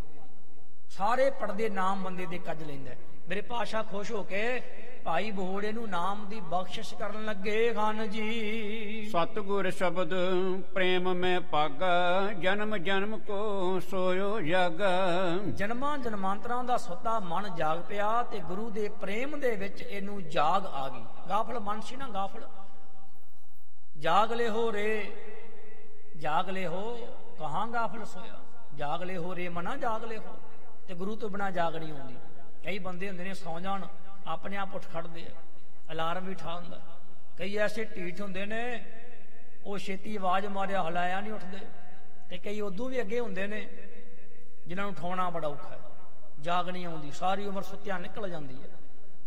ਸਾਰੇ ਪੜਦੇ ਨਾਮ ਬੰਦੇ ਦੇ ਕੱਜ ਲੈਂਦਾ। ਮੇਰੇ ਪਾਤਸ਼ਾਹ ਖੁਸ਼ ਹੋ ਕੇ ਭਾਈ ਬਹੋੜੇ ਨੂੰ ਨਾਮ ਦੀ ਬਖਸ਼ਿਸ਼ ਕਰਨ ਲੱਗੇ ਹਨ ਜੀ। ਸਤਿਗੁਰ ਸ਼ਬਦ ਪ੍ਰੇਮ ਮੈਂ ਪਾਗਾ, ਜਨਮ ਜਨਮ ਕੋ ਸੋਇਓ ਜਾਗਾ। ਜਨਮਾਂ ਜਨਮਾਂਤਰਾਂ ਦਾ ਸੁੱਤਾ ਮਨ ਜਾਗ ਪਿਆ ਤੇ ਗੁਰੂ ਦੇ ਪ੍ਰੇਮ ਦੇ ਵਿੱਚ ਇਹਨੂੰ ਜਾਗ ਆ ਗਈ। ਗਾਫਲ ਮਨ ਸੀ ਨਾ, ਗਾਫਲ। ਜਾਗ ਲੈ ਹੋ ਰੇ, ਜਾਗ ਲੈ ਹੋ ਕਹਾਂ ਗਾਫਲ ਸੋਇਆ, ਜਾਗ ਲੈ ਹੋ ਰੇ ਮਨਾ ਜਾਗ ਲੈ ਹੋ। ਤੇ ਗੁਰੂ ਤੋਂ ਬਿਨਾਂ ਜਾਗ ਨਹੀਂ ਆਉਂਦੀ। ਕਈ ਬੰਦੇ ਹੁੰਦੇ ਨੇ ਸੌਂ ਜਾਣ ਆਪਣੇ ਆਪ ਉੱਠ ਖੜਦੇ ਆ, ਅਲਾਰਮ ਵੀ ਠਾ ਹੁੰਦਾ। ਕਈ ਐਸੇ ਢੀਠ ਹੁੰਦੇ ਨੇ ਉਹ ਛੇਤੀ ਆਵਾਜ਼ ਮਾਰਿਆ ਹਲਾਇਆ ਨਹੀਂ ਉੱਠਦੇ। ਤੇ ਕਈ ਉਦੋਂ ਵੀ ਅੱਗੇ ਹੁੰਦੇ ਨੇ ਜਿਨ੍ਹਾਂ ਨੂੰ ਉਠਾਉਣਾ ਬੜਾ ਔਖਾ ਹੈ, ਜਾਗ ਨਹੀਂ ਆਉਂਦੀ, ਸਾਰੀ ਉਮਰ ਸੁੱਤਿਆਂ ਨਿਕਲ ਜਾਂਦੀ ਹੈ।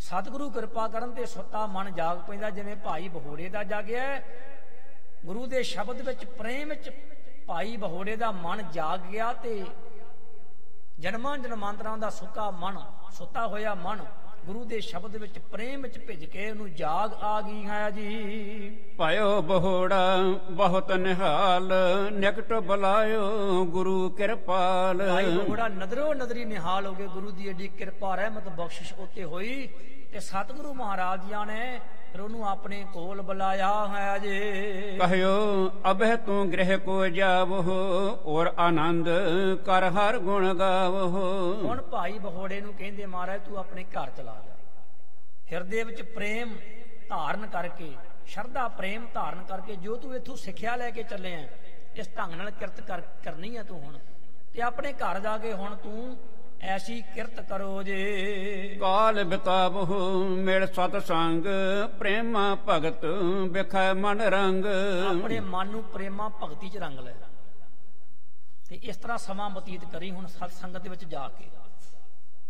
ਸਤਿਗੁਰੂ ਕਿਰਪਾ ਕਰਨ ਤੇ ਸੁੱਤਾ ਮਨ ਜਾਗ ਪੈਂਦਾ, ਜਿਵੇਂ ਭਾਈ ਬਹੋੜੇ ਦਾ ਜਾਗਿਆ। ਗੁਰੂ ਦੇ ਸ਼ਬਦ ਵਿੱਚ ਪ੍ਰੇਮ ਵਿੱਚ ਭਾਈ ਬਹੋੜੇ ਦਾ ਮਨ ਜਾਗ ਗਿਆ ਤੇ ਜਨਮਾਂ ਜਨਮਾਂਤਰਾਂ ਦਾ ਸੁੱਕਾ ਮਨ, ਸੁੱਤਾ ਹੋਇਆ ਮਨ ਗੁਰੂ ਦੇ ਸ਼ਬਦ ਵਿੱਚ ਪ੍ਰੇਮ ਵਿੱਚ ਭਿੱਜ ਕੇ ਉਹਨੂੰ ਜਾਗ ਆ ਗਈ ਹੈ ਜੀ। ਭਇਓ ਬਹੋੜਾ ਬਹੁਤ ਨਿਹਾਲ, ਨਿਕਟ ਬੁਲਾਇਓ ਗੁਰੂ ਕਿਰਪਾਲ। ਭਾਈ ਬਹੋੜਾ ਨਦਰੋ ਨਦਰੀ ਨਿਹਾਲ ਹੋ ਗਏ। ਗੁਰੂ ਦੀ ਏਡੀ ਕਿਰਪਾ ਰਹਿਮਤ ਬਖਸ਼ਿਸ਼ ਉੱਤੇ ਹੋਈ ਤੇ ਸਤਿਗੁਰੂ ਮਹਾਰਾਜ ਜੀ ਨੇ ਫਿਰ ਉਹਨੂੰ ਆਪਣੇ ਕੋਲ ਬੁਲਾਇਆ ਹੈ ਜੀ। ਕਹਿਓ ਅਬਹਿ ਤੂੰ ਗ੍ਰਹਿ ਕੋ ਜਾਵੋ, ਔਰ ਆਨੰਦ ਕਰ ਹਰ ਗੁਣ ਗਾਵੋ। ਹੁਣ ਭਾਈ ਬਹੋੜੇ ਨੂੰ ਕਹਿੰਦੇ ਮਹਾਰਾਜ ਤੂੰ ਆਪਣੇ ਘਰ ਚਲਾ ਜਾ। ਹਿਰਦੇ ਵਿੱਚ ਪ੍ਰੇਮ ਧਾਰਨ ਕਰਕੇ, ਸ਼ਰਧਾ ਪ੍ਰੇਮ ਧਾਰਨ ਕਰਕੇ ਜੋ ਤੂੰ ਇੱਥੋਂ ਸਿੱਖਿਆ ਲੈ ਕੇ ਚੱਲੇ ਆ, ਇਸ ਢੰਗ ਨਾਲ ਕਿਰਤ ਕਰਨੀ ਹੈ ਤੂੰ ਹੁਣ। ਤੇ ਆਪਣੇ ਘਰ ਜਾ ਕੇ ਹੁਣ ਤੂੰ ਐਸੀ ਕਿਰਤ ਕਰੋ ਜੇ। ਕਾਲ ਬਿਤਾਵੋ ਮਿਲ ਸਤ ਸੰਗ, ਪ੍ਰੇਮਾ ਭਗਤ ਵਿਖੈ ਮਨ ਰੰਗ। ਆਪਣੇ ਮਨ ਨੂੰ ਪ੍ਰੇਮਾ ਭਗਤੀ ਚ ਰੰਗ ਲੈ ਤੇ ਇਸ ਤਰ੍ਹਾਂ ਸਮਾਂ ਬਤੀਤ ਕਰੀ। ਹੁਣ ਸਤ ਸੰਗਤ ਦੇ ਵਿੱਚ ਜਾ ਕੇ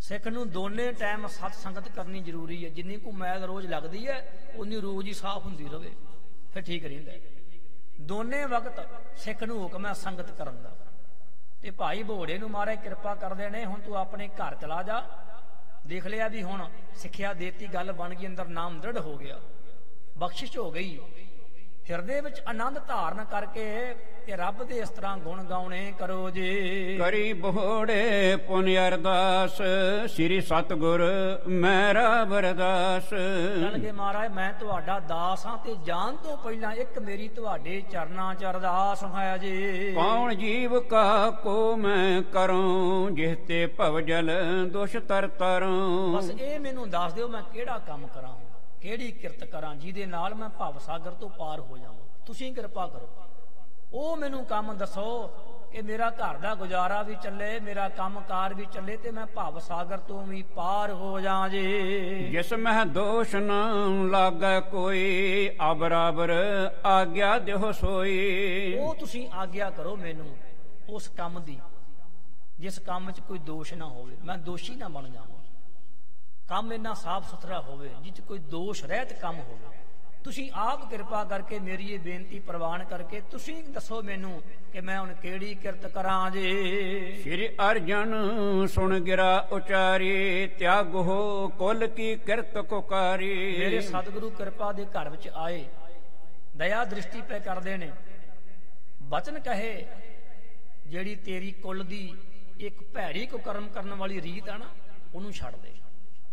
ਸਿੱਖ ਨੂੰ ਦੋਨੇ ਟਾਈਮ ਸਤ ਸੰਗਤ ਕਰਨੀ ਜ਼ਰੂਰੀ ਹੈ। ਜਿੰਨੀ ਕੁ ਮੈਲ ਰੋਜ਼ ਲੱਗਦੀ ਹੈ ਉਨੀ ਰੋਜ਼ ਹੀ ਸਾਫ਼ ਹੁੰਦੀ ਰਵੇ, ਫਿਰ ਠੀਕ ਰਹਿੰਦਾ। ਦੋਨੇ ਵਕਤ ਸਿੱਖ ਨੂੰ ਹੁਕਮ ਹੈ ਸੰਗਤ ਕਰਨ ਦਾ। ਤੇ ਭਾਈ ਬਹੋੜੇ ਨੂੰ ਮਹਾਰਾਜ ਕਿਰਪਾ ਕਰਦੇ ਨੇ ਹੁਣ ਤੂੰ ਆਪਣੇ ਘਰ ਚਲਾ ਜਾ। ਦੇਖ ਲਿਆ ਵੀ ਹੁਣ ਸਿੱਖਿਆ ਦੇਤੀ, ਗੱਲ ਬਣ ਗਈ, ਅੰਦਰ ਨਾਮ ਦ੍ਰਿੜ ਹੋ ਗਿਆ, ਬਖਸ਼ਿਸ਼ ਹੋ ਗਈ। ਹਿਰਦੇ ਵਿੱਚ ਆਨੰਦ ਧਾਰਨ ਕਰਕੇ ਤੇ ਰੱਬ ਦੇ ਇਸ ਤਰ੍ਹਾਂ ਗੁਣ ਗਾਉਣੇ ਕਰੋ ਜੀ। ਕਰੀ ਬਹੋੜੇ ਪੁਨ ਅਰਦਾਸ, ਸ੍ਰੀ ਸਤਿਗੁਰ ਮੇਰਾ ਵਰਦਾਸ। ਕਹਿਣਗੇ ਮਹਾਰਾਜ ਮੈਂ ਤੁਹਾਡਾ ਦਾਸ ਹਾਂ ਤੇ ਜਾਣ ਤੋਂ ਪਹਿਲਾਂ ਇੱਕ ਮੇਰੀ ਤੁਹਾਡੇ ਚਰਨਾਂ ਚ ਅਰਦਾਸ ਹੈ ਜੀ। ਕੌਣ ਜੀਵ ਕਾ ਕੋ ਮੈਂ ਕਰੂੰ, ਜਿਸ ਤੇ ਭਵ ਜਲ ਦੁਸ਼ ਤਰ ਤਰੂੰ। ਬਸ ਇਹ ਮੈਨੂੰ ਦੱਸ ਦਿਓ ਮੈਂ ਕਿਹੜਾ ਕੰਮ ਕਰਾਂ, ਕਿਹੜੀ ਕਿਰਤ ਕਰਾਂ ਜਿਹਦੇ ਨਾਲ ਮੈਂ ਭਵ ਸਾਗਰ ਤੋਂ ਪਾਰ ਹੋ ਜਾਵਾਂ। ਤੁਸੀਂ ਕਿਰਪਾ ਕਰੋ, ਉਹ ਮੈਨੂੰ ਕੰਮ ਦੱਸੋ ਕਿ ਮੇਰਾ ਘਰ ਦਾ ਗੁਜ਼ਾਰਾ ਵੀ ਚੱਲੇ, ਮੇਰਾ ਕੰਮਕਾਰ ਵੀ ਚੱਲੇ ਤੇ ਮੈਂ ਭਵ ਸਾਗਰ ਤੋਂ ਵੀ ਪਾਰ ਹੋ ਜਾਂ ਜੀ। ਜਿਸ ਮਹਿ ਦੋਸ਼ ਨ ਲਾਗੈ ਕੋਈ, ਅਬਰਾਬਰ ਆਗਿਆ ਦਿਓ ਸੋਈ। ਉਹ ਤੁਸੀਂ ਆਗਿਆ ਕਰੋ ਮੈਨੂੰ ਉਸ ਕੰਮ ਦੀ ਜਿਸ ਕੰਮ 'ਚ ਕੋਈ ਦੋਸ਼ ਨਾ ਹੋਵੇ, ਮੈਂ ਦੋਸ਼ੀ ਨਾ ਬਣ ਜਾਵਾਂ। ਕੰਮ ਇੰਨਾ ਸਾਫ਼ ਸੁਥਰਾ ਹੋਵੇ ਜਿਸ 'ਚ ਕੋਈ ਦੋਸ਼ ਰਹਿਤ ਕੰਮ ਹੋਵੇ। ਤੁਸੀਂ ਆਪ ਕਿਰਪਾ ਕਰਕੇ ਮੇਰੀ ਇਹ ਬੇਨਤੀ ਪ੍ਰਵਾਨ ਕਰਕੇ ਤੁਸੀਂ ਦੱਸੋ ਮੈਨੂੰ ਕਿ ਮੈਂ ਹੁਣ ਕਿਹੜੀ ਕਿਰਤ ਕਰਾਂ ਜੀ। ਸ਼੍ਰੀ ਅਰਜਨ ਸੁਣ ਗਿਰਾ ਉਚਾਰੀ, ਤਿਆਗੋ ਕੁਲ ਕੀ ਕਿਰਤ ਕੁਕਾਰੀ। ਮੇਰੇ ਸਤਿਗੁਰੂ ਕਿਰਪਾ ਦੇ ਘਰ ਵਿੱਚ ਆਏ, ਦਇਆ ਦ੍ਰਿਸ਼ਟੀ ਪੈ ਕਰਦੇ ਨੇ, ਬਚਨ ਕਹੇ ਜਿਹੜੀ ਤੇਰੀ ਕੁਲ ਦੀ ਇੱਕ ਭੈੜੀ ਕੁਕਰਮ ਕਰਨ ਵਾਲੀ ਰੀਤ ਆ ਨਾ, ਉਹਨੂੰ ਛੱਡ ਦੇ।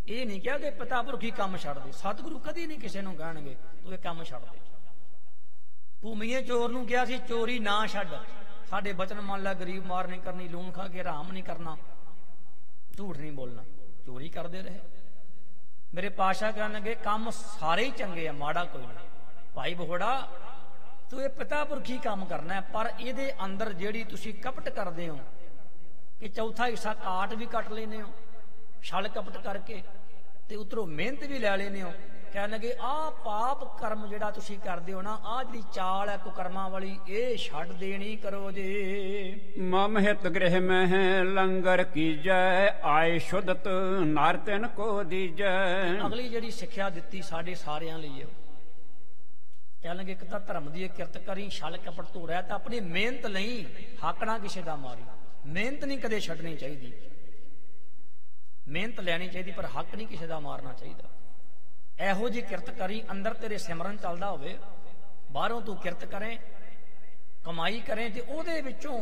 ਇਹ ਨਹੀਂ ਕਿਹਾ ਕਿ ਪਿਤਾ ਪੁਰਖੀ ਕੰਮ ਛੱਡ ਦੇ। ਸਤਿਗੁਰੂ ਕਦੀ ਨਹੀਂ ਕਿਸੇ ਨੂੰ ਕਹਿਣਗੇ ਤੂੰ ਇਹ ਕੰਮ ਛੱਡ ਦੇ। ਭੂਮੀਏ ਚੋਰ ਨੂੰ ਕਿਹਾ ਸੀ ਚੋਰੀ ਨਾ ਛੱਡ, ਸਾਡੇ ਬਚਨ ਮੰਨ ਲੈ, ਗਰੀਬ ਮਾਰ ਨਹੀਂ ਕਰਨੀ, ਲੂਣ ਖਾ ਕੇ ਹਰਾਮ ਨਹੀਂ ਕਰਨਾ, ਝੂਠ ਨਹੀਂ ਬੋਲਣਾ। ਚੋਰੀ ਕਰਦੇ ਰਹੇ। ਮੇਰੇ ਪਾਸ਼ਾ ਕਹਿਣਗੇ ਕੰਮ ਸਾਰੇ ਹੀ ਚੰਗੇ ਆ, ਮਾੜਾ ਕੋਈ ਨਹੀਂ। ਭਾਈ ਬਹੋੜਾ ਤੂੰ ਇਹ ਪਿਤਾ ਪੁਰਖੀ ਕੰਮ ਕਰਨਾ, ਪਰ ਇਹਦੇ ਅੰਦਰ ਜਿਹੜੀ ਤੁਸੀਂ ਕਪਟ ਕਰਦੇ ਹੋ ਕਿ ਚੌਥਾ ਹਿੱਸਾ ਕਾਟ ਵੀ ਕੱਟ ਲੈਨੇ ਹੋ ਛਲ ਕਪਟ ਕਰਕੇ, ਤੇ ਉਤਰੋਂ ਮਿਹਨਤ ਵੀ ਲੈ ਲੈਨੇ ਹੋ। ਕਹਿਣ ਲੱਗੇ ਆਹ ਪਾਪ ਕਰਮ ਜਿਹੜਾ ਤੁਸੀਂ ਕਰਦੇ ਹੋ ਨਾ, ਆਹ ਜਿਹੜੀ ਚਾਲ ਹੈ ਕੁਕਰਮਾਂ ਵਾਲੀ, ਇਹ ਛੱਡ ਦੇਣੀ ਕਰੋ ਜੀ। ਮਮ ਹਿਤ ਗ੍ਰਹਿ ਮਹਿ ਲੰਗਰ ਕੀਜੈ, ਆਏ ਸ਼ੁੱਧਤ ਨਰ ਤਿਨ ਕੋ ਦੀਜੈ। ਅਗਲੀ ਜਿਹੜੀ ਸਿੱਖਿਆ ਦਿੱਤੀ ਸਾਡੇ ਸਾਰਿਆਂ ਲਈ ਹੈ, ਕਹਿਣ ਲੱਗੇ ਇੱਕ ਤਾਂ ਧਰਮ ਦੀ ਕਿਰਤ ਕਰੀ, ਛਲ ਕਪਟ ਤੋਂ ਰਹਿ, ਤਾਂ ਆਪਣੀ ਮਿਹਨਤ ਲਈ ਹੱਕ ਨਾ ਕਿਸੇ ਦਾ ਮਾਰੀ। ਮਿਹਨਤ ਨਹੀਂ ਕਦੇ ਛੱਡਣੀ ਚਾਹੀਦੀ, ਮਿਹਨਤ ਲੈਣੀ ਚਾਹੀਦੀ, ਪਰ ਹੱਕ ਨਹੀਂ ਕਿਸੇ ਦਾ ਮਾਰਨਾ ਚਾਹੀਦਾ। ਇਹੋ ਜਿਹੀ ਕਿਰਤ ਕਰੀ, ਅੰਦਰ ਤੇਰੇ ਸਿਮਰਨ ਚੱਲਦਾ ਹੋਵੇ, ਬਾਹਰੋਂ ਤੂੰ ਕਿਰਤ ਕਰੇ, ਕਮਾਈ ਕਰੇ, ਤੇ ਉਹਦੇ ਵਿੱਚੋਂ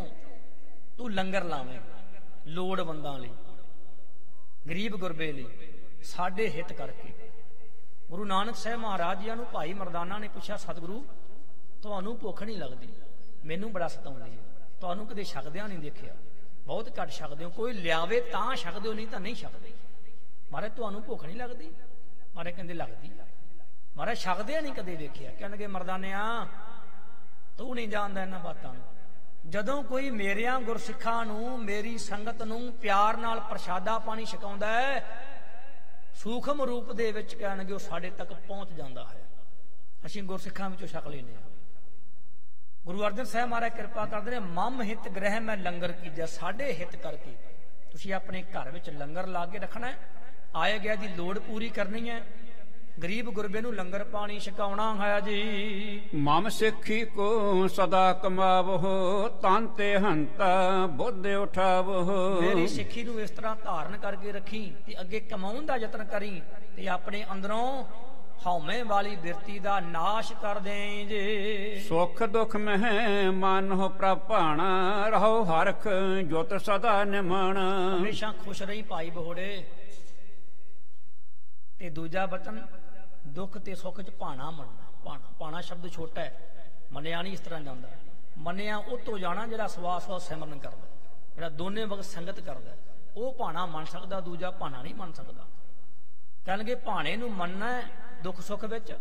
ਤੂੰ ਲੰਗਰ ਲਾਵੇਂ ਲੋੜਵੰਦਾਂ ਲਈ, ਗਰੀਬ ਗੁਰਬੇ ਲਈ, ਸਾਡੇ ਹਿੱਤ ਕਰਕੇ। ਗੁਰੂ ਨਾਨਕ ਸਾਹਿਬ ਮਹਾਰਾਜ ਜੀ ਨੂੰ ਭਾਈ ਮਰਦਾਨਾ ਨੇ ਪੁੱਛਿਆ, ਸਤਿਗੁਰੂ ਤੁਹਾਨੂੰ ਭੁੱਖ ਨਹੀਂ ਲੱਗਦੀ? ਮੈਨੂੰ ਬੜਾ ਸਤਾਉਂਦੀ ਹੈ, ਤੁਹਾਨੂੰ ਕਦੇ ਛਕਦਿਆਂ ਨਹੀਂ ਦੇਖਿਆ, ਬਹੁਤ ਘੱਟ ਛਕਦੇ ਹੋ, ਕੋਈ ਲਿਆਵੇ ਤਾਂ ਛਕਦੇ ਹੋ, ਨਹੀਂ ਤਾਂ ਨਹੀਂ ਛਕਦੇ। ਮਹਾਰਾਜ ਤੁਹਾਨੂੰ ਭੁੱਖ ਨਹੀਂ ਲੱਗਦੀ? ਮਹਾਰਾਜ ਕਹਿੰਦੇ ਲੱਗਦੀ ਆ। ਮਹਾਰਾਜ ਛਕਦਿਆਂ ਨਹੀਂ ਕਦੇ ਵੇਖਿਆ। ਕਹਿਣਗੇ ਮਰਦਾਨਿਆ ਤੂੰ ਨਹੀਂ ਜਾਣਦਾ ਇਹਨਾਂ ਬਾਤਾਂ ਨੂੰ। ਜਦੋਂ ਕੋਈ ਮੇਰਿਆਂ ਗੁਰਸਿੱਖਾਂ ਨੂੰ, ਮੇਰੀ ਸੰਗਤ ਨੂੰ ਪਿਆਰ ਨਾਲ ਪ੍ਰਸ਼ਾਦਾ ਪਾਣੀ ਛਕਾਉਂਦਾ ਹੈ, ਸੂਖਮ ਰੂਪ ਦੇ ਵਿੱਚ, ਕਹਿਣਗੇ ਉਹ ਸਾਡੇ ਤੱਕ ਪਹੁੰਚ ਜਾਂਦਾ ਹੈ, ਅਸੀਂ ਗੁਰਸਿੱਖਾਂ ਵਿੱਚੋਂ ਛਕ ਲੈਂਦੇ ਹਾਂ। ਗੁਰੂ ਅਰਜਨ ਸਾਹਿਬ ਮਹਾਰਾਜ ਕਿਰਪਾ ਕਰਦੇ ਨੇ, ਮਮ ਹਿਤ ਗ੍ਰਹਿ ਮੈਂ ਲੰਗਰ ਕੀਜੈ, ਸਾਡੇ ਹਿੱਤ ਕਰਕੇ ਤੁਸੀਂ ਆਪਣੇ ਘਰ ਵਿੱਚ ਲੰਗਰ ਲਾ ਕੇ ਰੱਖਣਾ, ਆਏ ਗਿਆ ਦੀ ਲੋੜ ਪੂਰੀ ਕਰਨੀ ਹੈ, ਗਰੀਬ ਗੁਰਬੇ ਨੂੰ ਲੰਗਰ ਪਾਣੀ ਛਕਾਉਣਾ ਹੈ ਜੀ। ਮਮ ਸਿੱਖੀ ਕੋ ਸਦਾ ਕਮਾਵੋ, ਤਨ ਤੇ ਹੰਤਾ ਬੁੱਧ ਉਠਾਵੋ। ਮੇਰੀ ਸਿੱਖੀ ਨੂੰ ਇਸ ਤਰ੍ਹਾਂ ਧਾਰਨ ਕਰਕੇ ਰੱਖੀ ਤੇ ਅੱਗੇ ਕਮਾਉਣ ਦਾ ਯਤਨ ਕਰੀ, ਤੇ ਆਪਣੇ ਅੰਦਰੋਂ ਹਉਮੈ ਵਾਲੀ ਬਿਰਤੀ ਦਾ ਨਾਸ਼ ਕਰ ਦੇਂ ਜੇ। ਸੁਖ ਦੁਖ ਮਹਿ ਮਨ ਹੋ ਪ੍ਰਭਾਣਾ, ਰਹੋ ਹਰਖ ਜੁਤ ਸਦਾ ਨਿਮਣ। ਹਮੇਸ਼ਾ ਖੁਸ਼ ਰਹੀ ਭਾਈ ਬਹੋੜੇ। ਤੇ ਦੂਜਾ ਬਚਨ, ਦੁੱਖ ਤੇ ਸੁੱਖ 'ਚ ਭਾਣਾ ਮੰਨਣਾ। ਭਾਣਾ ਸ਼ਬਦ ਛੋਟਾ ਹੈ, ਮੰਨਿਆ ਨਹੀਂ ਇਸ ਤਰ੍ਹਾਂ ਜਾਂਦਾ। ਮੰਨਿਆ ਉਹ ਤੋਂ ਜਾਣਾ ਜਿਹੜਾ ਸਵਾਸ ਸਵਾਸ ਸਿਮਰਨ ਕਰਦਾ, ਜਿਹੜਾ ਦੋਨੇ ਵਕਤ ਸੰਗਤ ਕਰਦਾ, ਉਹ ਭਾਣਾ ਮੰਨ ਸਕਦਾ, ਦੂਜਾ ਭਾਣਾ ਨਹੀਂ ਮੰਨ ਸਕਦਾ। ਕਹਿਣਗੇ ਭਾਣੇ ਨੂੰ ਮੰਨਣਾ ਦੁੱਖ ਸੁੱਖ ਵਿੱਚ।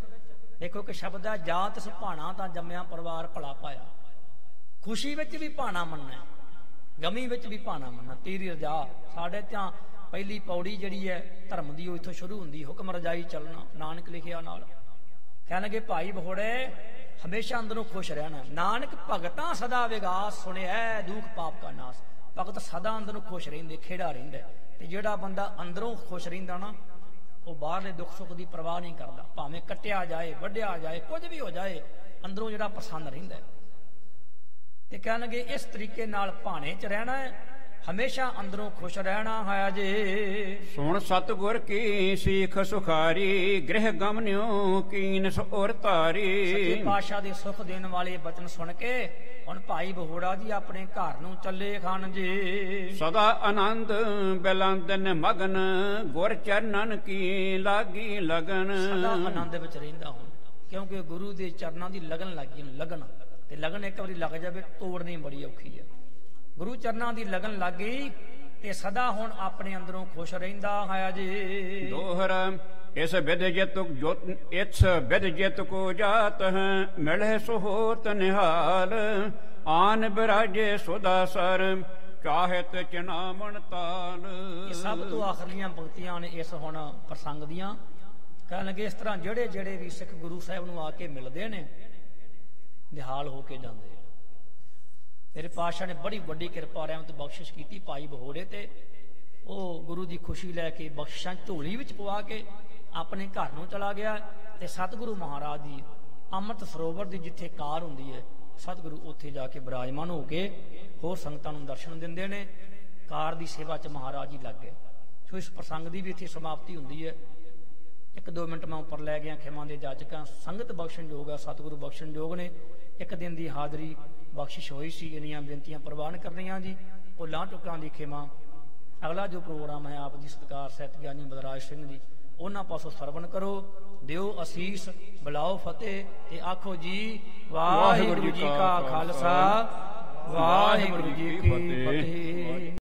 ਦੇਖੋ ਕਿ ਸ਼ਬਦ ਹੈ, ਜਾਤ ਸੁਭਾਣਾ ਤਾਂ ਜੰਮਿਆ ਪਰਿਵਾਰ ਭਲਾ ਪਾਇਆ। ਖੁਸ਼ੀ ਵਿੱਚ ਵੀ ਭਾਣਾ ਮੰਨਣਾ, ਗਮੀ ਵਿੱਚ ਵੀ ਭਾਣਾ ਮੰਨਣਾ। ਤੇਰੀ ਰਜਾ, ਸਾਡੇ ਤਾਂ ਪਹਿਲੀ ਪੌੜੀ ਜਿਹੜੀ ਹੈ ਧਰਮ ਦੀ ਉਹ ਇੱਥੋਂ ਸ਼ੁਰੂ ਹੁੰਦੀ, ਹੁਕਮ ਰਜਾਈ ਚੱਲਣਾ, ਨਾਨਕ ਲਿਖਿਆ ਨਾਲ। ਕਹਿਣਗੇ ਭਾਈ ਬਹੋੜੇ ਹਮੇਸ਼ਾ ਅੰਦਰੋਂ ਖੁਸ਼ ਰਹਿਣਾ। ਨਾਨਕ ਭਗਤਾਂ ਸਦਾ ਵਿਗਾਸ, ਸੁਣਿਆ ਦੁੱਖ ਪਾਪ ਕਾ ਨਾਸ। ਭਗਤ ਸਦਾ ਅੰਦਰੋਂ ਖੁਸ਼ ਰਹਿੰਦੇ, ਖੇੜਾ ਰਹਿੰਦਾ। ਤੇ ਜਿਹੜਾ ਬੰਦਾ ਅੰਦਰੋਂ ਖੁਸ਼ ਰਹਿੰਦਾ ਨਾ, ਉਹ ਬਾਹਰਲੇ ਦੁੱਖ ਸੁੱਖ ਦੀ ਪਰਵਾਹ ਨਹੀਂ ਕਰਦਾ, ਭਾਵੇਂ ਕੱਟਿਆ ਜਾਏ, ਵੱਢਿਆ ਜਾਏ, ਕੁਝ ਵੀ ਹੋ ਜਾਏ, ਅੰਦਰੋਂ ਜਿਹੜਾ ਪ੍ਰਸੰਨ ਰਹਿੰਦਾ। ਤੇ ਕਹਿਣਗੇ ਇਸ ਤਰੀਕੇ ਨਾਲ ਭਾਣੇ 'ਚ ਰਹਿਣਾ ਹੈ, ਹਮੇਸ਼ਾ ਅੰਦਰੋਂ ਖੁਸ਼ ਰਹਿਣਾ ਹੈ ਜੀ। ਸੁਣ ਸਤਿਗੁਰ ਕੀ ਸੀਖ ਸੁਖਾਰੀ, ਗ੍ਰਹਿ ਗਮਨਿਓ ਕੀਨ ਸੁਰ ਧਾਰੀ। ਸੱਚੇ ਪਾਤਸ਼ਾਹ ਦੇ ਸੁਖ ਦੇਣ ਵਾਲੇ ਬਚਨ ਸੁਣ ਕੇ ਹੁਣ ਭਾਈ ਬਹੋੜਾ ਜੀ ਆਪਣੇ ਘਰ ਨੂੰ ਚੱਲੇ ਖਾਨ ਜੀ। ਸਦਾ ਆਨੰਦ ਬਿਲੰਦਨ ਮਗਨ, ਗੁਰ ਚਰਨਨ ਕੀ ਲਾਗੀ ਲਗਨ। ਸਦਾ ਆਨੰਦ ਵਿੱਚ ਰਹਿੰਦਾ ਹੁਣ, ਕਿਉਂਕਿ ਗੁਰੂ ਦੇ ਚਰਨਾਂ ਦੀ ਲਗਨ ਲੱਗੀ। ਲਗਨ ਤੇ ਲਗਨ ਇੱਕ ਵਾਰੀ ਲੱਗ ਜਾਵੇ ਤੋੜਨੀ ਬੜੀ ਔਖੀ ਹੈ। ਗੁਰੂ ਚਰਨਾਂ ਦੀ ਲਗਨ ਲੱਗ ਗਈ ਤੇ ਸਦਾ ਹੁਣ ਆਪਣੇ ਅੰਦਰੋਂ ਖੁਸ਼ ਰਹਿੰਦਾ ਹੈ ਜੀ। ਦੋਹਰਾ इस विध जित को जात है मिले सुहोत निहाल आन बिराजे सुदासर ਚਾਹਤ ਚਨਾਮਣ ਤਾਲ। ਇਹ ਸਭ ਤੋਂ ਆਖਰੀਆਂ ਪੰਕਤੀਆਂ ਨੇ ਇਸ ਹੁਣ ਪ੍ਰਸੰਗ ਦੀਆਂ। ਕਹਿਣ ਲੱਗੇ ਇਸ ਤਰ੍ਹਾਂ ਜਿਹੜੇ ਜਿਹੜੇ ਵੀ ਸਿੱਖ ਗੁਰੂ ਸਾਹਿਬ ਨੂੰ ਆ ਕੇ ਮਿਲਦੇ ਨੇ ਨਿਹਾਲ ਹੋ ਕੇ ਜਾਂਦੇ ਆ। ਮੇਰੇ ਪਾਤਸ਼ਾਹ ਨੇ ਬੜੀ ਵੱਡੀ ਕਿਰਪਾ ਰਹਿਮਤ ਬਖਸ਼ਿਸ਼ ਕੀਤੀ ਭਾਈ ਬਹੋੜੇ ਤੇ। ਉਹ ਗੁਰੂ ਦੀ ਖੁਸ਼ੀ ਲੈ ਕੇ ਬਖਸ਼ਿਸ਼ਾਂ ਝੋਲੀ ਵਿੱਚ ਪਵਾ ਕੇ ਆਪਣੇ ਘਰ ਨੂੰ ਚਲਾ ਗਿਆ ਤੇ ਸਤਿਗੁਰੂ ਮਹਾਰਾਜ ਦੀ ਅੰਮ੍ਰਿਤ ਸਰੋਵਰ ਦੀ ਜਿੱਥੇ ਕਾਰ ਹੁੰਦੀ ਹੈ ਸਤਿਗੁਰੂ ਉੱਥੇ ਜਾ ਕੇ ਬਿਰਾਜਮਾਨ ਹੋ ਕੇ ਹੋਰ ਸੰਗਤਾਂ ਨੂੰ ਦਰਸ਼ਨ ਦਿੰਦੇ ਨੇ। ਕਾਰ ਦੀ ਸੇਵਾ 'ਚ ਮਹਾਰਾਜ ਹੀ ਲੱਗ ਗਏ। ਸੋ ਇਸ ਪ੍ਰਸੰਗ ਦੀ ਵੀ ਇੱਥੇ ਸਮਾਪਤੀ ਹੁੰਦੀ ਹੈ। 1-2 ਮਿੰਟ ਮੈਂ ਉੱਪਰ ਲੈ ਗਿਆ। ਖਿਮਾ ਦੇ ਜਾਚਕਾਂ ਸੰਗਤ ਬਖਸ਼ਣਯੋਗ ਆ, ਸਤਿਗੁਰੂ ਬਖਸ਼ਣਯੋਗ ਨੇ। ਇੱਕ ਦਿਨ ਦੀ ਹਾਜ਼ਰੀ ਬਖਸ਼ਿਸ਼ ਹੋਈ ਸੀ। ਇੰਨੀਆਂ ਬੇਨਤੀਆਂ ਪ੍ਰਵਾਨ ਕਰਨੀਆਂ ਜੀ। ਭੁੱਲਾਂ ਚੁੱਕਾਂ ਦੀ ਖਿਮਾ। ਅਗਲਾ ਜੋ ਪ੍ਰੋਗਰਾਮ ਹੈ ਆਪ ਜੀ ਸਤਿਕਾਰ ਸਹਿਤ ਗਿਆਨੀ ਬਲਰਾਜ ਸਿੰਘ ਜੀ ਉਹਨਾਂ ਪਾਸੋਂ ਸਰਵਣ ਕਰੋ। ਦਿਓ ਅਸੀਸ, ਬੁਲਾਓ ਫਤਿਹ ਤੇ ਆਖੋ ਜੀ ਵਾਹਿਗੁਰੂ ਜੀ ਕਾ ਖਾਲਸਾ ਵਾਹਿਗੁਰੂ ਜੀ ਕੀ ਫਤਿਹ।